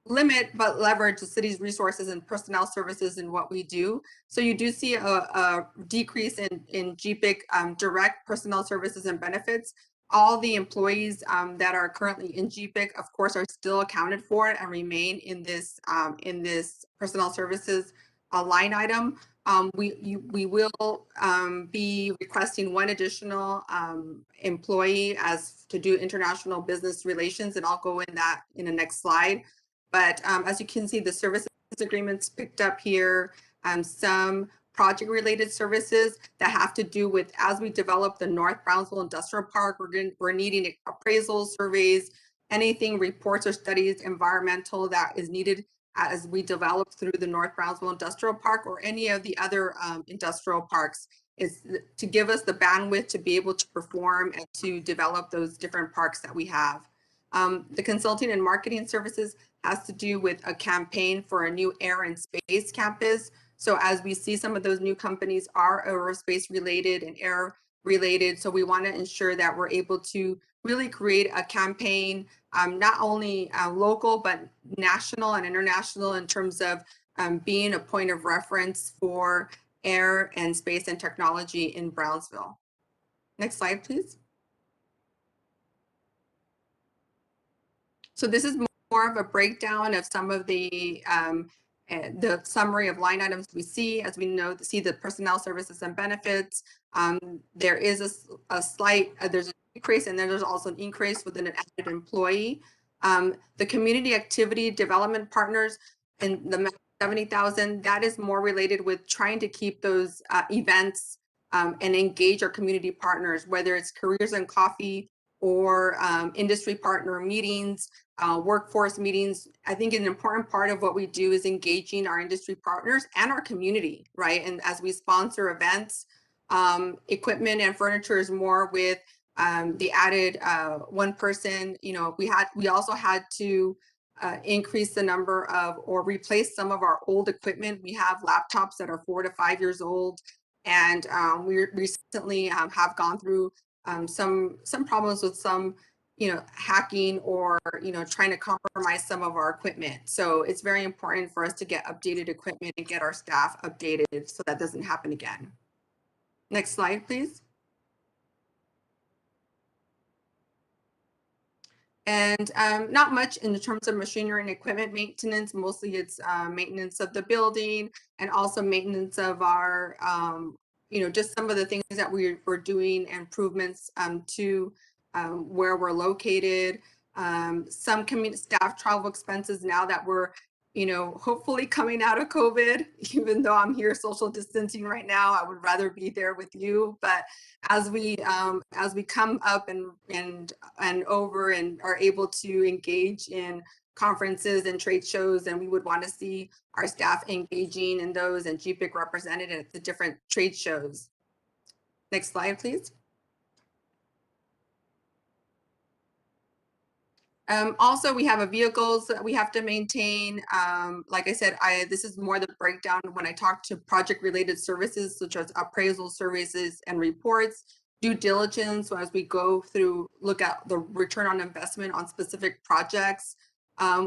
S3: limit but leverage the city's resources and personnel services in what we do. So you do see a decrease in GPIC direct personnel services and benefits. All the employees that are currently in GPIC, of course, are still accounted for and remain in this personnel services line item. We will be requesting 1 additional employee to do international business relations, and I'll go in that in the next slide. But as you can see, the services agreements picked up here, some project-related services that have to do with, as we develop the North Brownsville Industrial Park, we're needing appraisal surveys, anything reports or studies environmental that is needed as we develop through the North Brownsville Industrial Park or any of the other industrial parks, is to give us the bandwidth to be able to perform and to develop those different parks that we have. The consulting and marketing services has to do with a campaign for a new air and space campus. So as we see, some of those new companies are aerospace related and air related. So we want to ensure that we're able to really create a campaign, not only local, but national and international in terms of being a point of reference for air and space and technology in Brownsville. Next slide, please. So this is more of a breakdown of some of the summary of line items we see. As we know, see the personnel services and benefits. There is a slight, there's an increase, and then there's also an increase with an added employee. The community activity development partners and the 70,000, that is more related with trying to keep those events and engage our community partners, whether it's Careers and Coffee or industry partner meetings, workforce meetings. I think an important part of what we do is engaging our industry partners and our community, right? And as we sponsor events, equipment and furniture is more with the added 1 person. You know, we also had to increase the number of or replace some of our old equipment. We have laptops that are 4 to 5 years old, and we recently have gone through some problems with some, you know, hacking or, you know, trying to compromise some of our equipment. So it's very important for us to get updated equipment and get our staff updated so that doesn't happen again. Next slide, please. And not much in terms of machinery and equipment maintenance. Mostly it's maintenance of the building and also maintenance of our, you know, just some of the things that we're doing, improvements to where we're located. Some community staff travel expenses now that we're, you know, hopefully coming out of COVID. Even though I'm here social distancing right now, I would rather be there with you. But as we come up and over and are able to engage in conferences and trade shows, and we would want to see our staff engaging in those and GPIC represented at the different trade shows. Next slide, please. Also, we have vehicles that we have to maintain. Like I said, this is more the breakdown when I talk to project-related services, such as appraisal services and reports, due diligence. So as we go through, look at the return on investment on specific projects.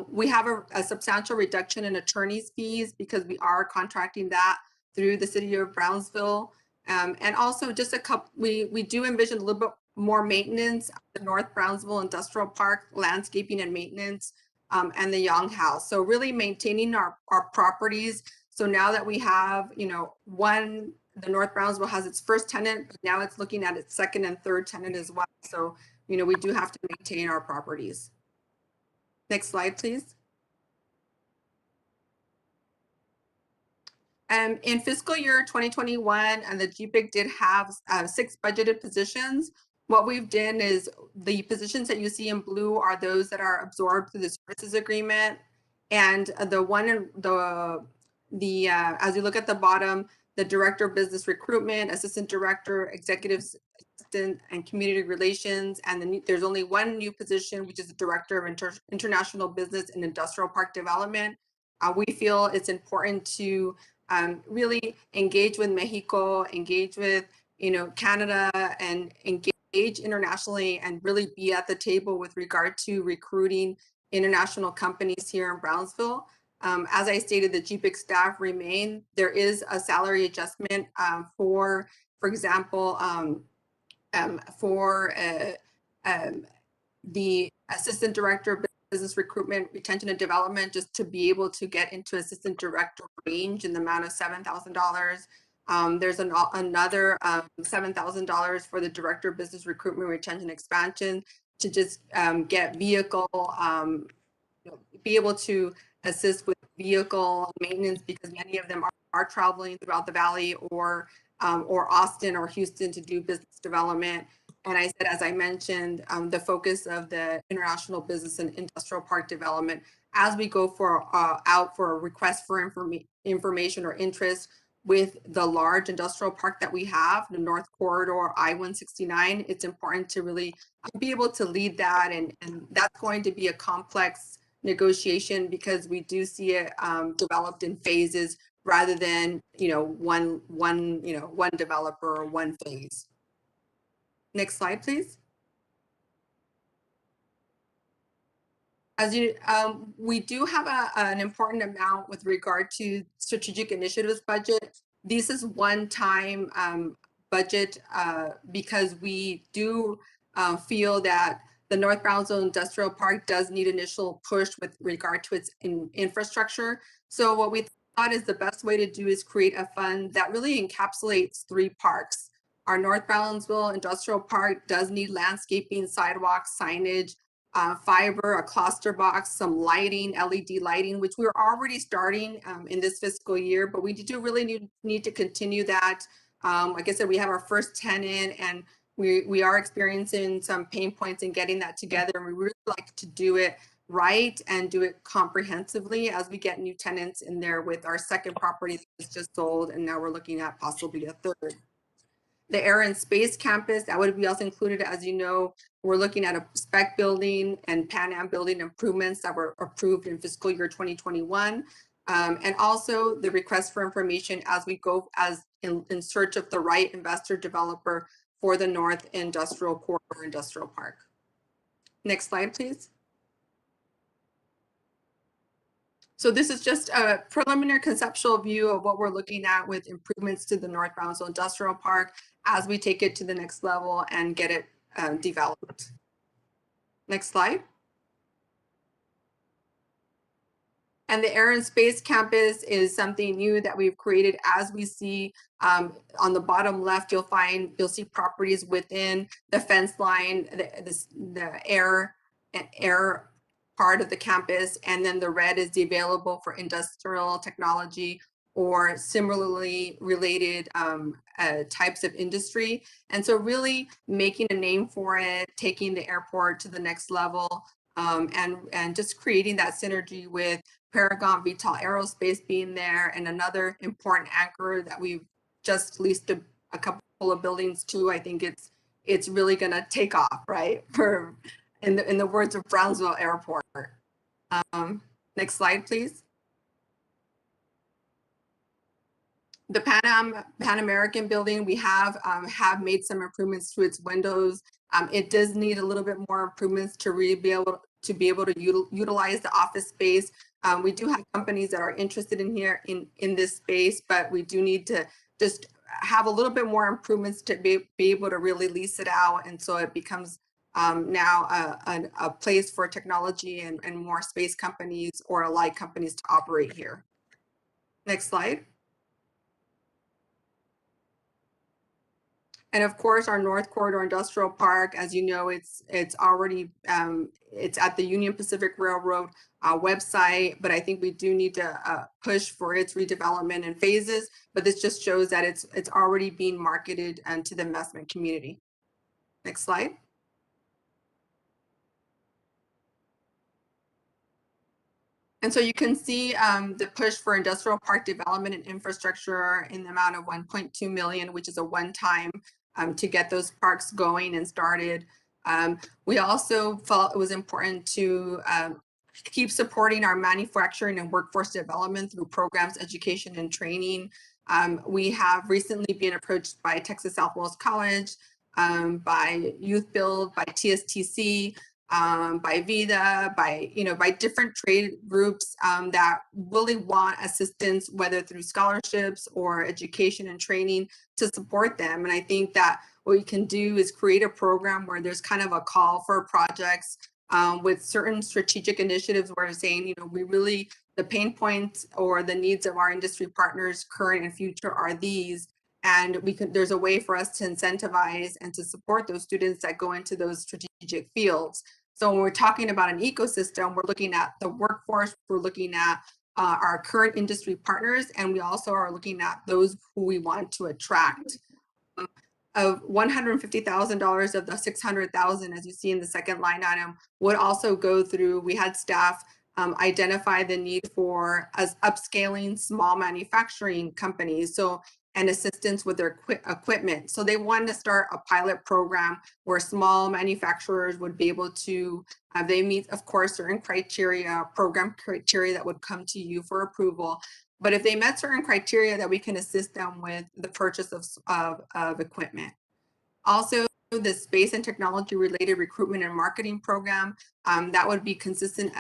S3: We have a substantial reduction in attorney's fees because we are contracting that through the city of Brownsville. And also just we do envision a little bit more maintenance at the North Brownsville Industrial Park, landscaping and maintenance, and the Young House. So really maintaining our properties. So now that we have, you know, the North Brownsville has its first tenant, but now it's looking at its second and third tenant as well. So, you know, we do have to maintain our properties. Next slide, please. In fiscal year 2021, and the GPIC did have 6 budgeted positions. What we've done is the positions that you see in blue are those that are absorbed through the services agreement. And the one in as you look at the bottom, the director of business recruitment, assistant director, executive assistant, and community relations. And then there's only one new position, which is the director of international business and industrial park development. We feel it's important to really engage with Mexico, engage with Canada, and engage internationally, and really be at the table with regard to recruiting international companies here in Brownsville. As I stated, the GPIC staff remain. There is a salary adjustment for example, for the assistant director of business recruitment, retention, and development, just to be able to get into assistant director range in the amount of $7,000. There's another $7,000 for the director of business recruitment, retention, expansion to just get vehicle, be able to assist with vehicle maintenance, because many of them are traveling throughout the valley or Austin or Houston to do business development. And I said, as I mentioned, the focus of the international business and industrial park development, as we go out for a request for information or interest with the large industrial park that we have, the North Corridor I-169, it's important to really be able to lead that. And that's going to be a complex negotiation, because we do see it developed in phases rather than one developer or one phase. Next slide, please. As we do have an important amount with regard to strategic initiatives budget. This is one-time budget because we do feel that the North Brownsville Industrial Park does need initial push with regard to its infrastructure. So what we thought is the best way to do is create a fund that really encapsulates 3 parks. Our North Brownsville Industrial Park does need landscaping, sidewalks, signage, fiber, a cluster box, some lighting, LED lighting, which we're already starting in this fiscal year, but we do really need to continue that. Like I said, we have our first tenant, and we are experiencing some pain points in getting that together, and we really like to do it right and do it comprehensively as we get new tenants in there with our second property that's just sold, and now we're looking at possibly a third. The Air and Space Campus, that would be also included. As you know, we're looking at a spec building and Pan Am building improvements that were approved in fiscal year 2021. And also the request for information as we go in search of the right investor developer for the North Industrial Corridor Industrial Park. Next slide, please. So this is just a preliminary conceptual view of what we're looking at with improvements to the North Brownsville Industrial Park as we take it to the next level and get it developed. Next slide. And the Air and Space Campus is something new that we've created. As we see on the bottom left, you'll see properties within the fence line, the air part of the campus, and then the red is the available for industrial technology or similarly related types of industry. And so really making a name for it, taking the airport to the next level, and just creating that synergy with Paragon Vital Aerospace being there, and another important anchor that we've just leased a couple of buildings to. I think it's really gonna take off, right? In the words of Brownsville Airport. Next slide, please. The Pan American building, we have made some improvements to its windows. It does need a little bit more improvements to be able to utilize the office space. We do have companies that are interested in this space, but we do need to just have a little bit more improvements to be able to really lease it out, and so it becomes now a place for technology and more space companies or alike companies to operate here. Next slide. And of course, our North Corridor Industrial Park, as you know, it's already, it's at the Union Pacific Railroad website, but I think we do need to push for its redevelopment in phases. But this just shows that it's already being marketed to the investment community. Next slide. And so you can see the push for industrial park development and infrastructure in the amount of 1.2 million, which is a one-time to get those parks going and started. We also felt it was important to keep supporting our manufacturing and workforce development through programs, education, and training. We have recently been approached by Texas Southwest College, by Youth Build, by TSTC, by VIDA, by different trade groups that really want assistance, whether through scholarships or education and training to support them. And I think that what we can do is create a program where there's kind of a call for projects with certain strategic initiatives where we're saying, we really, the pain points or the needs of our industry partners, current and future, are these. And there's a way for us to incentivize and to support those students that go into those strategic fields. So when we're talking about an ecosystem, we're looking at the workforce, we're looking at our current industry partners, and we also are looking at those who we want to attract. Of $150,000 of the $600,000, as you see in the second line item, would also go through, we had staff identify the need for upscaling small manufacturing companies. So, and assistance with their equipment. So they wanted to start a pilot program where small manufacturers would be able to, they meet, of course, certain criteria, program criteria that would come to you for approval. But if they met certain criteria, that we can assist them with the purchase of equipment. Also, the space and technology related recruitment and marketing program, that would be consistent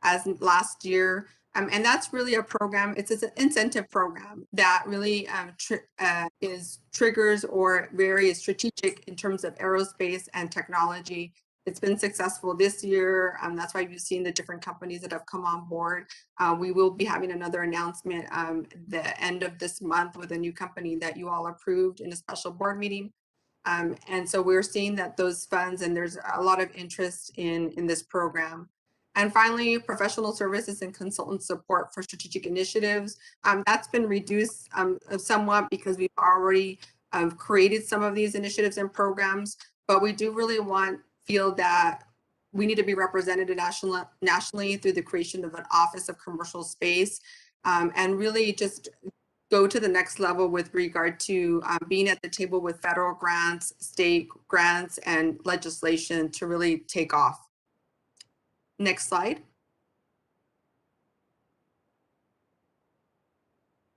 S3: as last year. And that's really a program, it's an incentive program that really triggers or very strategic in terms of aerospace and technology. It's been successful this year. That's why you've seen the different companies that have come on board. We will be having another announcement the end of this month with a new company that you all approved in a special board meeting. And so we're seeing that those funds, and there's a lot of interest in this program. And finally, professional services and consultant support for strategic initiatives. That's been reduced somewhat because we've already created some of these initiatives and programs, but we do really feel that we need to be represented nationally through the creation of an Office of Commercial Space, and really just go to the next level with regard to being at the table with federal grants, state grants, and legislation to really take off. Next slide.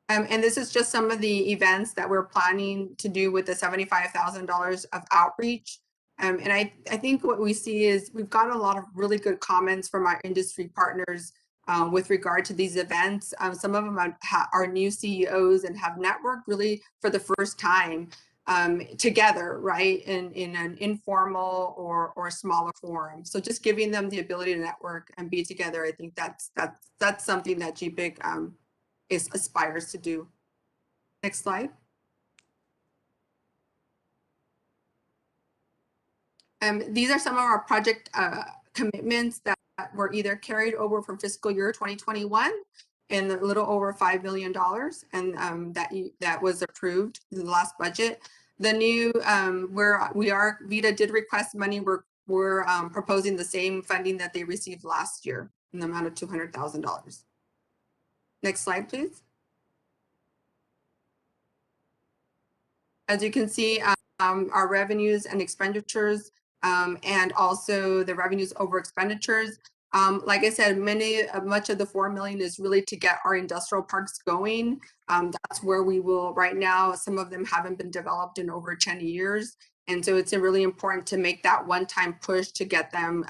S3: And this is just some of the events that we're planning to do with the $75,000 of outreach. And I think what we see is we've got a lot of really good comments from our industry partners with regard to these events. Some of them are new CEOs and have networked really for the first time together, right, in an informal or smaller forum. So just giving them the ability to network and be together, I think that's something that GPIC aspires to do. Next slide. These are some of our project commitments that were either carried over from fiscal year 2021 and a little over $5 million, and that was approved in the last budget. The new VITA did request money. We're proposing the same funding that they received last year in the amount of $200,000. Next slide, please. As you can see, our revenues and expenditures, and also the revenues over expenditures. Like I said, much of the $4 million is really to get our industrial parks going. That's where we will, right now, some of them haven't been developed in over 10 years. And so it's really important to make that one-time push to get them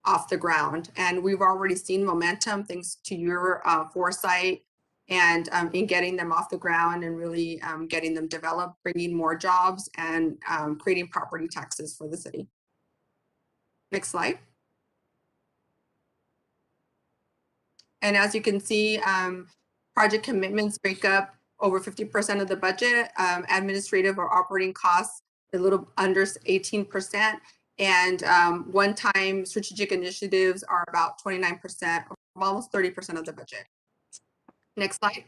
S3: off the ground. And we've already seen momentum thanks to your foresight and in getting them off the ground and really getting them developed, bringing more jobs, and creating property taxes for the city. Next slide. And as you can see, project commitments break up over 50% of the budget. Administrative or operating costs a little under 18%. And one-time strategic initiatives are about 29%, almost 30% of the budget. Next slide.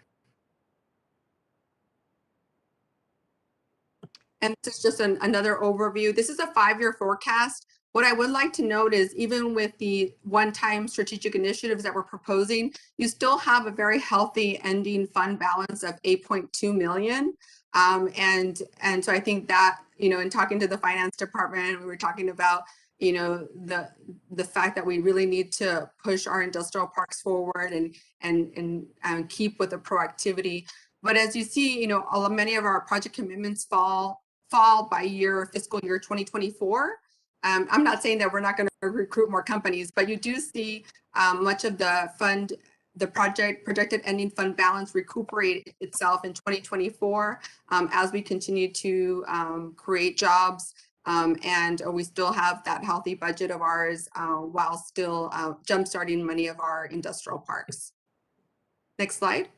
S3: And this is just another overview. This is a 5-year forecast. What I would like to note is even with the one-time strategic initiatives that we're proposing, you still have a very healthy ending fund balance of 8.2 million. And so I think that, you know, in talking to the finance department, we were talking about, you know, the fact that we really need to push our industrial parks forward and keep with the proactivity. But as you see, you know, many of our project commitments fall by fiscal year 2024. I'm not saying that we're not going to recruit more companies, but you do see much of the projected ending fund balance recuperate itself in 2024 as we continue to create jobs. And we still have that healthy budget of ours while still jumpstarting many of our industrial parks. Next slide.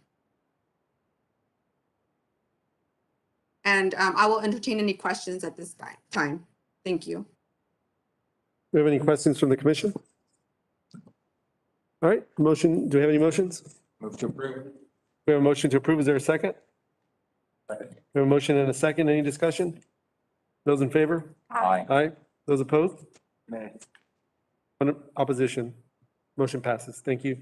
S3: And I will entertain any questions at this time. Thank you.
S2: Do we have any questions from the commission? All right, motion, do we have any motions?
S15: Move to approve.
S2: We have a motion to approve. Is there a second?
S15: Second.
S2: We have a motion and a second. Any discussion? Those in favor?
S15: Aye.
S2: Aye. Those opposed?
S5: Nay.
S2: One opposition. Motion passes. Thank you.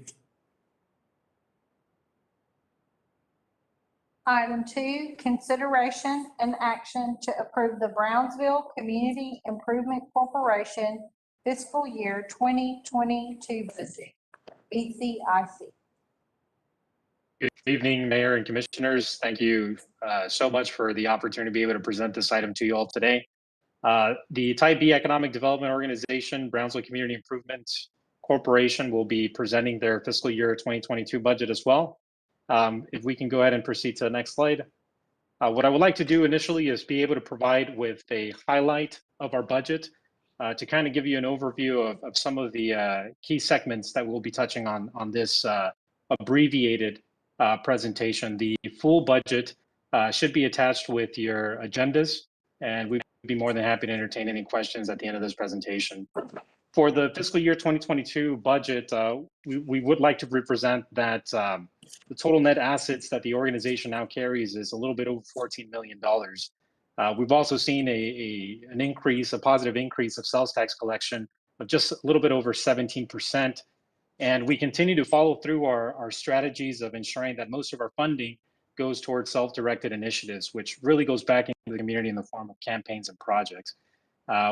S1: Item 2, consideration and action to approve the Brownsville Community Improvement Corporation fiscal year 2022 budget, BCIC.
S8: Good evening, Mayor and Commissioners. Thank you so much for the opportunity to be able to present this item to you all today. The Type B Economic Development Organization, Brownsville Community Improvement Corporation, will be presenting their fiscal year 2022 budget as well. If we can go ahead and proceed to the next slide. What I would like to do initially is be able to provide with a highlight of our budget to kind of give you an overview of some of the key segments that we'll be touching on this abbreviated presentation. The full budget should be attached with your agendas, and we'd be more than happy to entertain any questions at the end of this presentation. For the fiscal year 2022 budget, we would like to represent that the total net assets that the organization now carries is a little bit over $14 million. We've also seen an increase, a positive increase of sales tax collection of just a little bit over 17%. And we continue to follow through our strategies of ensuring that most of our funding goes towards self-directed initiatives, which really goes back into the community in the form of campaigns and projects.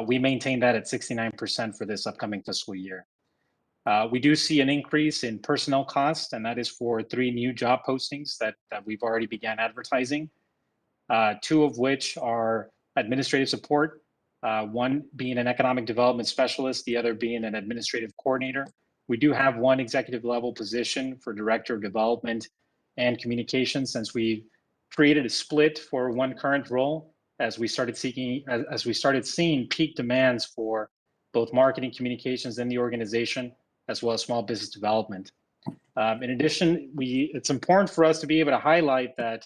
S8: We maintain that at 69% for this upcoming fiscal year. We do see an increase in personnel costs, and that is for 3 new job postings that we've already began advertising, 2 of which are administrative support, one being an economic development specialist, the other being an administrative coordinator. We do have 1 executive level position for director of development and communications, since we created a split for 1 current role as we started seeing peak demands for both marketing communications in the organization, as well as small business development. In addition, it's important for us to be able to highlight that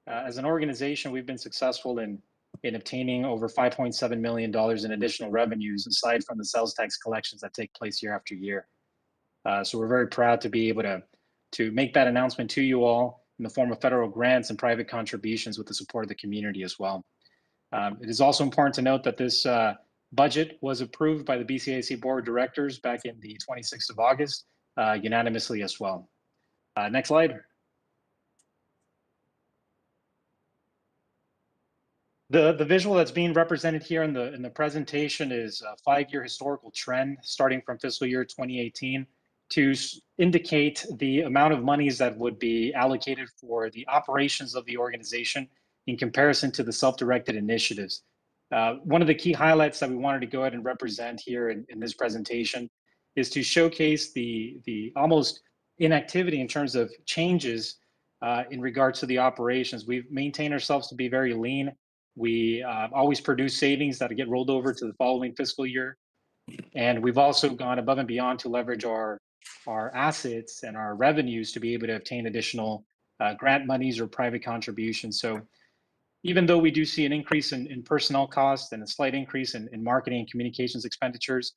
S8: as an organization, we've been successful in obtaining over $5.7 million in additional revenues, aside from the sales tax collections that take place year after year. So we're very proud to be able to make that announcement to you all in the form of federal grants and private contributions with the support of the community as well. It is also important to note that this budget was approved by the BCIC Board of Directors back in the 26th of August, unanimously as well. Next slide. The visual that's being represented here in the presentation is a 5-year historical trend starting from fiscal year 2018 to indicate the amount of monies that would be allocated for the operations of the organization in comparison to the self-directed initiatives. One of the key highlights that we wanted to go ahead and represent here in this presentation is to showcase the almost inactivity in terms of changes in regards to the operations. We've maintained ourselves to be very lean. We always produce savings that get rolled over to the following fiscal year. And we've also gone above and beyond to leverage our assets and our revenues to be able to obtain additional grant monies or private contributions. So, Even though we do see an increase in personnel costs and a slight increase in marketing and communications expenditures,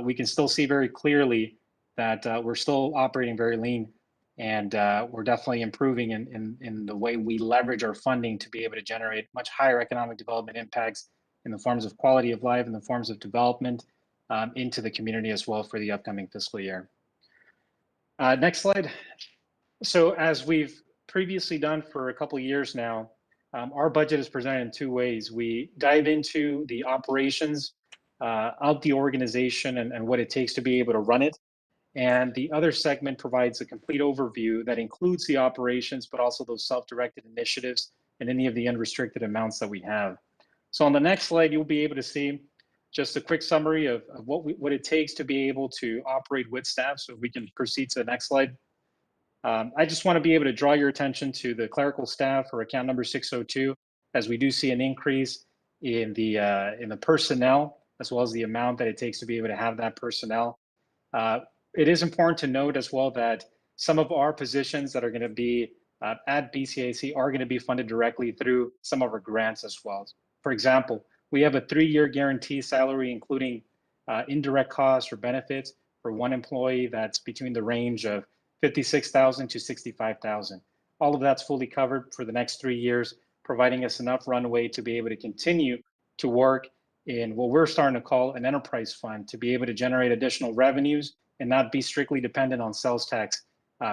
S8: we can still see very clearly that we're still operating very lean, and we're definitely improving in the way we leverage our funding to be able to generate much higher economic development impacts in the forms of quality of life, in the forms of development into the community as well for the upcoming fiscal year. Next slide. So as we've previously done for a couple of years now, our budget is presented in two ways. We dive into the operations of the organization and what it takes to be able to run it. And the other segment provides a complete overview that includes the operations, but also those self-directed initiatives and any of the unrestricted amounts that we have. So on the next slide, you'll be able to see just a quick summary of what it takes to be able to operate with staff. So we can proceed to the next slide. I just want to be able to draw your attention to the clerical staff for account number 602, as we do see an increase in the personnel, as well as the amount that it takes to be able to have that personnel. It is important to note as well that some of our positions that are going to be at BCIC are going to be funded directly through some of our grants as well. For example, we have a 3-year guarantee salary, including indirect costs or benefits for one employee that's between the range of $56,000 to $65,000. All of that's fully covered for the next 3 years, providing us enough runway to be able to continue to work in what we're starting to call an enterprise fund, to be able to generate additional revenues and not be strictly dependent on sales tax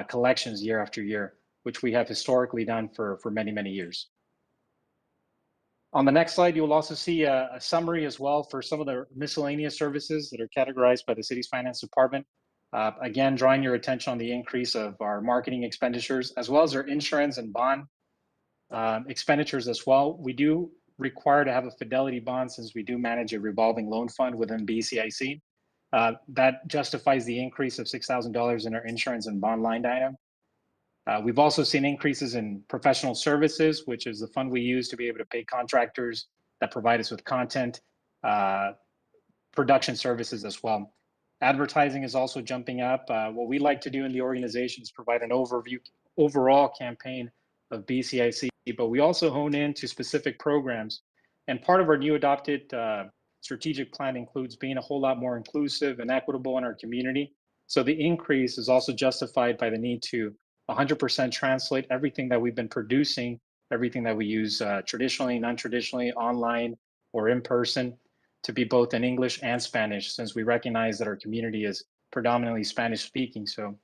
S8: collections year after year, which we have historically done for many, many years. On the next slide, you'll also see a summary as well for some of the miscellaneous services that are categorized by the city's finance department. Again, drawing your attention on the increase of our marketing expenditures, as well as our insurance and bond expenditures as well. We do require to have a fidelity bond since we do manage a revolving loan fund within BCIC. That justifies the increase of $6,000 in our insurance and bond line item. We've also seen increases in professional services, which is the fund we use to be able to pay contractors that provide us with content production services as well. Advertising is also jumping up. What we like to do in the organization is provide an overall campaign of BCIC, but we also hone in to specific programs. And part of our new adopted strategic plan includes being a whole lot more inclusive and equitable in our community. So the increase is also justified by the need to 100% translate everything that we've been producing, everything that we use traditionally, non-traditionally, online, or in person, to be both in English and Spanish, since we recognize that our community is predominantly Spanish speaking. So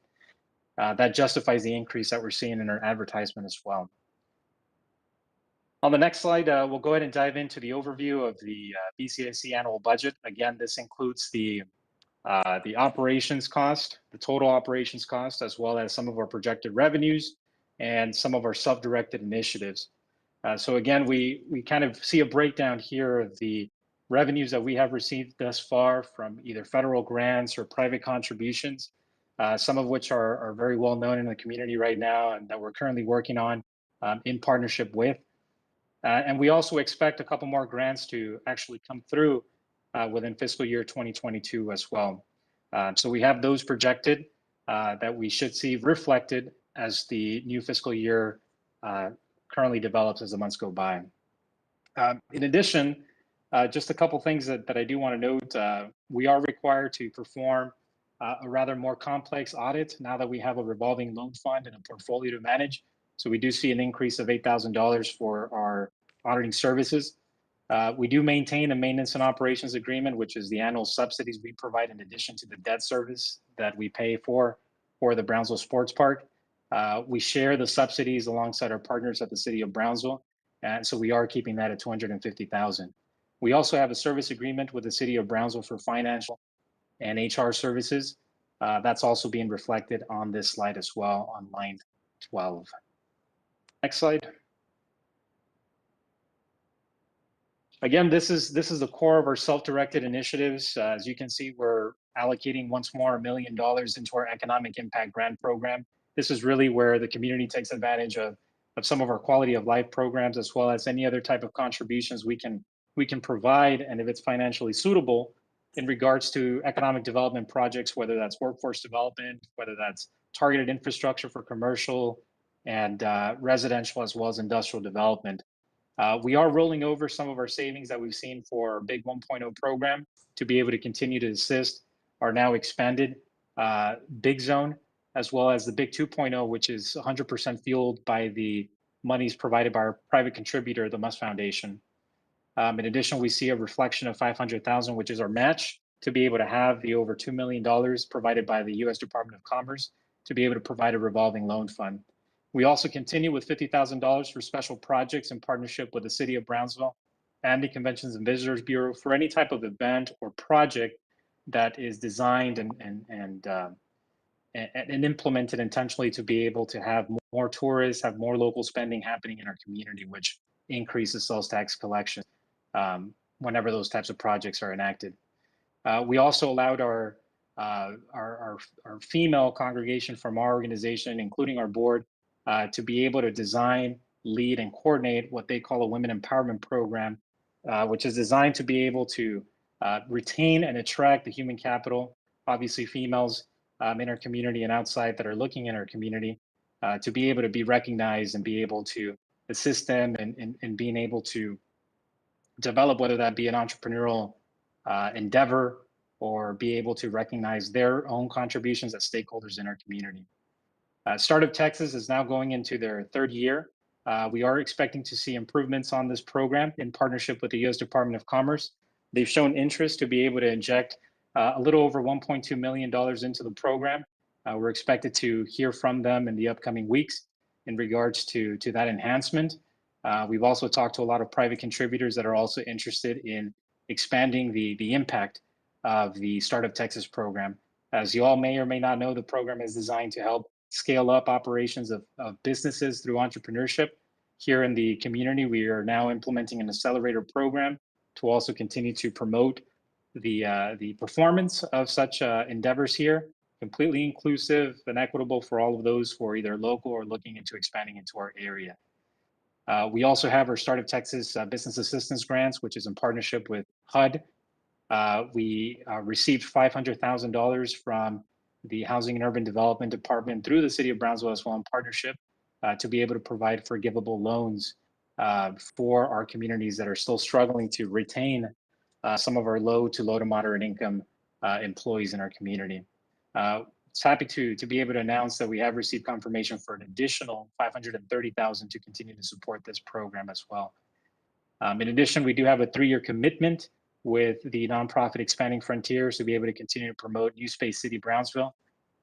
S8: that justifies the increase that we're seeing in our advertisement as well. On the next slide, we'll go ahead and dive into the overview of the BCIC annual budget. Again, this includes the operations cost, the total operations cost, as well as some of our projected revenues and some of our self-directed initiatives. So again, we kind of see a breakdown here of the revenues that we have received thus far from either federal grants or private contributions, some of which are very well known in the community right now and that we're currently working on in partnership with. And we also expect a couple more grants to actually come through within fiscal year 2022 as well. So we have those projected that we should see reflected as the new fiscal year currently develops as the months go by. In addition, just a couple things that I do want to note. We are required to perform a rather more complex audit now that we have a revolving loan fund and a portfolio to manage. So we do see an increase of $8,000 for our auditing services. We do maintain a maintenance and operations agreement, which is the annual subsidies we provide in addition to the debt service that we pay for the Brownsville Sports Park. We share the subsidies alongside our partners at the city of Brownsville, and so we are keeping that at $250,000. We also have a service agreement with the city of Brownsville for financial and HR services. That's also being reflected on this slide as well on line 12. Next slide. Again, this is the core of our self-directed initiatives. As you can see, we're allocating once more $1 million into our economic impact grant program. This is really where the community takes advantage of some of our quality of life programs, as well as any other type of contributions we can provide, and if it's financially suitable, in regards to economic development projects, whether that's workforce development, whether that's targeted infrastructure for commercial and residential, as well as industrial development. We are rolling over some of our savings that we've seen for our Big 1.0 program to be able to continue to assist our now expanded Big Zone, as well as the Big 2.0, which is 100% fueled by the monies provided by our private contributor, the Must Foundation. In addition, we see a reflection of $500,000, which is our match, to be able to have the over $2 million provided by the U.S. Department of Commerce to be able to provide a revolving loan fund. We also continue with $50,000 for special projects in partnership with the City of Brownsville and the Conventions and Visitors Bureau for any type of event or project that is designed and implemented intentionally to be able to have more tourists, have more local spending happening in our community, which increases sales tax collection whenever those types of projects are enacted. We also allowed our female congregation from our organization, including our board, to be able to design, lead, and coordinate what they call a women empowerment program, which is designed to be able to retain and attract the human capital, obviously females in our community and outside that are looking in our community, to be able to be recognized and be able to assist them in being able to develop, whether that be an entrepreneurial endeavor or be able to recognize their own contributions as stakeholders in our community. Startup Texas is now going into their third year. We are expecting to see improvements on this program in partnership with the U.S. Department of Commerce. They've shown interest to be able to inject a little over $1.2 million into the program. We're expected to hear from them in the upcoming weeks in regards to that enhancement. We've also talked to a lot of private contributors that are also interested in expanding the impact of the Startup Texas program. As you all may or may not know, the program is designed to help scale up operations of businesses through entrepreneurship. Here in the community, we are now implementing an accelerator program to also continue to promote the performance of such endeavors here, completely inclusive and equitable for all of those who are either local or looking into expanding into our area. We also have our Startup Texas Business Assistance Grants, which is in partnership with HUD. We received $500,000 from the Housing and Urban Development Department through the City of Brownsville as well in partnership to be able to provide forgivable loans for our communities that are still struggling to retain some of our low to moderate income employees in our community. It's happy to be able to announce that we have received confirmation for an additional $530,000 to continue to support this program as well. In addition, we do have a 3-year commitment with the nonprofit Expanding Frontiers to be able to continue to promote New Space City Brownsville,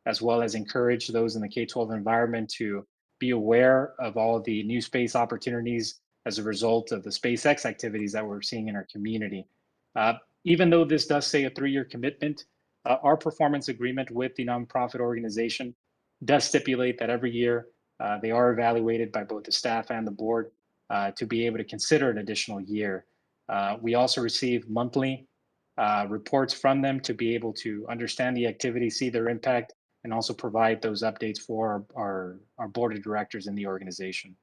S8: as well as encourage those in the K-12 environment to be aware of all of the new space opportunities as a result of the SpaceX activities that we're seeing in our community. Even though this does say a 3-year commitment, our performance agreement with the nonprofit organization does stipulate that every year they are evaluated by both the staff and the board to be able to consider an additional year. We also receive monthly reports from them to be able to understand the activity, see their impact, and also provide those updates for our board of directors in the organization.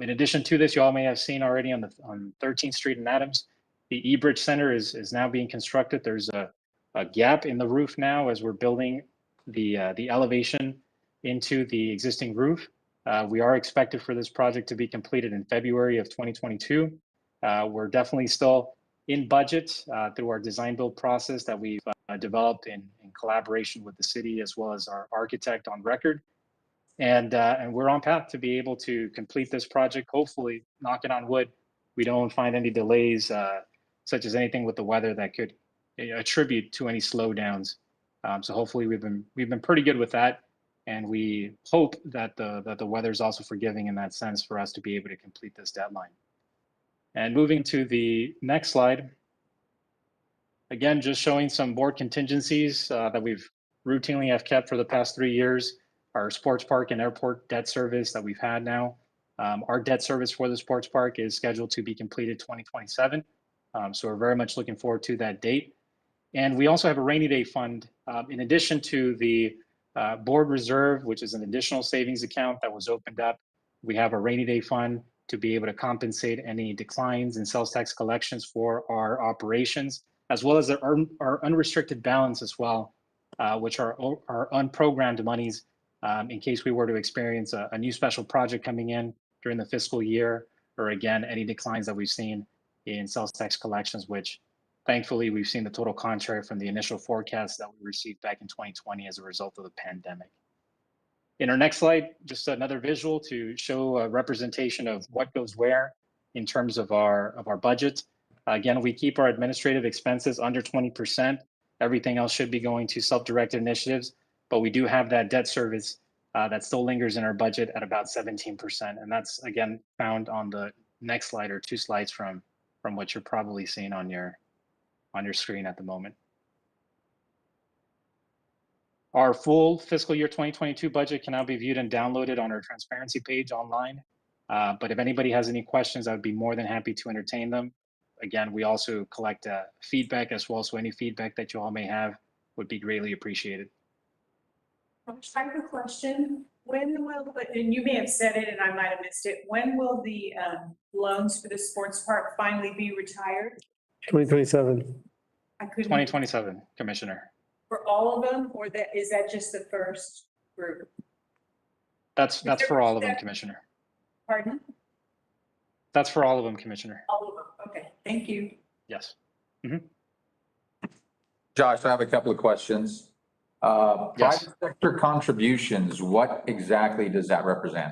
S8: In addition to this, you all may have seen already on 13th Street in Adams, the eBridge Center is now being constructed. There's a gap in the roof now as we're building the elevation into the existing roof. We are expected for this project to be completed in February of 2022. We're definitely still in budget through our design build process that we've developed in collaboration with the city as well as our architect on record. And we're on path to be able to complete this project. Hopefully, knocking on wood, we don't find any delays such as anything with the weather that could attribute to any slowdowns. So hopefully we've been pretty good with that. And we hope that the weather is also forgiving in that sense for us to be able to complete this deadline. And moving to the next slide, again, just showing some board contingencies that we've routinely have kept for the past 3 years. Our sports park and airport debt service that we've had now. Our debt service for the sports park is scheduled to be completed 2027. So we're very much looking forward to that date. And we also have a rainy day fund in addition to the board reserve, which is an additional savings account that was opened up. We have a rainy day fund to be able to compensate any declines in sales tax collections for our operations, as well as our unrestricted balance as well, which are unprogrammed monies in case we were to experience a new special project coming in during the fiscal year, or again, any declines that we've seen in sales tax collections, which thankfully we've seen the total contrary from the initial forecast that we received back in 2020 as a result of the pandemic. In our next slide, just another visual to show a representation of what goes where in terms of our budget. Again, we keep our administrative expenses under 20%. Everything else should be going to self-directed initiatives, but we do have that debt service that still lingers in our budget at about 17%. And that's, again, found on the next slide or 2 slides from what you're probably seeing on your screen at the moment. Our full fiscal year 2022 budget can now be viewed and downloaded on our transparency page online. But if anybody has any questions, I would be more than happy to entertain them. Again, we also collect feedback as well, so any feedback that you all may have would be greatly appreciated.
S6: I have a question. When will, and you may have said it and I might have missed it, when will the loans for the sports park finally be retired?
S2: 2027.
S6: I couldn't.
S8: 2027, Commissioner.
S6: For all of them, or is that just the first group?
S8: That's for all of them, Commissioner.
S6: Pardon?
S8: That's for all of them, Commissioner.
S6: All of them. Okay, thank you.
S8: Yes.
S15: Josh, I have a couple of questions. Private sector contributions, what exactly does that represent?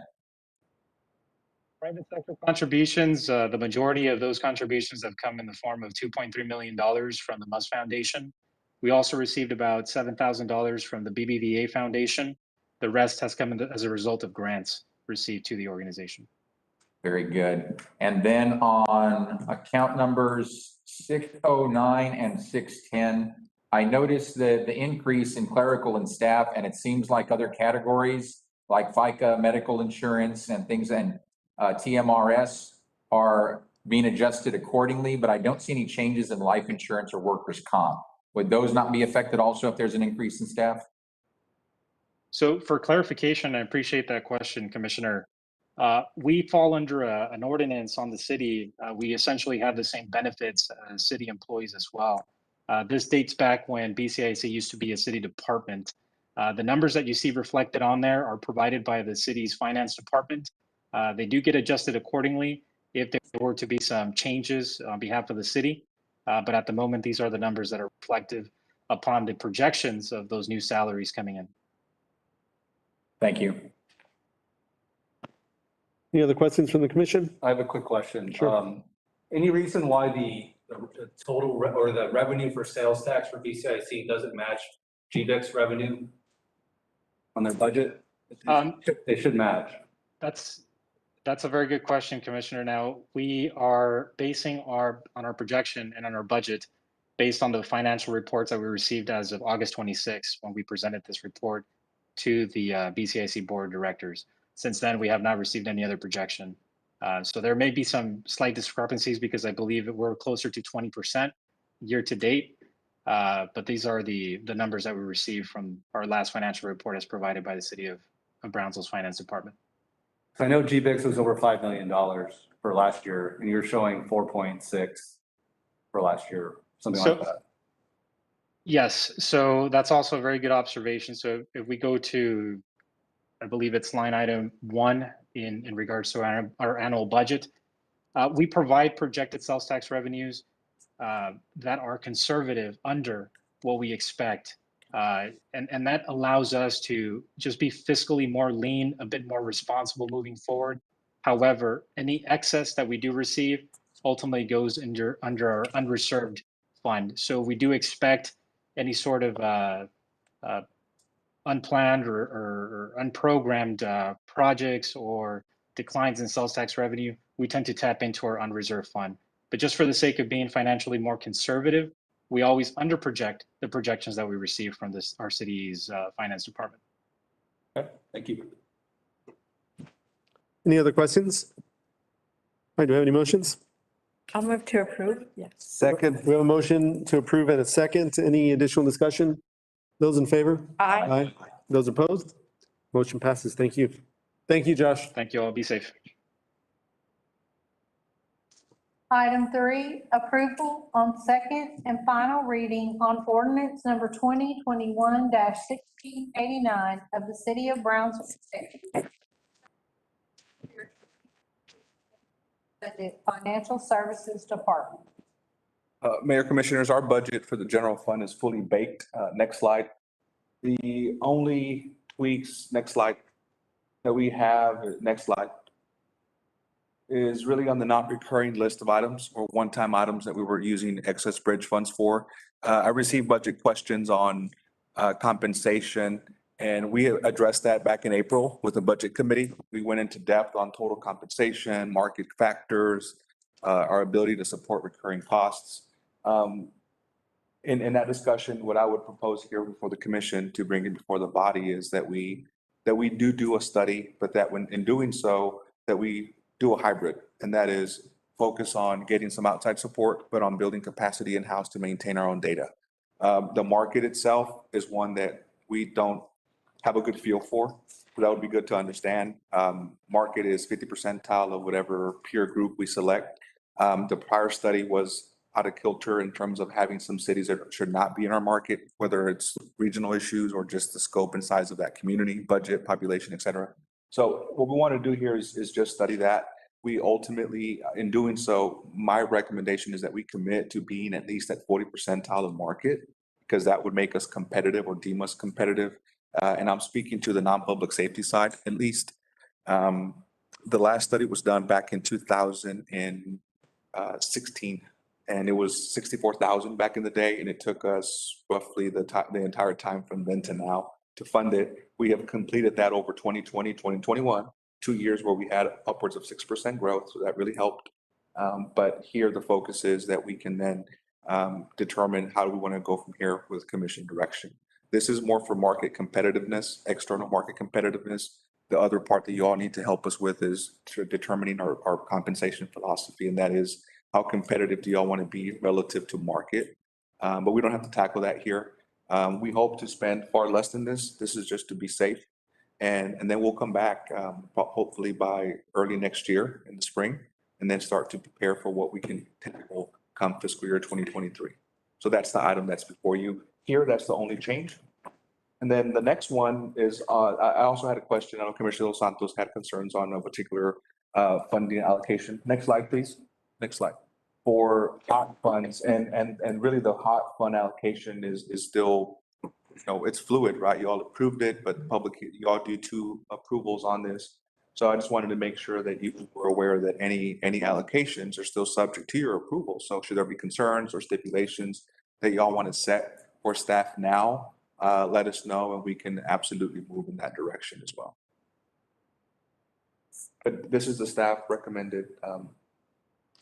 S8: Private sector contributions, the majority of those contributions have come in the form of $2.3 million from the Must Foundation. We also received about $7,000 from the BBVA Foundation. The rest has come as a result of grants received to the organization.
S15: Very good. And then on account numbers 609 and 610, I noticed the increase in clerical and staff, and it seems like other categories like FICA, medical insurance and things, and TMRS are being adjusted accordingly, but I don't see any changes in life insurance or workers' comp. Would those not be affected also if there's an increase in staff?
S8: So for clarification, I appreciate that question, Commissioner. We fall under an ordinance on the city. We essentially have the same benefits as city employees as well. This dates back when BCIC used to be a city department. The numbers that you see reflected on there are provided by the city's finance department. They do get adjusted accordingly if there were to be some changes on behalf of the city. But at the moment, these are the numbers that are reflective upon the projections of those new salaries coming in.
S15: Thank you.
S2: Any other questions from the commission?
S18: I have a quick question.
S2: Sure.
S18: Any reason why the total or the revenue for sales tax for BCIC doesn't match GBEX revenue on their budget? They should match.
S8: That's a very good question, Commissioner. Now, we are basing on our projection and on our budget based on the financial reports that we received as of August 26th when we presented this report to the BCIC Board of Directors. Since then, we have not received any other projection. So there may be some slight discrepancies because I believe we're closer to 20% year to date. But these are the numbers that we received from our last financial report as provided by the City of Brownsville's Finance Department.
S18: I know GBEX was over $5 million for last year, and you're showing 4.6 for last year, something like that.
S8: Yes, so that's also a very good observation. So if we go to, I believe it's line item 1 in regards to our annual budget, we provide projected sales tax revenues that are conservative under what we expect. And that allows us to just be fiscally more lean, a bit more responsible moving forward. However, any excess that we do receive ultimately goes under our unreserved fund. So we do expect any sort of unplanned or unprogrammed projects or declines in sales tax revenue, we tend to tap into our unreserved fund. But just for the sake of being financially more conservative, we always underproject the projections that we receive from our city's finance department.
S18: Okay, thank you.
S2: Any other questions? All right, do we have any motions?
S4: I'll move to approve. Yes.
S2: Second. We have a motion to approve and a second. Any additional discussion? Those in favor?
S4: Aye.
S2: Those opposed? Motion passes. Thank you. Thank you, Josh.
S8: Thank you all. Be safe.
S1: Item 3, approval on second and final reading on ordinance number 2021-1689 of the City of Brownsville. budget, Financial Services Department.
S16: Mayor Commissioners, our budget for the general fund is fully baked. Next slide. The only tweaks, next slide, that we have, next slide, is really on the not recurring list of items or one-time items that we were using excess bridge funds for. I received budget questions on compensation, and we addressed that back in April with the budget committee. We went into depth on total compensation, market factors, our ability to support recurring costs. In that discussion, what I would propose here before the commission to bring it before the body is that we do a study, but that when in doing so, that we do a hybrid, and that is focus on getting some outside support, but on building capacity in-house to maintain our own data. The market itself is one that we don't have a good feel for, but that would be good to understand. Market is 50 percentile of whatever peer group we select. The prior study was out of kilter in terms of having some cities that should not be in our market, whether it's regional issues or just the scope and size of that community, budget, population, et cetera. So what we want to do here is just study that. We ultimately, in doing so, my recommendation is that we commit to being at least at 40 percentile of market, because that would make us competitive or deem us competitive. And I'm speaking to the non-public safety side, at least. The last study was done back in 2016, and it was 64,000 back in the day, and it took us roughly the entire time from then to now to fund it. We have completed that over 2020, 2021, 2 years where we had upwards of 6% growth, so that really helped. But here the focus is that we can then determine how do we want to go from here with commission direction. This is more for market competitiveness, external market competitiveness. The other part that you all need to help us with is determining our compensation philosophy, and that is how competitive do y'all want to be relative to market? But we don't have to tackle that here. We hope to spend far less than this. This is just to be safe. And then we'll come back hopefully by early next year in the spring, and then start to prepare for what we can tackle come fiscal year 2023. So that's the item that's before you. Here, that's the only change. And then the next one is, I also had a question. I know Commissioner Los Santos had concerns on a particular funding allocation. Next slide, please. Next slide. For hot funds, and really the hot fund allocation is still, it's fluid, right? You all approved it, but public, you all do 2 approvals on this. So I just wanted to make sure that you were aware that any allocations are still subject to your approval. So should there be concerns or stipulations that y'all want to set for staff now, let us know, and we can absolutely move in that direction as well. But this is the staff recommended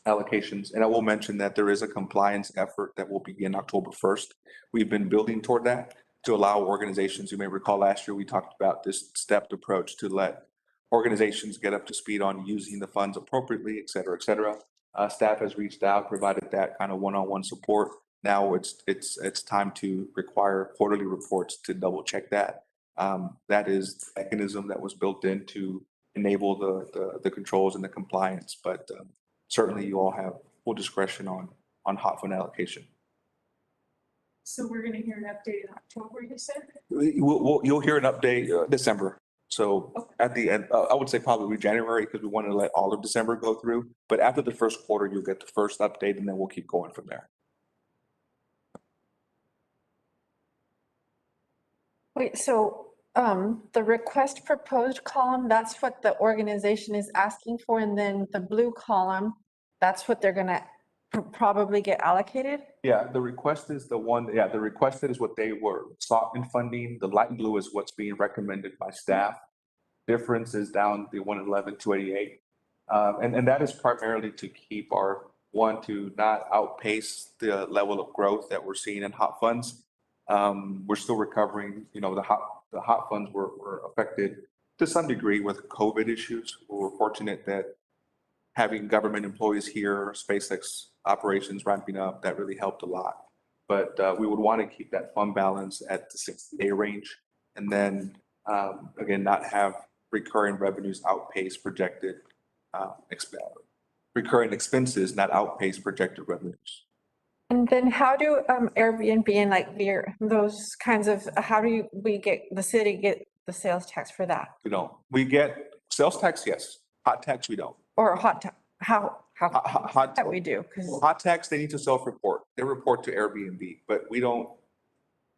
S16: allocations. And I will mention that there is a compliance effort that will begin October 1st. We've been building toward that to allow organizations, you may recall last year we talked about this stepped approach to let organizations get up to speed on using the funds appropriately, et cetera, et cetera. Staff has reached out, provided that kind of one-on-one support. Now it's time to require quarterly reports to double check that. That is the mechanism that was built in to enable the controls and the compliance, but certainly you all have full discretion on hot fund allocation.
S6: So we're gonna hear an update in October, you said?
S16: You'll hear an update December. So at the end, I would say probably January, because we want to let all of December go through. But after the first quarter, you'll get the first update, and then we'll keep going from there.
S4: Wait, so the request proposed column, that's what the organization is asking for, and then the blue column, that's what they're gonna probably get allocated?
S16: Yeah, the request is the one, yeah, the requested is what they were sought in funding. The light blue is what's being recommended by staff. Difference is down the 111, 288. And that is primarily to keep to not outpace the level of growth that we're seeing in hot funds. We're still recovering, the hot funds were affected to some degree with COVID issues. We're fortunate that having government employees here, SpaceX operations ramping up, that really helped a lot. But we would want to keep that fund balance at the 60-day range, and then again, not have recurring revenues outpace projected recurring expenses, not outpace projected revenues.
S4: And then how do Airbnb and like those kinds of, how do we get, the city get the sales tax for that?
S16: We don't. We get sales tax, yes. Hot tax, we don't.
S4: Or how How that we do, because
S16: Hot tax, they need to self-report. They report to Airbnb, but we don't,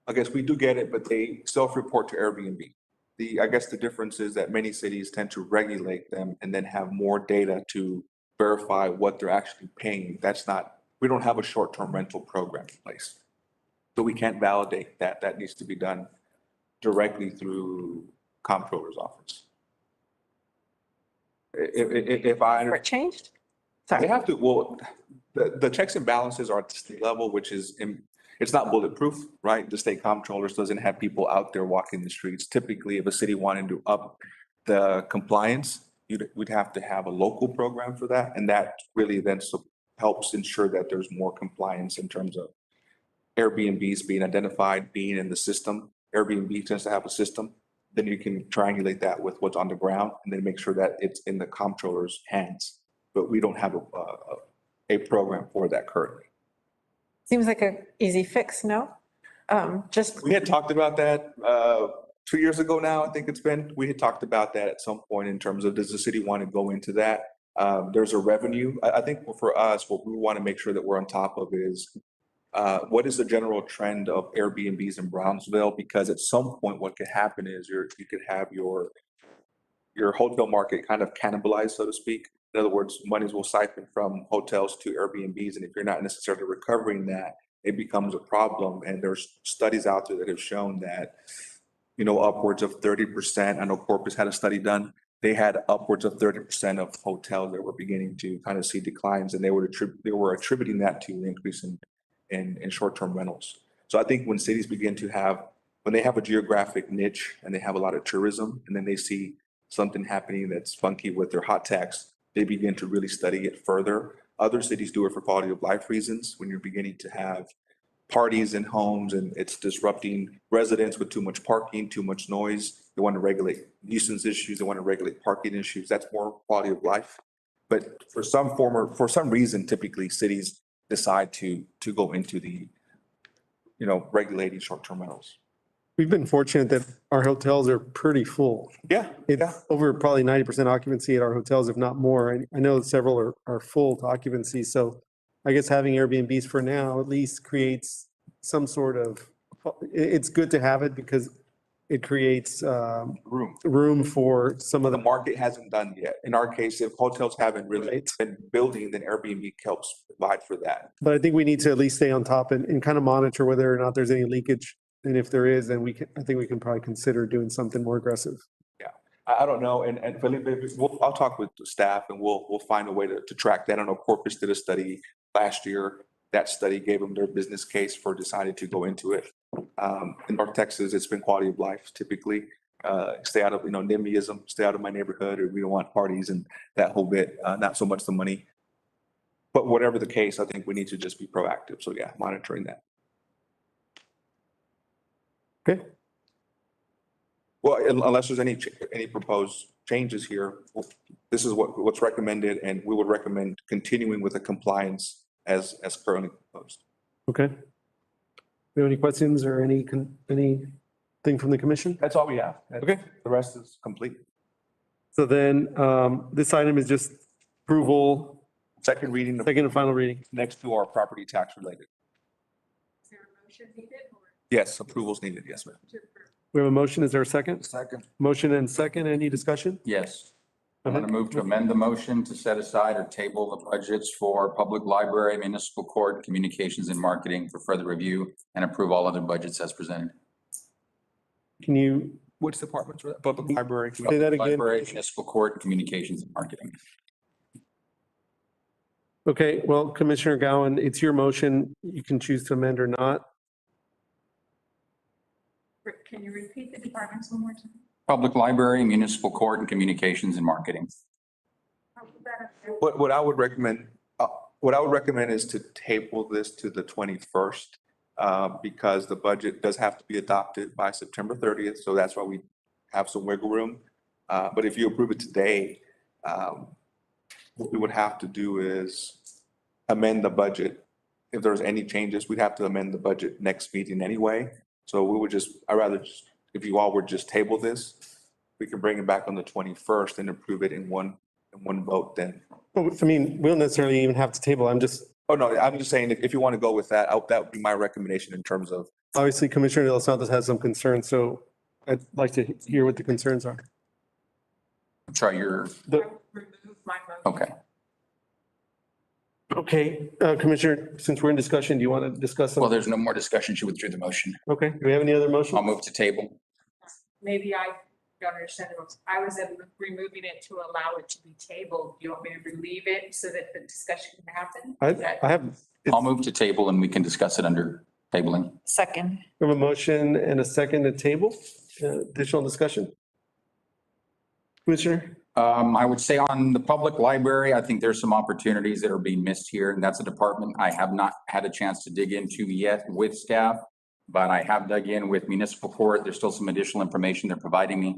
S16: I guess we do get it, but they self-report to Airbnb. I guess the difference is that many cities tend to regulate them and then have more data to verify what they're actually paying. That's not, we don't have a short-term rental program in place. So we can't validate that. That needs to be done directly through comptroller's office. If I.
S4: changed?
S16: They have to, well, the checks and balances are at the state level, which is, it's not bulletproof, right? The state comptrollers doesn't have people out there walking the streets. Typically, if a city wanted to up the compliance, we'd have to have a local program for that. And that really then helps ensure that there's more compliance in terms of Airbnbs being identified, being in the system. Airbnb tends to have a system. Then you can triangulate that with what's on the ground and then make sure that it's in the comptroller's hands. But we don't have a program for that currently.
S4: Seems like an easy fix, no?
S16: We had talked about that 2 years ago now, I think it's been. We had talked about that at some point in terms of, does the city want to go into that? There's a revenue. I think for us, what we want to make sure that we're on top of is what is the general trend of Airbnbs in Brownsville? Because at some point, what could happen is you could have your hotel market kind of cannibalized, so to speak. In other words, monies will siphon from hotels to Airbnbs, and if you're not necessarily recovering that, it becomes a problem. And there's studies out there that have shown that, upwards of 30%. I know Corpus had a study done. They had upwards of 30% of hotels that were beginning to kind of see declines, and they were attributing that to the increase in short-term rentals. So I think when cities begin to when they have a geographic niche and they have a lot of tourism, and then they see something happening that's funky with their hot tax, they begin to really study it further. Other cities do it for quality of life reasons. When you're beginning to have parties in homes and it's disrupting residents with too much parking, too much noise, they want to regulate nuisance issues, they want to regulate parking issues. That's more quality of life. But for some reason, typically cities decide to go into the, regulating short-term rentals.
S2: We've been fortunate that our hotels are pretty full.
S16: Yeah.
S2: It's over probably 90% occupancy at our hotels, if not more. I know several are full to occupancy. So I guess having Airbnbs for now at least creates some sort of, it's good to have it because it creates room for some of
S16: the market hasn't done yet. In our case, if hotels haven't really been building, then Airbnb helps provide for that.
S2: But I think we need to at least stay on top and kind of monitor whether or not there's any leakage. And if there is, then I think we can probably consider doing something more aggressive.
S16: Yeah, I don't know. And Felipe, I'll talk with the staff and we'll find a way to track that. I know Corpus did a study last year. That study gave them their business case for deciding to go into it. In North Texas, it's been quality of life typically. Stay out of, NIMBYism, stay out of my neighborhood, or we don't want parties and that whole bit, not so much the money. But whatever the case, I think we need to just be proactive. So yeah, monitoring that.
S2: Okay.
S16: Well, unless there's any proposed changes here, this is what's recommended, and we would recommend continuing with the compliance as currently proposed.
S2: Okay. Do you have any questions or anything from the commission?
S16: That's all we have.
S2: Okay.
S16: The rest is complete.
S2: So then this item is just approval.
S16: Second reading.
S2: Second and final reading.
S16: Next to our property tax related.
S6: Is there a motion needed or?
S16: Yes, approval's needed. Yes, ma'am.
S2: We have a motion. Is there a second?
S11: Second.
S2: Motion and second. Any discussion?
S15: Yes. I'm going to move to amend the motion to set aside or table the budgets for public library, municipal court, communications and marketing for further review and approve all other budgets as presented.
S2: Can you?
S16: Which departments for that? Public library.
S2: Say that again.
S15: Library, municipal court, communications and marketing.
S2: Okay, well, Commissioner Gowan, it's your motion. You can choose to amend or not.
S6: Can you repeat the departments one more time?
S15: Public library, municipal court, and communications and marketing.
S16: What I would recommend, is to table this to the 21st because the budget does have to be adopted by September 30th. So that's why we have some wiggle room. But if you approve it today, what we would have to do is amend the budget. If there's any changes, we'd have to amend the budget next meeting anyway. So we would if you all would just table this, we can bring it back on the 21st and approve it in one and one vote, then.
S2: Well, I mean, we don't necessarily even have to table. I'm just,
S16: Oh, no, I'm just saying if you want to go with that, that would be my recommendation in terms of.
S2: obviously Commissioner De Los Santos has some concerns, so I'd like to hear what the concerns are.
S15: I'm sorry, okay.
S2: Okay, Commissioner, since we're in discussion, do you want to discuss some?
S15: Well, there's no more discussion. She withdrew the motion.
S2: Okay, do we have any other motions?
S15: I'll move to table.
S6: Maybe I don't understand it. I was removing it to allow it to be tabled. Do you want me to relieve it so that the discussion can happen?
S2: I have,
S15: I'll move to table and we can discuss it under tabling.
S4: Second.
S2: we have a motion and a second to table. Additional discussion? Commissioner?
S15: I would say on the public library, I think there's some opportunities that are being missed here, and that's a department I have not had a chance to dig into yet with staff, but I have dug in with municipal court. There's still some additional information they're providing me.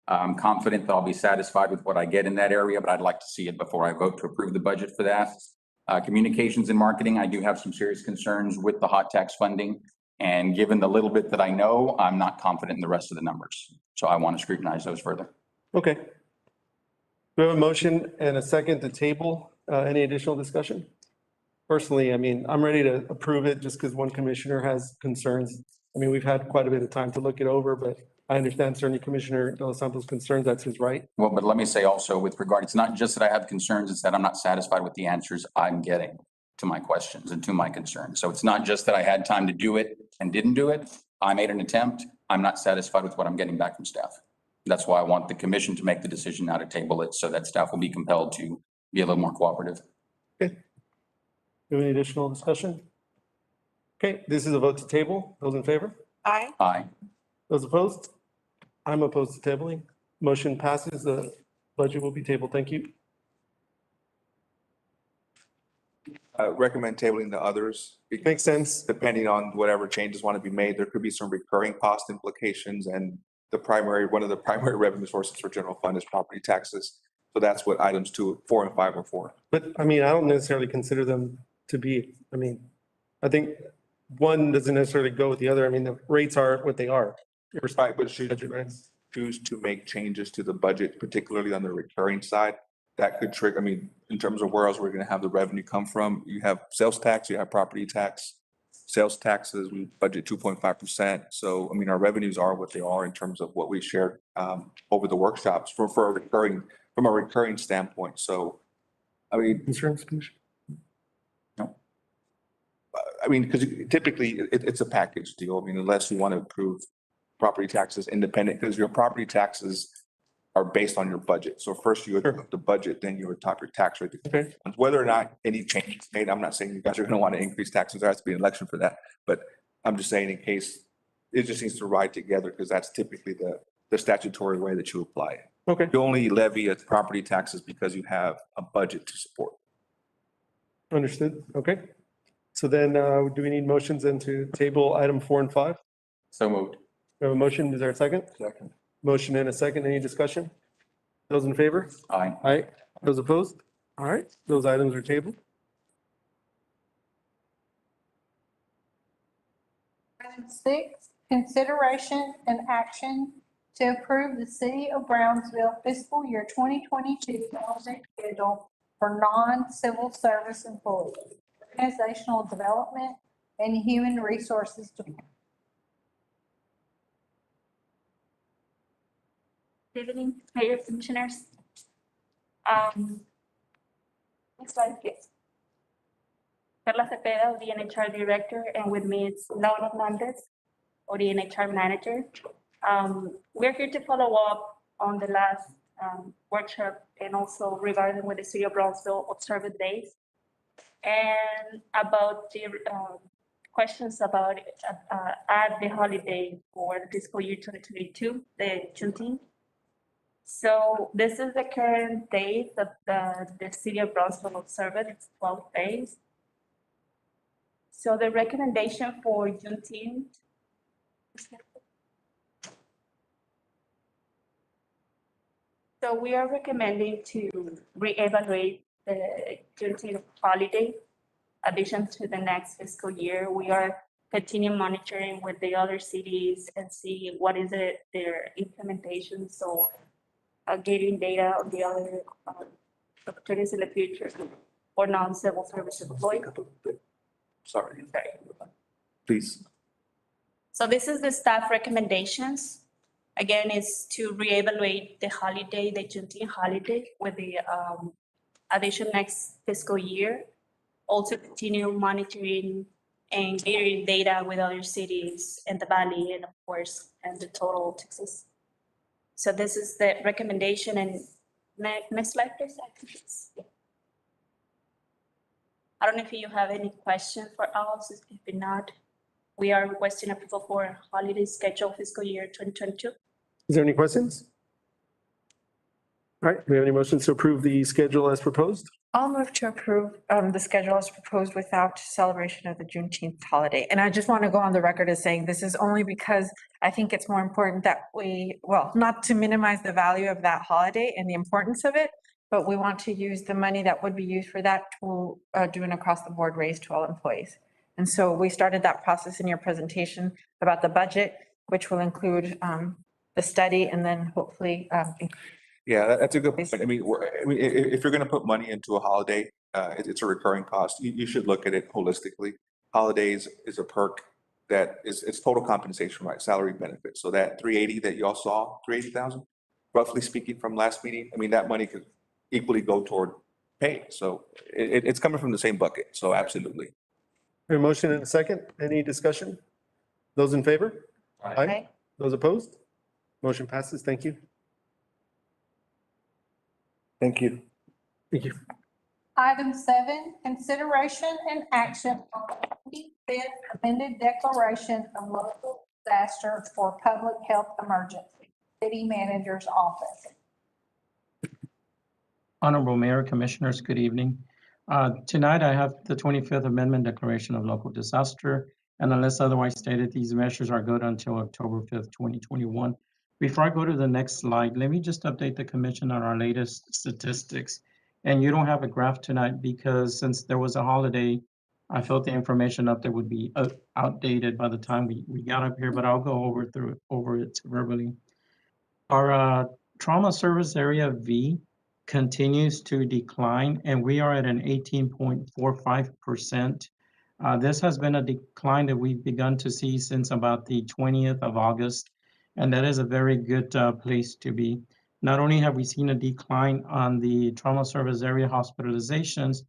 S15: I'm confident that I'll be satisfied with what I get in that area, but I'd like to see it before I vote to approve the budget for that. Communications and marketing, I do have some serious concerns with the hot tax funding. And given the little bit that I know, I'm not confident in the rest of the numbers. So I want to scrutinize those further.
S2: Okay. We have a motion and a second to table. Any additional discussion? Personally, I mean, I'm ready to approve it just because one commissioner has concerns. I mean, we've had quite a bit of time to look it over, but I understand certainly Commissioner De Los Santos' concerns. That's his right.
S15: Well, but let me say also with regard, it's not just that I have concerns, it's that I'm not satisfied with the answers I'm getting to my questions and to my concerns. So it's not just that I had time to do it and didn't do it. I made an attempt. I'm not satisfied with what I'm getting back from staff. That's why I want the commission to make the decision now to table it so that staff will be compelled to be a little more cooperative.
S2: Okay. Do any additional discussion? Okay, this is a vote to table. Those in favor?
S4: Aye.
S15: Aye.
S2: Those opposed? I'm opposed to tabling. Motion passes. The budget will be tabled. Thank you.
S16: Recommend tabling the others.
S2: Makes sense.
S16: Depending on whatever changes want to be made, there could be some recurring cost implications, and one of the primary revenue sources for general fund is property taxes. So that's what items 2, 4, and 5 are for.
S2: But I mean, I don't necessarily consider them to be, I mean, I think one doesn't necessarily go with the other. I mean, the rates are what they are.
S16: Right, but should you choose to make changes to the budget, particularly on the recurring side, that could trigger, I mean, in terms of where else we're going to have the revenue come from, you have sales tax, you have property tax. Sales taxes, we budget 2.5%. So, I mean, our revenues are what they are in terms of what we shared over the workshops from a recurring standpoint. So, I mean.
S2: Insurance commission?
S16: No. I mean, because typically it's a package deal. I mean, unless you want to approve property taxes independent, because your property taxes are based on your budget. So first you adopt the budget, then you adopt your tax rate.
S2: Okay.
S16: Whether or not any change is made, I'm not saying you guys are going to want to increase taxes. There has to be an election for that. But I'm just saying in case it just needs to ride together, because that's typically the statutory way that you apply it.
S2: Okay.
S16: You only levy a property taxes because you have a budget to support.
S2: Understood. Okay. So then do we need motions then to table item 4 and 5?
S15: So moved.
S2: We have a motion. Is there a second?
S16: Second.
S2: Motion and a second. Any discussion? Those in favor?
S15: Aye.
S2: Aye. Those opposed? All right, those items are tabled.
S1: Item 6, consideration and action to approve the City of Brownsville fiscal year 2022 holiday schedule for non-civil service employees, organizational development, and human resources department.
S7: Good evening, Mayor, Commissioners. Next slide, please. Carla Cepeda, the NHR Director, and with me is Laura Hernandez, or the NHR Manager. We're here to follow up on the last workshop and also regarding with the City of Brownsville Observer Days and about the questions about add the holiday for the fiscal year 2022, the Juneteenth. So this is the current date that the City of Brownsville observed. It's 12 days. So the recommendation for Juneteenth. So we are recommending to reevaluate the Juneteenth holiday addition to the next fiscal year. We are continuing monitoring with the other cities and see what is their implementation. So getting data on the other opportunities in the future for non-civil service employees.
S16: Sorry. Please.
S7: So this is the staff recommendations. Again, it's to reevaluate the holiday, the Juneteenth holiday with the addition next fiscal year. Also continue monitoring and gathering data with other cities in the valley and of course, and the total Texas. So this is the recommendation and next slide, please. I don't know if you have any question for us. If not, we are requesting approval for holiday schedule fiscal year 2022.
S2: Is there any questions? All right, do we have any motions to approve the schedule as proposed?
S4: I'll move to approve the schedule as proposed without celebration of the Juneteenth holiday. And I just want to go on the record as saying this is only because I think it's more important that we, well, not to minimize the value of that holiday and the importance of it, but we want to use the money that would be used for that to do an across the board raise to all employees. And so we started that process in your presentation about the budget, which will include the study and then hopefully.
S16: Yeah, that's a good point. I mean, if you're going to put money into a holiday, it's a recurring cost. You should look at it holistically. Holidays is a perk that it's total compensation, right? Salary benefits. So that 380 that you all saw, 380,000, roughly speaking from last meeting, I mean, that money could equally go toward pay. So it's coming from the same bucket. So absolutely.
S2: A motion and a second. Any discussion? Those in favor?
S4: Aye.
S2: Those opposed? Motion passes. Thank you.
S11: Thank you.
S2: Thank you.
S1: Item 7, consideration and action on the 25th amended declaration of local disaster for public health emergency. City Manager's Office.
S9: Honorable Mayor, Commissioners, good evening. Tonight, I have the 25th Amendment Declaration of Local Disaster, and unless otherwise stated, these measures are good until October 5th, 2021. Before I go to the next slide, let me just update the Commission on our latest statistics. And you don't have a graph tonight because since there was a holiday, I felt the information up there would be outdated by the time we got up here, but I'll go over it verbally. Our trauma service area V continues to decline, and we are at an 18.45%. This has been a decline that we've begun to see since about the 20th of August, and that is a very good place to be. Not only have we seen a decline on the trauma service area hospitalizations,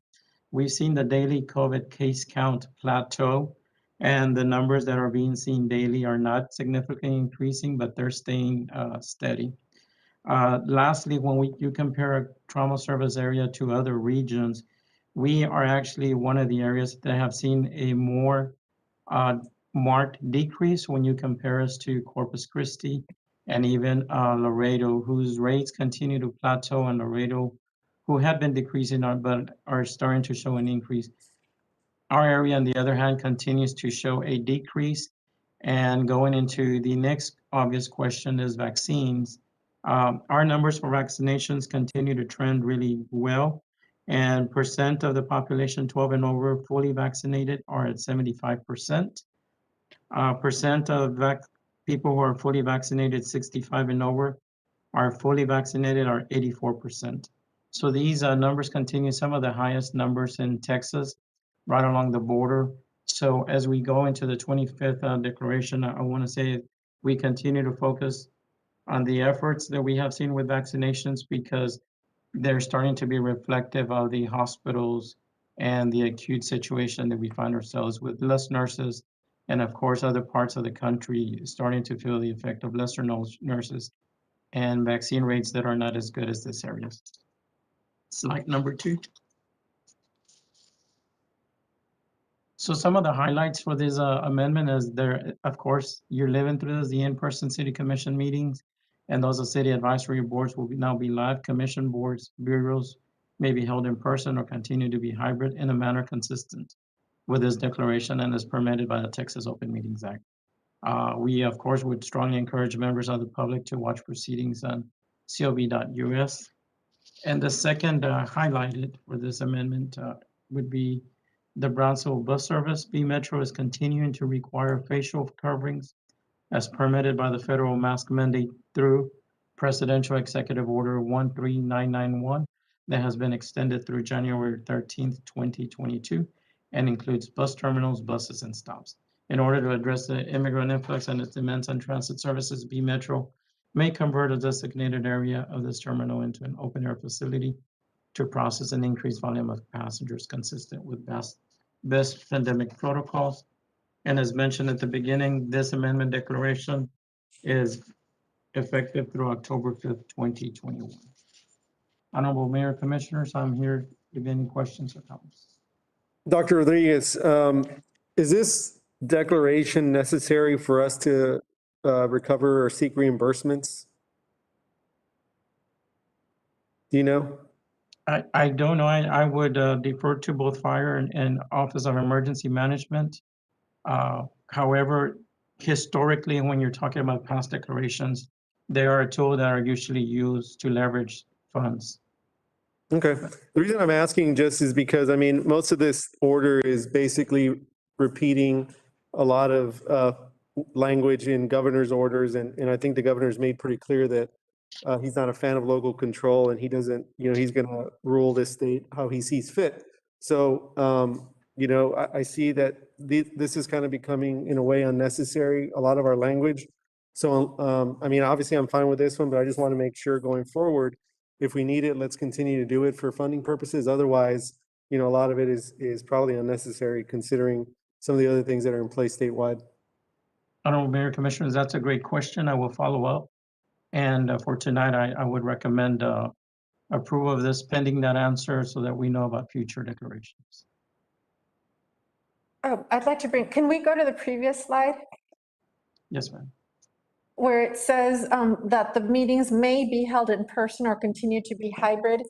S9: we've seen the daily COVID case count plateau, and the numbers that are being seen daily are not significantly increasing, but they're staying steady. Lastly, when you compare a trauma service area to other regions, we are actually one of the areas that have seen a more marked decrease when you compare us to Corpus Christi and even Laredo, whose rates continue to plateau, and Laredo, who had been decreasing but are starting to show an increase. Our area, on the other hand, continues to show a decrease. And going into the next obvious question is vaccines. Our numbers for vaccinations continue to trend really well, and percent of the population 12 and over fully vaccinated are at 75%. Percent of people who are fully vaccinated 65 and over are fully vaccinated are 84%. So these numbers continue, some of the highest numbers in Texas, right along the border. So as we go into the 25th declaration, I want to say we continue to focus on the efforts that we have seen with vaccinations because they're starting to be reflective of the hospitals and the acute situation that we find ourselves with less nurses, and of course other parts of the country starting to feel the effect of lesser nurses and vaccine rates that are not as good as this area. Slide number 2. So some of the highlights for this amendment is there, of course, you're living through the in-person city commission meetings, and those are city advisory boards will now be live. Commission boards, bureaus may be held in person or continue to be hybrid in a manner consistent with this declaration and is permitted by the Texas Open Meetings Act. We, of course, would strongly encourage members of the public to watch proceedings on cob.us. And the second highlighted for this amendment would be the Brownsville bus service. B Metro is continuing to require facial coverings as permitted by the federal mask mandate through Presidential Executive Order 13991. that has been extended through January 13th, 2022, and includes bus terminals, buses, and stops. In order to address the immigrant influx and its demands on transit services, B Metro may convert a designated area of this terminal into an open-air facility to process an increased volume of passengers consistent with best pandemic protocols. And as mentioned at the beginning, this amendment declaration is effective through October 5th, 2021. Honorable Mayor, Commissioners, I'm here if any questions or comments.
S2: Dr. Rodriguez, is this declaration necessary for us to recover or seek reimbursements? Do you know?
S9: I don't know. I would defer to both Fire and Office of Emergency Management. However, historically, when you're talking about past declarations, they are a tool that are usually used to leverage funds.
S2: Okay. The reason I'm asking just is because, I mean, most of this order is basically repeating a lot of language in governor's orders. And I think the governor's made pretty clear that he's not a fan of local control and he doesn't, he's going to rule this state how he sees fit. So, I see that this is kind of becoming, in a way, unnecessary, a lot of our language. So, I mean, obviously, I'm fine with this one, but I just want to make sure going forward, if we need it, let's continue to do it for funding purposes. Otherwise, a lot of it is probably unnecessary considering some of the other things that are in place statewide.
S9: Honorable Mayor, Commissioners, that's a great question. I will follow up. And for tonight, I would recommend approval of this pending that answer so that we know about future declarations.
S4: Oh, I'd like to can we go to the previous slide?
S9: Yes, ma'am.
S4: Where it says that the meetings may be held in person or continue to be hybrid.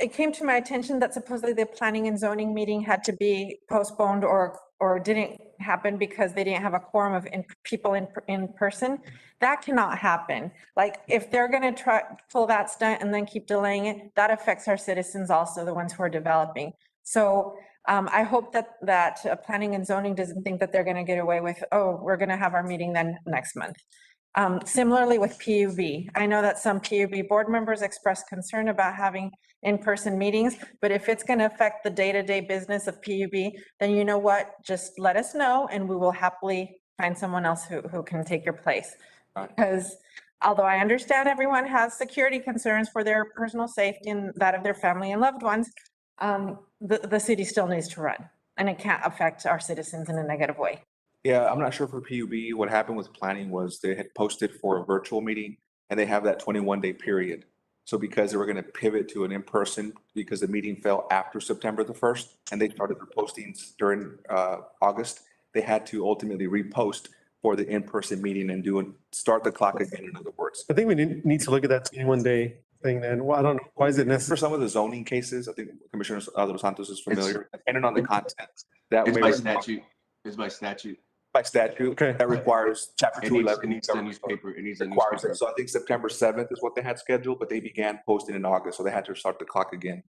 S4: It came to my attention that supposedly the planning and zoning meeting had to be postponed or didn't happen because they didn't have a quorum of people in person. That cannot happen. Like if they're going to try pull that stunt and then keep delaying it, that affects our citizens also, the ones who are developing. So I hope that planning and zoning doesn't think that they're going to get away with, oh, we're going to have our meeting then next month. Similarly with PUB, I know that some PUB board members expressed concern about having in-person meetings, but if it's going to affect the day-to-day business of PUB, then you know what, just let us know and we will happily find someone else who can take your place. Because although I understand everyone has security concerns for their personal safety and that of their family and loved ones, the city still needs to run and it can't affect our citizens in a negative way.
S16: Yeah, I'm not sure for PUB, what happened with planning was they had posted for a virtual meeting and they have that 21-day period. So because they were going to pivot to an in-person because the meeting fell after September the 1st and they started their postings during August, they had to ultimately repost for the in-person meeting and start the clock again, in other words.
S2: I think we need to look at that 21-day thing then. Well, I don't know. Why is it necessary?
S16: For some of the zoning cases, I think Commissioner Los Santos is familiar, depending on the content.
S17: It's by statute. It's by statute.
S16: By statute,
S2: okay.
S16: That requires chapter 211.
S17: It needs a newspaper. It needs a
S16: requires
S17: newspaper.
S16: it. So I think September 7th is what they had scheduled, but they began posting in August, so they had to start the clock again.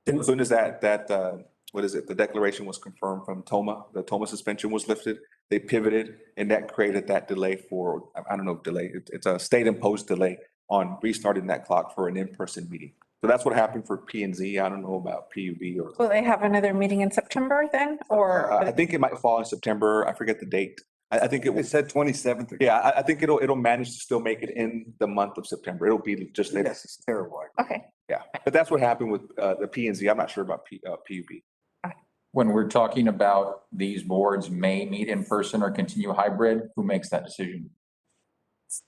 S16: And as soon as the declaration was confirmed from TOMA, the TOMA suspension was lifted, they pivoted, and that created that delay for, I don't know, delay. It's a state imposed delay on restarting that clock for an in-person meeting. So that's what happened for P&Z. I don't know about PUB or.
S4: Will they have another meeting in September then, or?
S16: I think it might fall in September. I forget the date. I think it said 27th. Yeah, I think it'll manage to still make it in the month of September. It'll be just.
S11: Yes, it's terrible.
S4: Okay.
S16: Yeah, but that's what happened with the P&Z. I'm not sure about PUB.
S15: When we're talking about these boards may meet in person or continue hybrid, who makes that decision?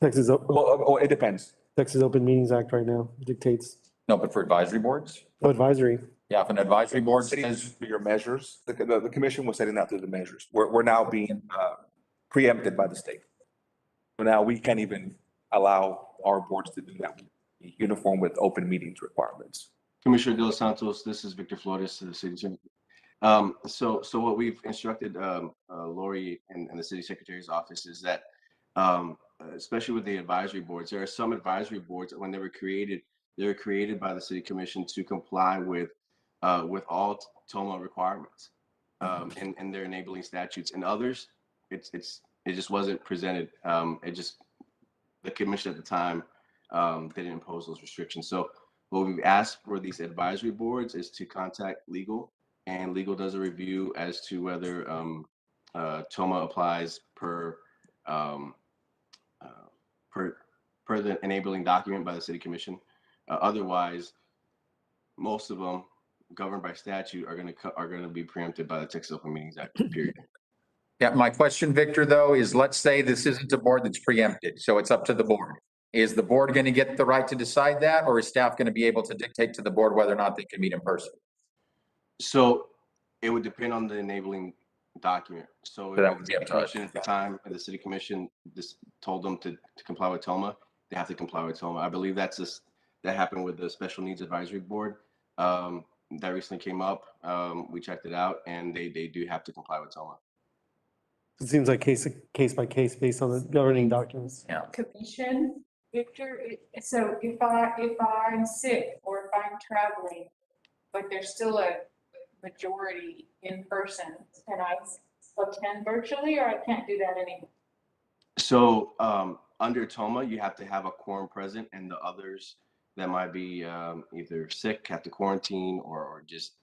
S2: Texas,
S16: well, it depends.
S2: Texas Open Meetings Act right now dictates.
S15: No, but for advisory boards?
S2: Oh, advisory.
S15: Yeah, if an advisory board
S16: says for your measures, the commission was setting out through the measures. We're now being preempted by the state. So now we can't even allow our boards to do that. Uniform with open meetings requirements.
S17: Commissioner De Los Santos, this is Victor Flores, the city attorney. So what we've instructed Lori and the city secretary's office is that, especially with the advisory boards, there are some advisory boards that when they were created by the city commission to comply with all TOMA requirements and their enabling statutes. And others, it just wasn't presented. The commission at the time didn't impose those restrictions. So
S10: What we've asked for these advisory boards is to contact legal, and legal does a review as to whether TOMA applies per the enabling document by the city commission. Otherwise, most of them governed by statute are going to be preempted by the Texas Open Meetings Act, period.
S15: Yeah, my question, Victor, though, is let's say this isn't a board that's preempted, so it's up to the board. Is the board going to get the right to decide that, or is staff going to be able to dictate to the board whether or not they can meet in person?
S10: So it would depend on the enabling document. So
S15: That
S10: if
S15: would
S10: the
S15: be up to us.
S10: commission at the time, and the city commission just told them to comply with TOMA, they have to comply with TOMA. I believe that happened with the Special Needs Advisory Board. That recently came up. We checked it out, and they do have to comply with TOMA.
S2: It seems like case by case based on the governing documents.
S15: Yeah.
S6: Commission, Victor, so if I'm sick or if I'm traveling, but there's still a majority in person, can I attend virtually or I can't do that anymore?
S10: So under TOMA, you have to have a quorum present, and the others that might be either sick, have to quarantine, or just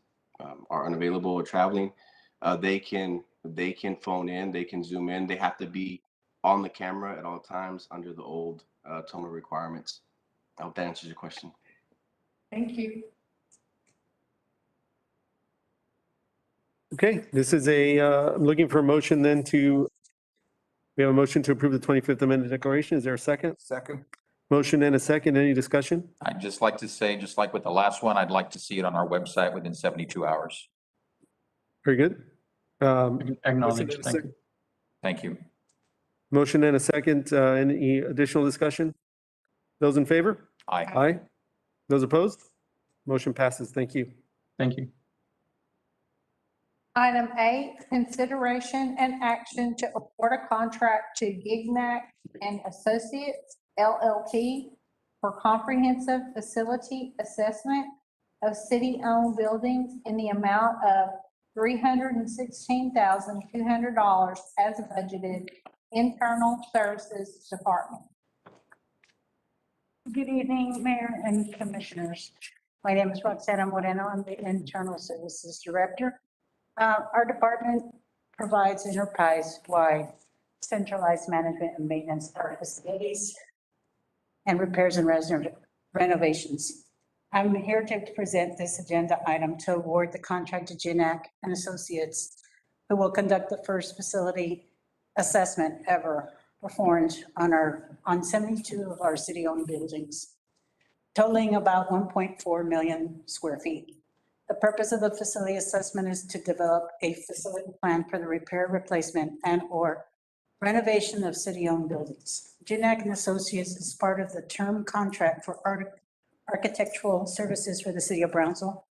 S10: are unavailable or traveling, they can phone in, they can Zoom in. They have to be on the camera at all times under the old TOMA requirements. I hope that answers your question.
S6: Thank you.
S2: Okay, this is I'm looking for a motion then we have a motion to approve the 25th amended declaration. Is there a second?
S5: Second.
S2: Motion and a second. Any discussion?
S15: I'd just like to say, just like with the last one, I'd like to see it on our website within 72 hours.
S2: Very good.
S9: Acknowledge, thank you.
S15: Thank you.
S2: Motion and a second. Any additional discussion? Those in favor?
S15: Aye.
S2: Aye. Those opposed? Motion passes. Thank you.
S9: Thank you.
S1: Item 8, consideration and action to award a contract to Gignac and Associates LLP for comprehensive facility assessment of city-owned buildings in the amount of $316,200 as budgeted, Internal Services Department.
S19: Good evening, Mayor and Commissioners. My name is Roxana Moreno. I'm the Internal Services Director. Our department provides enterprise-wide centralized management and maintenance of our facilities and repairs and renovations. I'm here to present this agenda item to award the contract to Gignac and Associates, who will conduct the first facility assessment ever performed on 72 of our city-owned buildings, totaling about 1.4 million square feet. The purpose of the facility assessment is to develop a facility plan for the repair, replacement, and/or renovation of city-owned buildings. Gignac and Associates is part of the term contract for architectural services for the city of Brownsville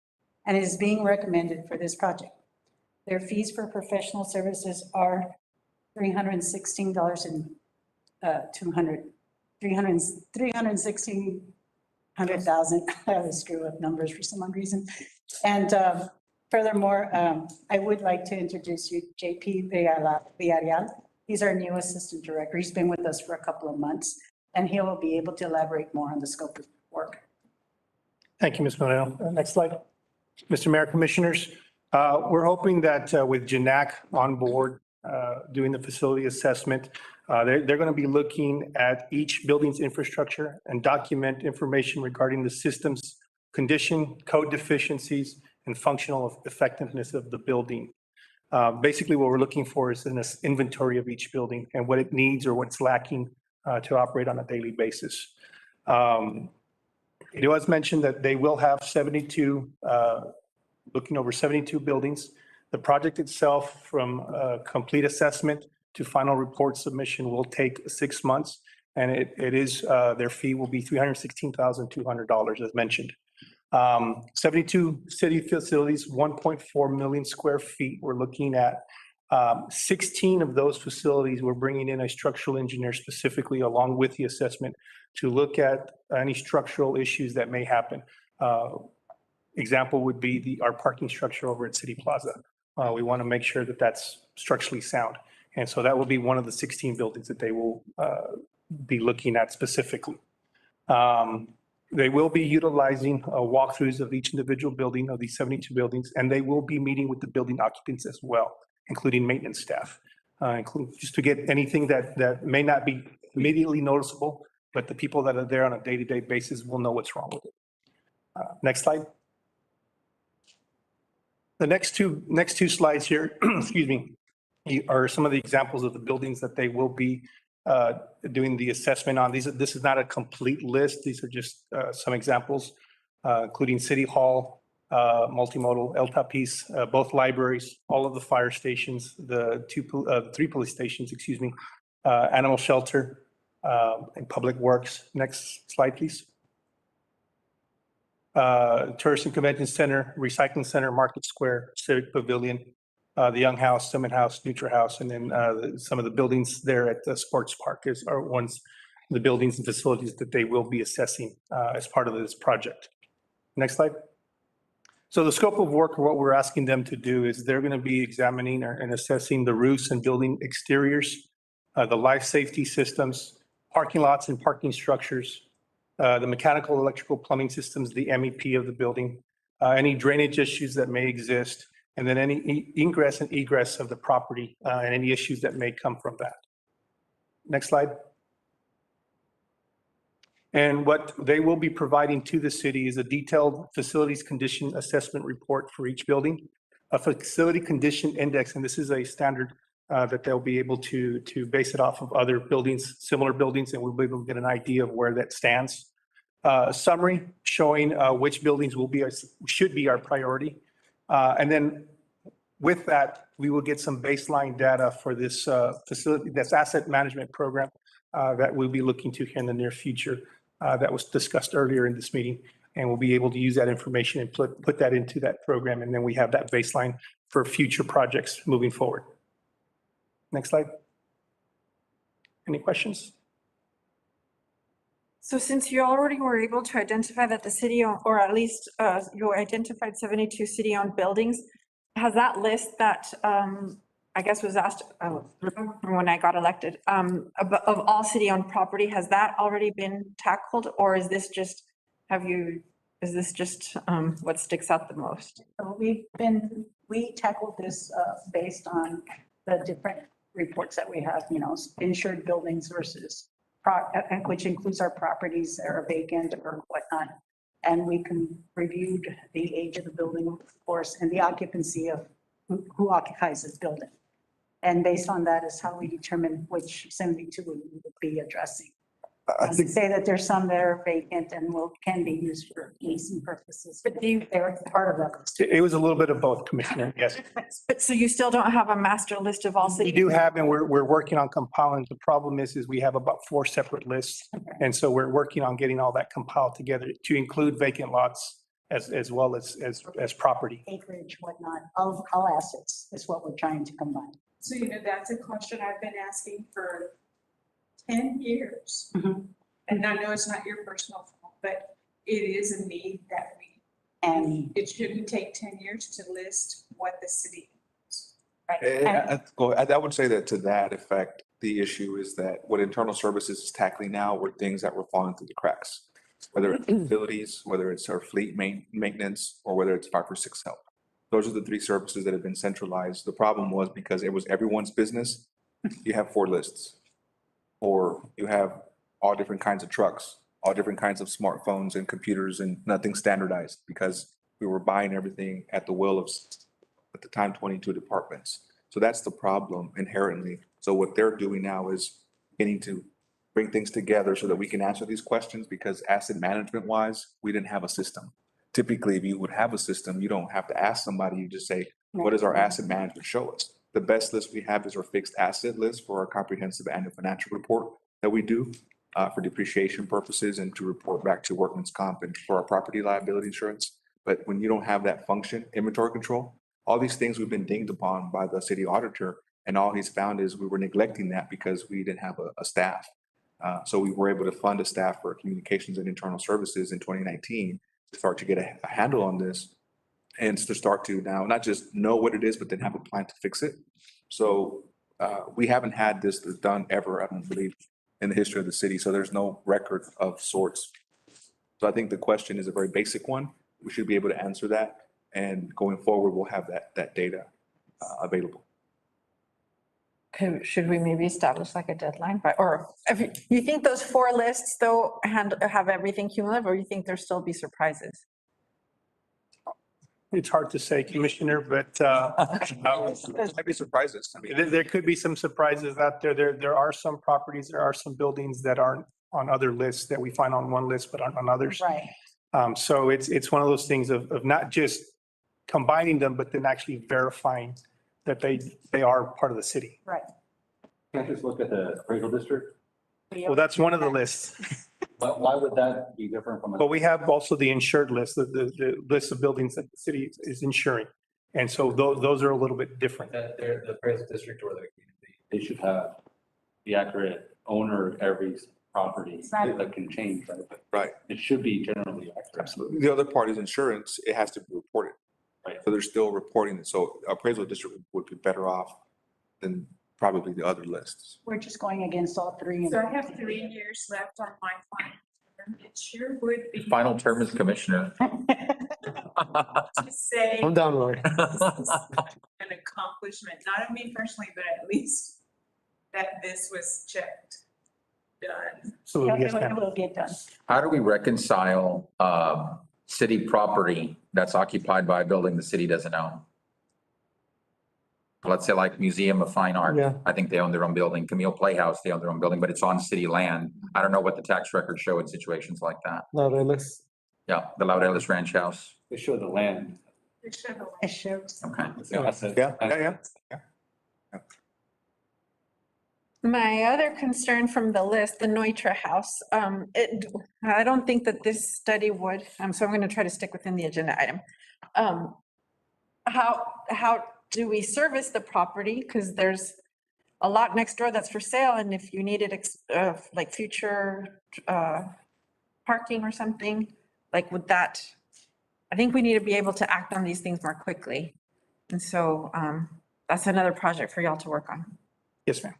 S19: and is being recommended for this project. Their fees for professional services are $316,200. $316,000. I always screw up numbers for some reason. And furthermore, I would like to introduce you JP Villarreal. He's our new assistant director. He's been with us for a couple of months, and he will be able to elaborate more on the scope of work.
S22: Thank you, Ms. Moreno. Next slide. Mr. Mayor, Commissioners, we're hoping that with Gignac on board doing the facility assessment, they're going to be looking at each building's infrastructure and document information regarding the system's condition, code deficiencies, and functional effectiveness of the building. Basically, what we're looking for is an inventory of each building and what it needs or what's lacking to operate on a daily basis. It was mentioned that they will have 72, looking over 72 buildings. The project itself, from complete assessment to final report submission, will take 6 months, and it is their fee will be $316,200, as mentioned. 72 city facilities, 1.4 million square feet. We're looking at 16 of those facilities. We're bringing in a structural engineer specifically, along with the assessment, to look at any structural issues that may happen. Example would be our parking structure over at City Plaza. We want to make sure that that's structurally sound. And so that will be one of the 16 buildings that they will be looking at specifically. They will be utilizing walkthroughs of each individual building of these 72 buildings, and they will be meeting with the building occupants as well, including maintenance staff, just to get anything that may not be immediately noticeable, but the people that are there on a day-to-day basis will know what's wrong with it. Next slide. The next two slides here, excuse me, are some of the examples of the buildings that they will be doing the assessment on. This is not a complete list. These are just some examples, including City Hall, multimodal, El Tapiz, both libraries, all of the fire stations, the three police stations, excuse me, animal shelter, and public works. Next slide, please. Tourist and Convention Center, Recycling Center, Market Square, Civic Pavilion, the Young House, Summit House, Nutra House, and then some of the buildings there at the Sports Park are ones, the buildings and facilities that they will be assessing as part of this project. Next slide. So the scope of work, what we're asking them to do is they're going to be examining and assessing the roofs and building exteriors, the life safety systems, parking lots and parking structures, the mechanical, electrical, plumbing systems, the MEP of the building, any drainage issues that may exist, and then any ingress and egress of the property and any issues that may come from that. Next slide. And what they will be providing to the city is a detailed facilities condition assessment report for each building, a facility condition index, and this is a standard that they'll be able to base it off of other buildings, similar buildings, and we'll be able to get an idea of where that stands. A summary showing which buildings should be our priority. And then with that, we will get some baseline data for this facility, this asset management program that we'll be looking to here in the near future that was discussed earlier in this meeting. And we'll be able to use that information and put that into that program. And then we have that baseline for future projects moving forward. Next slide. Any questions?
S4: So since you already were able to identify that the city, or at least you identified 72 city-owned buildings, has that list that I guess was asked when I got elected of all city-owned property, has that already been tackled, or is this just what sticks out the most?
S19: So we tackled this based on the different reports that we have, insured buildings versus which includes our properties that are vacant or whatnot. And we reviewed the age of the building, of course, and the occupancy of who occupies this building. And based on that is how we determine which 72 we would be addressing. I think say that there's some that are vacant and can be used for leasing purposes, but they're part of that.
S22: It was a little bit of both, Commissioner, yes.
S4: But so you still don't have a master list of all cities?
S22: We do have, and we're working on compiling. The problem is we have about 4 separate lists. Okay. And so we're working on getting all that compiled together to include vacant lots as well as property.
S19: Acreage, whatnot, all assets is what we're trying to combine.
S6: So, that's a question I've been asking for 10 years.
S19: Mm-hmm.
S6: And I know it's not your personal fault, but it is a need that
S19: and
S6: it shouldn't take 10 years to list what the city owns.
S16: Right. I would say that to that effect, the issue is that what internal services is tackling now were things that were falling through the cracks, whether it's utilities, whether it's our fleet maintenance, or whether it's 546 help. Those are the 3 services that have been centralized. The problem was because it was everyone's business. You have 4 lists. Or you have all different kinds of trucks, all different kinds of smartphones and computers, and nothing standardized because we were buying everything at the will of, at the time, 22 departments. So that's the problem inherently. So what they're doing now is getting to bring things together so that we can answer these questions, because asset management wise, we didn't have a system. Typically, if you would have a system, you don't have to ask somebody, you just say, what does our asset management show us? The best list we have is our fixed asset list for our comprehensive annual financial report that we do for depreciation purposes and to report back to workman's comp and for our property liability insurance. But when you don't have that function, inventory control, all these things we've been dinged upon by the city auditor, and all he's found is we were neglecting that because we didn't have a staff. So we were able to fund a staff for communications and internal services in 2019 to start to get a handle on this. And to start to now not just know what it is, but then have a plan to fix it. So we haven't had this done ever, I don't believe, in the history of the city. So there's no record of sorts So I think the question is a very basic one. We should be able to answer that. And going forward, we'll have that data available.
S4: Should we maybe establish like a deadline, or if you think those 4 lists though have everything cumulative, or you think there'll still be surprises?
S22: It's hard to say, Commissioner, but
S16: Might be surprises. I mean,
S22: there could be some surprises out there. There are some properties, there are some buildings that aren't on other lists that we find on one list, but aren't on others.
S19: Right.
S22: So it's one of those things of not just combining them, but then actually verifying that they are part of the city.
S19: Right.
S18: Can't just look at the appraisal district?
S22: Well, that's one of the lists.
S18: Why would that be different from?
S22: But we have also the insured list, the list of buildings that the city is insuring. And so those are a little bit different.
S18: The appraisal district or the community, they should have the accurate owner of every property that can change, right?
S16: Right.
S18: It should be generally accurate.
S16: Absolutely. The other part is insurance. It has to be reported.
S18: Right.
S16: So they're still reporting it. So appraisal district would be better off than probably the other lists.
S19: We're just going against all 3.
S6: So I have 3 years left on my final term. It sure would be.
S15: Final term as commissioner.
S6: To say
S2: I'm down, Roy.
S6: an accomplishment, not of me personally, but at least that this was checked, done.
S22: So
S19: It will get done.
S15: How do we reconcile city property that's occupied by a building the city doesn't own? Let's say like Museum of Fine Art.
S2: Yeah.
S15: I think they own their own building. Camille Playhouse, they own their own building, but it's on city land. I don't know what the tax records show in situations like that.
S2: No, they list.
S15: Yeah, the Laureles Ranch House.
S18: They show the land.
S6: It should have.
S19: It shows.
S15: Okay.
S16: Yeah.
S4: My other concern from the list, the Neutra House, I don't think that this study would, so I'm going to try to stick within the agenda item. How do we service the property? Because there's a lot next door that's for sale, and if you needed like future parking or something, like would that, I think we need to be able to act on these things more quickly. And so that's another project for y'all to work on.
S22: Yes, ma'am.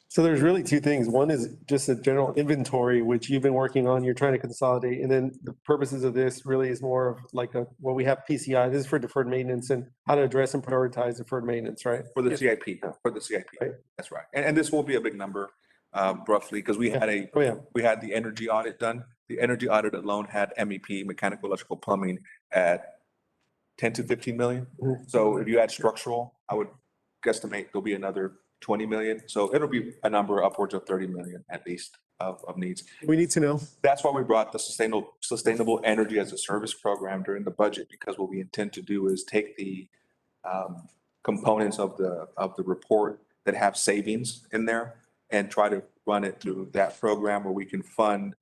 S2: So there's really 2 things. One is just a general inventory, which you've been working on, you're trying to consolidate. And then the purposes of this really is more of like well, we have PCI, this is for deferred maintenance and how to address and prioritize deferred maintenance, right?
S16: For the CIP,
S2: Right.
S16: That's right. And this will be a big number, roughly, because we had we had the energy audit done. The energy audit alone had MEP, mechanical, electrical, plumbing at 10 to 15 million. So if you add structural, I would guesstimate there'll be another 20 million. So it'll be a number upwards of 30 million at least of needs.
S2: We need to know.
S16: That's why we brought the sustainable energy as a service program during the budget, because what we intend to do is take the components of the report that have savings in there and try to run it through that program where we can fund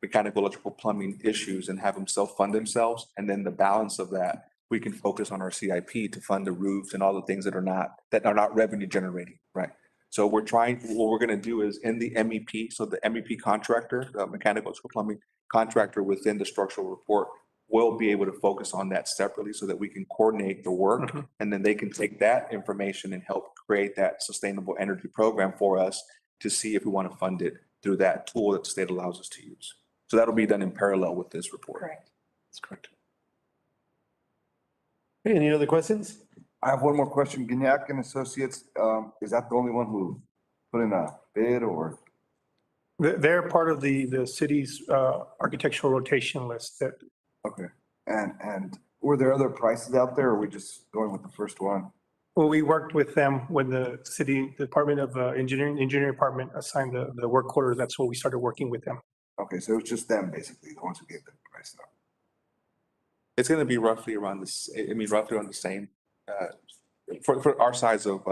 S16: mechanical, electrical, plumbing issues and have them self-fund themselves. And then the balance of that, we can focus on our CIP to fund the roofs and all the things that are not revenue generating, right? So what we're gonna do is in the MEP, so the MEP contractor, the mechanical, electrical, plumbing contractor within the structural report will be able to focus on that separately so that we can coordinate the work. And then they can take that information and help create that sustainable energy program for us to see if we want to fund it through that tool that the state allows us to use. So that'll be done in parallel with this report.
S19: Correct.
S16: That's correct.
S2: Any other questions?
S5: I have one more question. Gignac and Associates, is that the only one who put in a bid or?
S22: They're part of the city's architectural rotation list that.
S5: Okay. And were there other prices out there or are we just going with the first one?
S22: Well, we worked with them when the city Department of engineering department assigned the work order. That's when we started working with them.
S5: Okay, so it was just them basically, the ones who gave the price up.
S16: It's gonna be roughly around this, roughly around the same, for our size of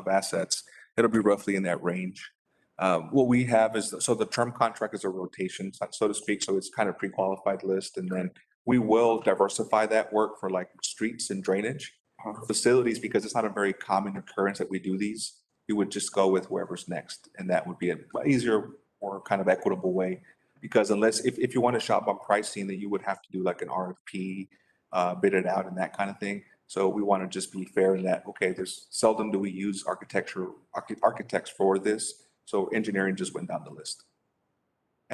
S16: assets, it'll be roughly in that range. What we have is, so the term contract is a rotation, so to speak, so it's kind of pre-qualified list, and then we will diversify that work for like streets and drainage. Facilities, because it's not a very common occurrence that we do these, we would just go with whoever's next, and that would be an easier, more kind of equitable way. Because unless, if you want to shop on pricing, then you would have to do like an RFP, bid it out and that kind of thing. So we want to just be fair in that, okay, there's seldom do we use architects for this. So engineering just went down the list.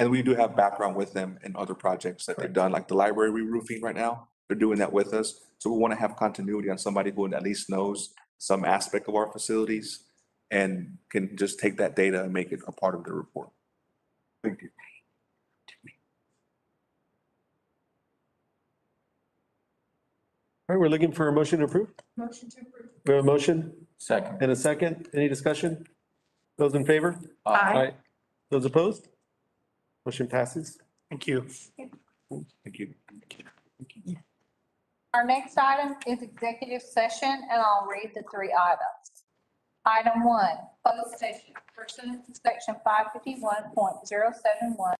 S16: And we do have background with them in other projects that they've done, like the library re-roofing right now. They're doing that with us. So we want to have continuity on somebody who at least knows some aspect of our facilities and can just take that data and make it a part of the report. Thank you.
S2: All right, we're looking for a motion to approve.
S6: Motion to approve.
S2: We have a motion
S15: Second.
S2: and a second. Any discussion? Those in favor?
S4: Aye.
S2: Those opposed? Motion passes.
S22: Thank you.
S16: Thank you.
S1: Our next item is executive session, and I'll read the three items. Item 1, closed session pursuant to section 551.071.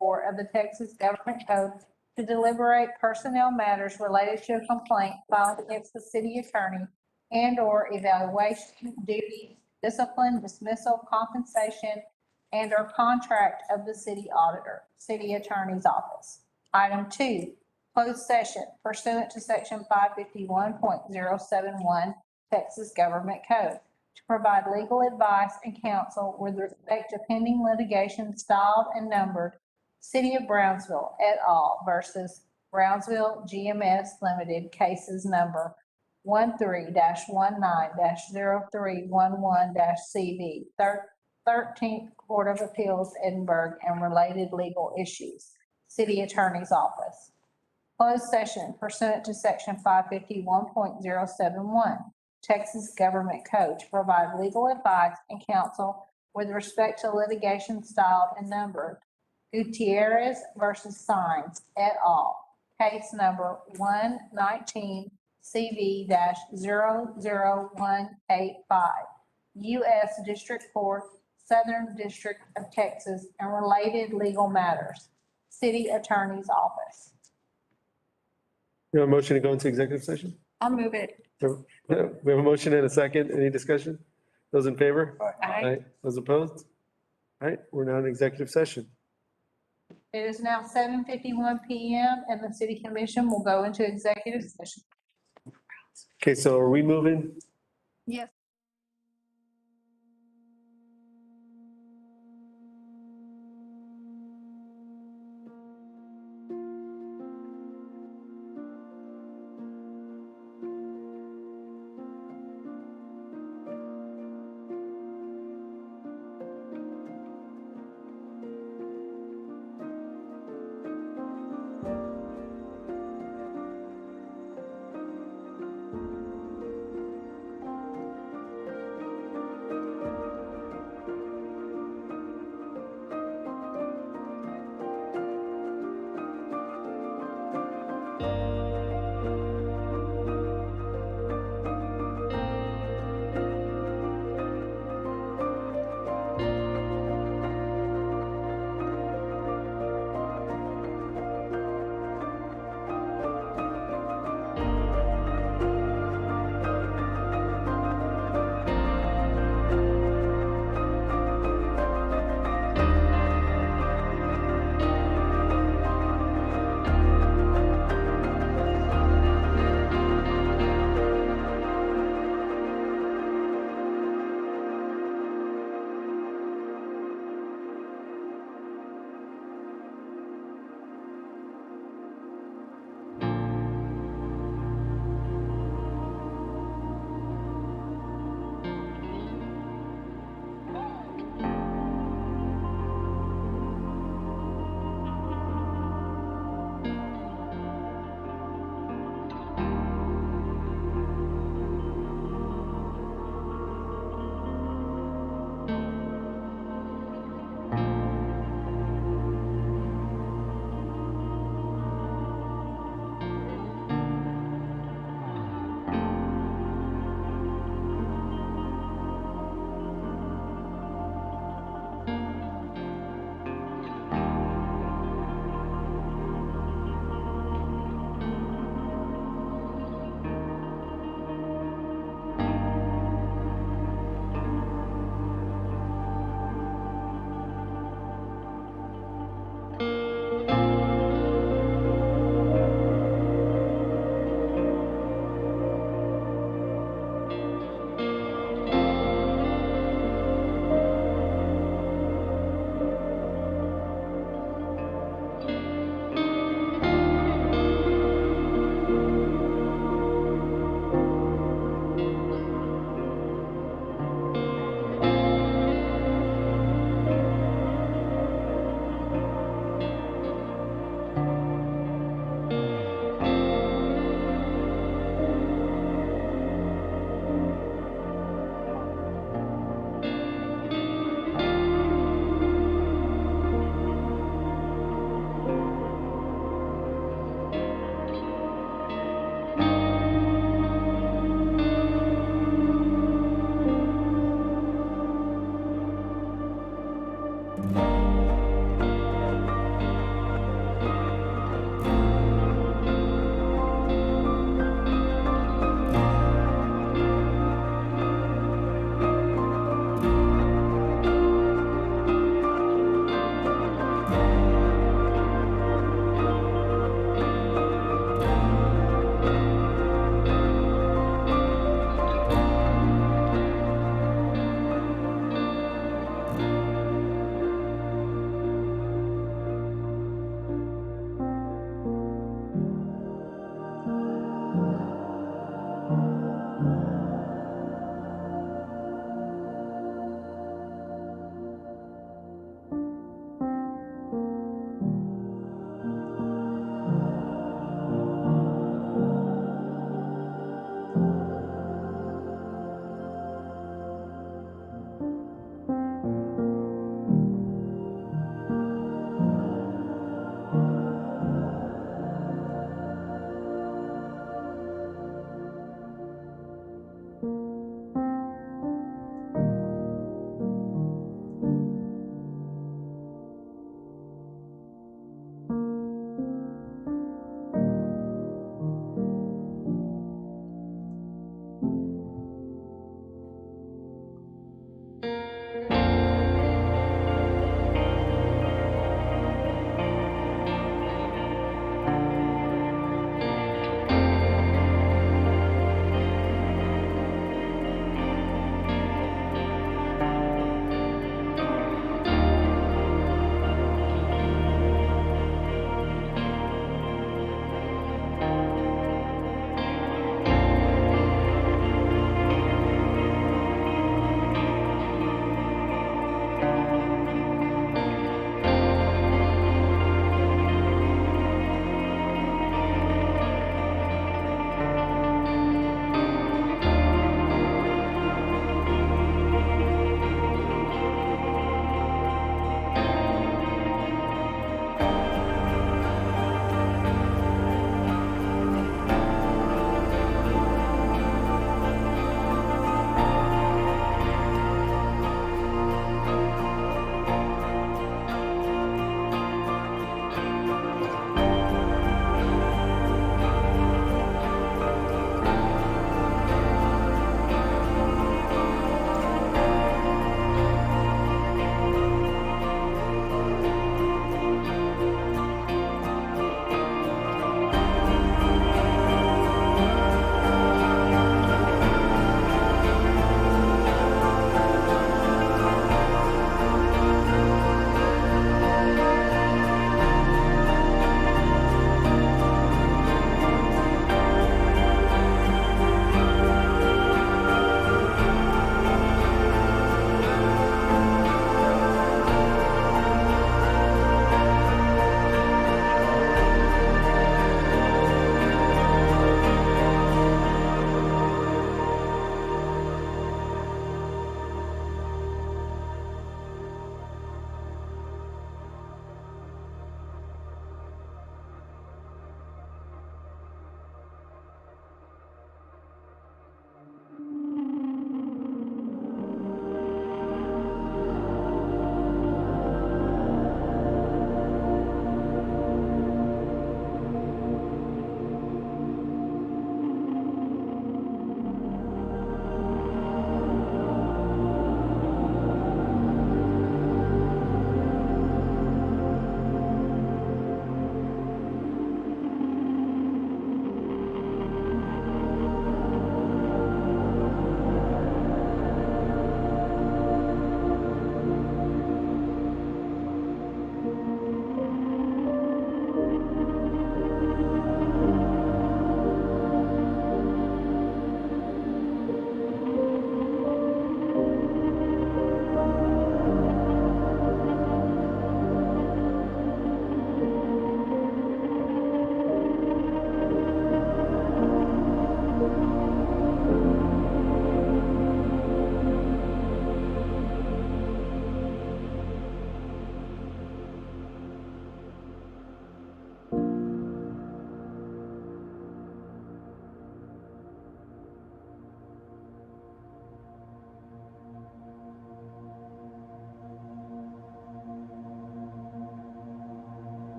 S1: Of the Texas Government Code to deliberate personnel matters related to a complaint filed against the city attorney and/or evaluation, duty, discipline, dismissal, compensation, and/or contract of the city auditor, city attorney's office. Item 2, closed session pursuant to section 551.071 Texas Government Code to provide legal advice and counsel with respect to pending litigation styled and numbered City of Brownsville et al. Versus Brownsville GMS Limited, cases number 13-19-0311-CV, 13th Court of Appeals, Edinburgh, and related legal issues, City Attorney's Office. Closed session pursuant to section 551.071 Texas Government Code to provide legal advice and counsel with respect to litigation styled and numbered Gutierrez versus Sines et al. Case number 119-CV-00185, U.S. District Court, Southern District of Texas, and related legal matters, City Attorney's Office.
S2: We have a motion to go into executive session?
S4: I'll move it.
S2: We have a motion and a second. Any discussion? Those in favor?
S4: Aye.
S2: Those opposed? All right, we're now in executive session.
S1: It is now 7:51 PM and the City Commission will go into executive session.
S2: Okay, so are we moving?
S1: Yes.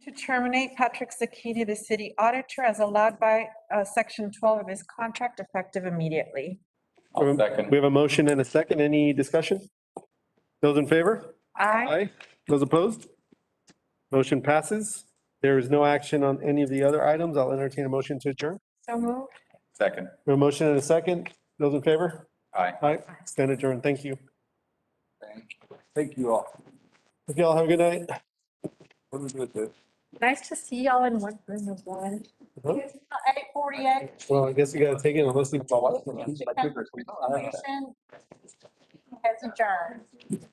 S4: To terminate Patrick Zakiti, the city auditor, as allowed by section 12 of his contract, effective immediately.
S15: I'll second.
S2: We have a motion and a second. Any discussion? Those in favor?
S4: Aye.
S2: Those opposed? Motion passes. There is no action on any of the other items. I'll entertain a motion to adjourn.
S4: So moved.
S15: Second.
S2: We have a motion and a second. Those in favor?
S15: Aye.
S2: Aye. Stand adjourned. Thank you.
S5: Thank you all.
S2: Okay, y'all have a good night.
S5: What do we do with this?
S4: Nice to see y'all in one room of one.
S1: 8:48.
S2: Well, I guess you gotta take it unless you.
S1: Commission has adjourned.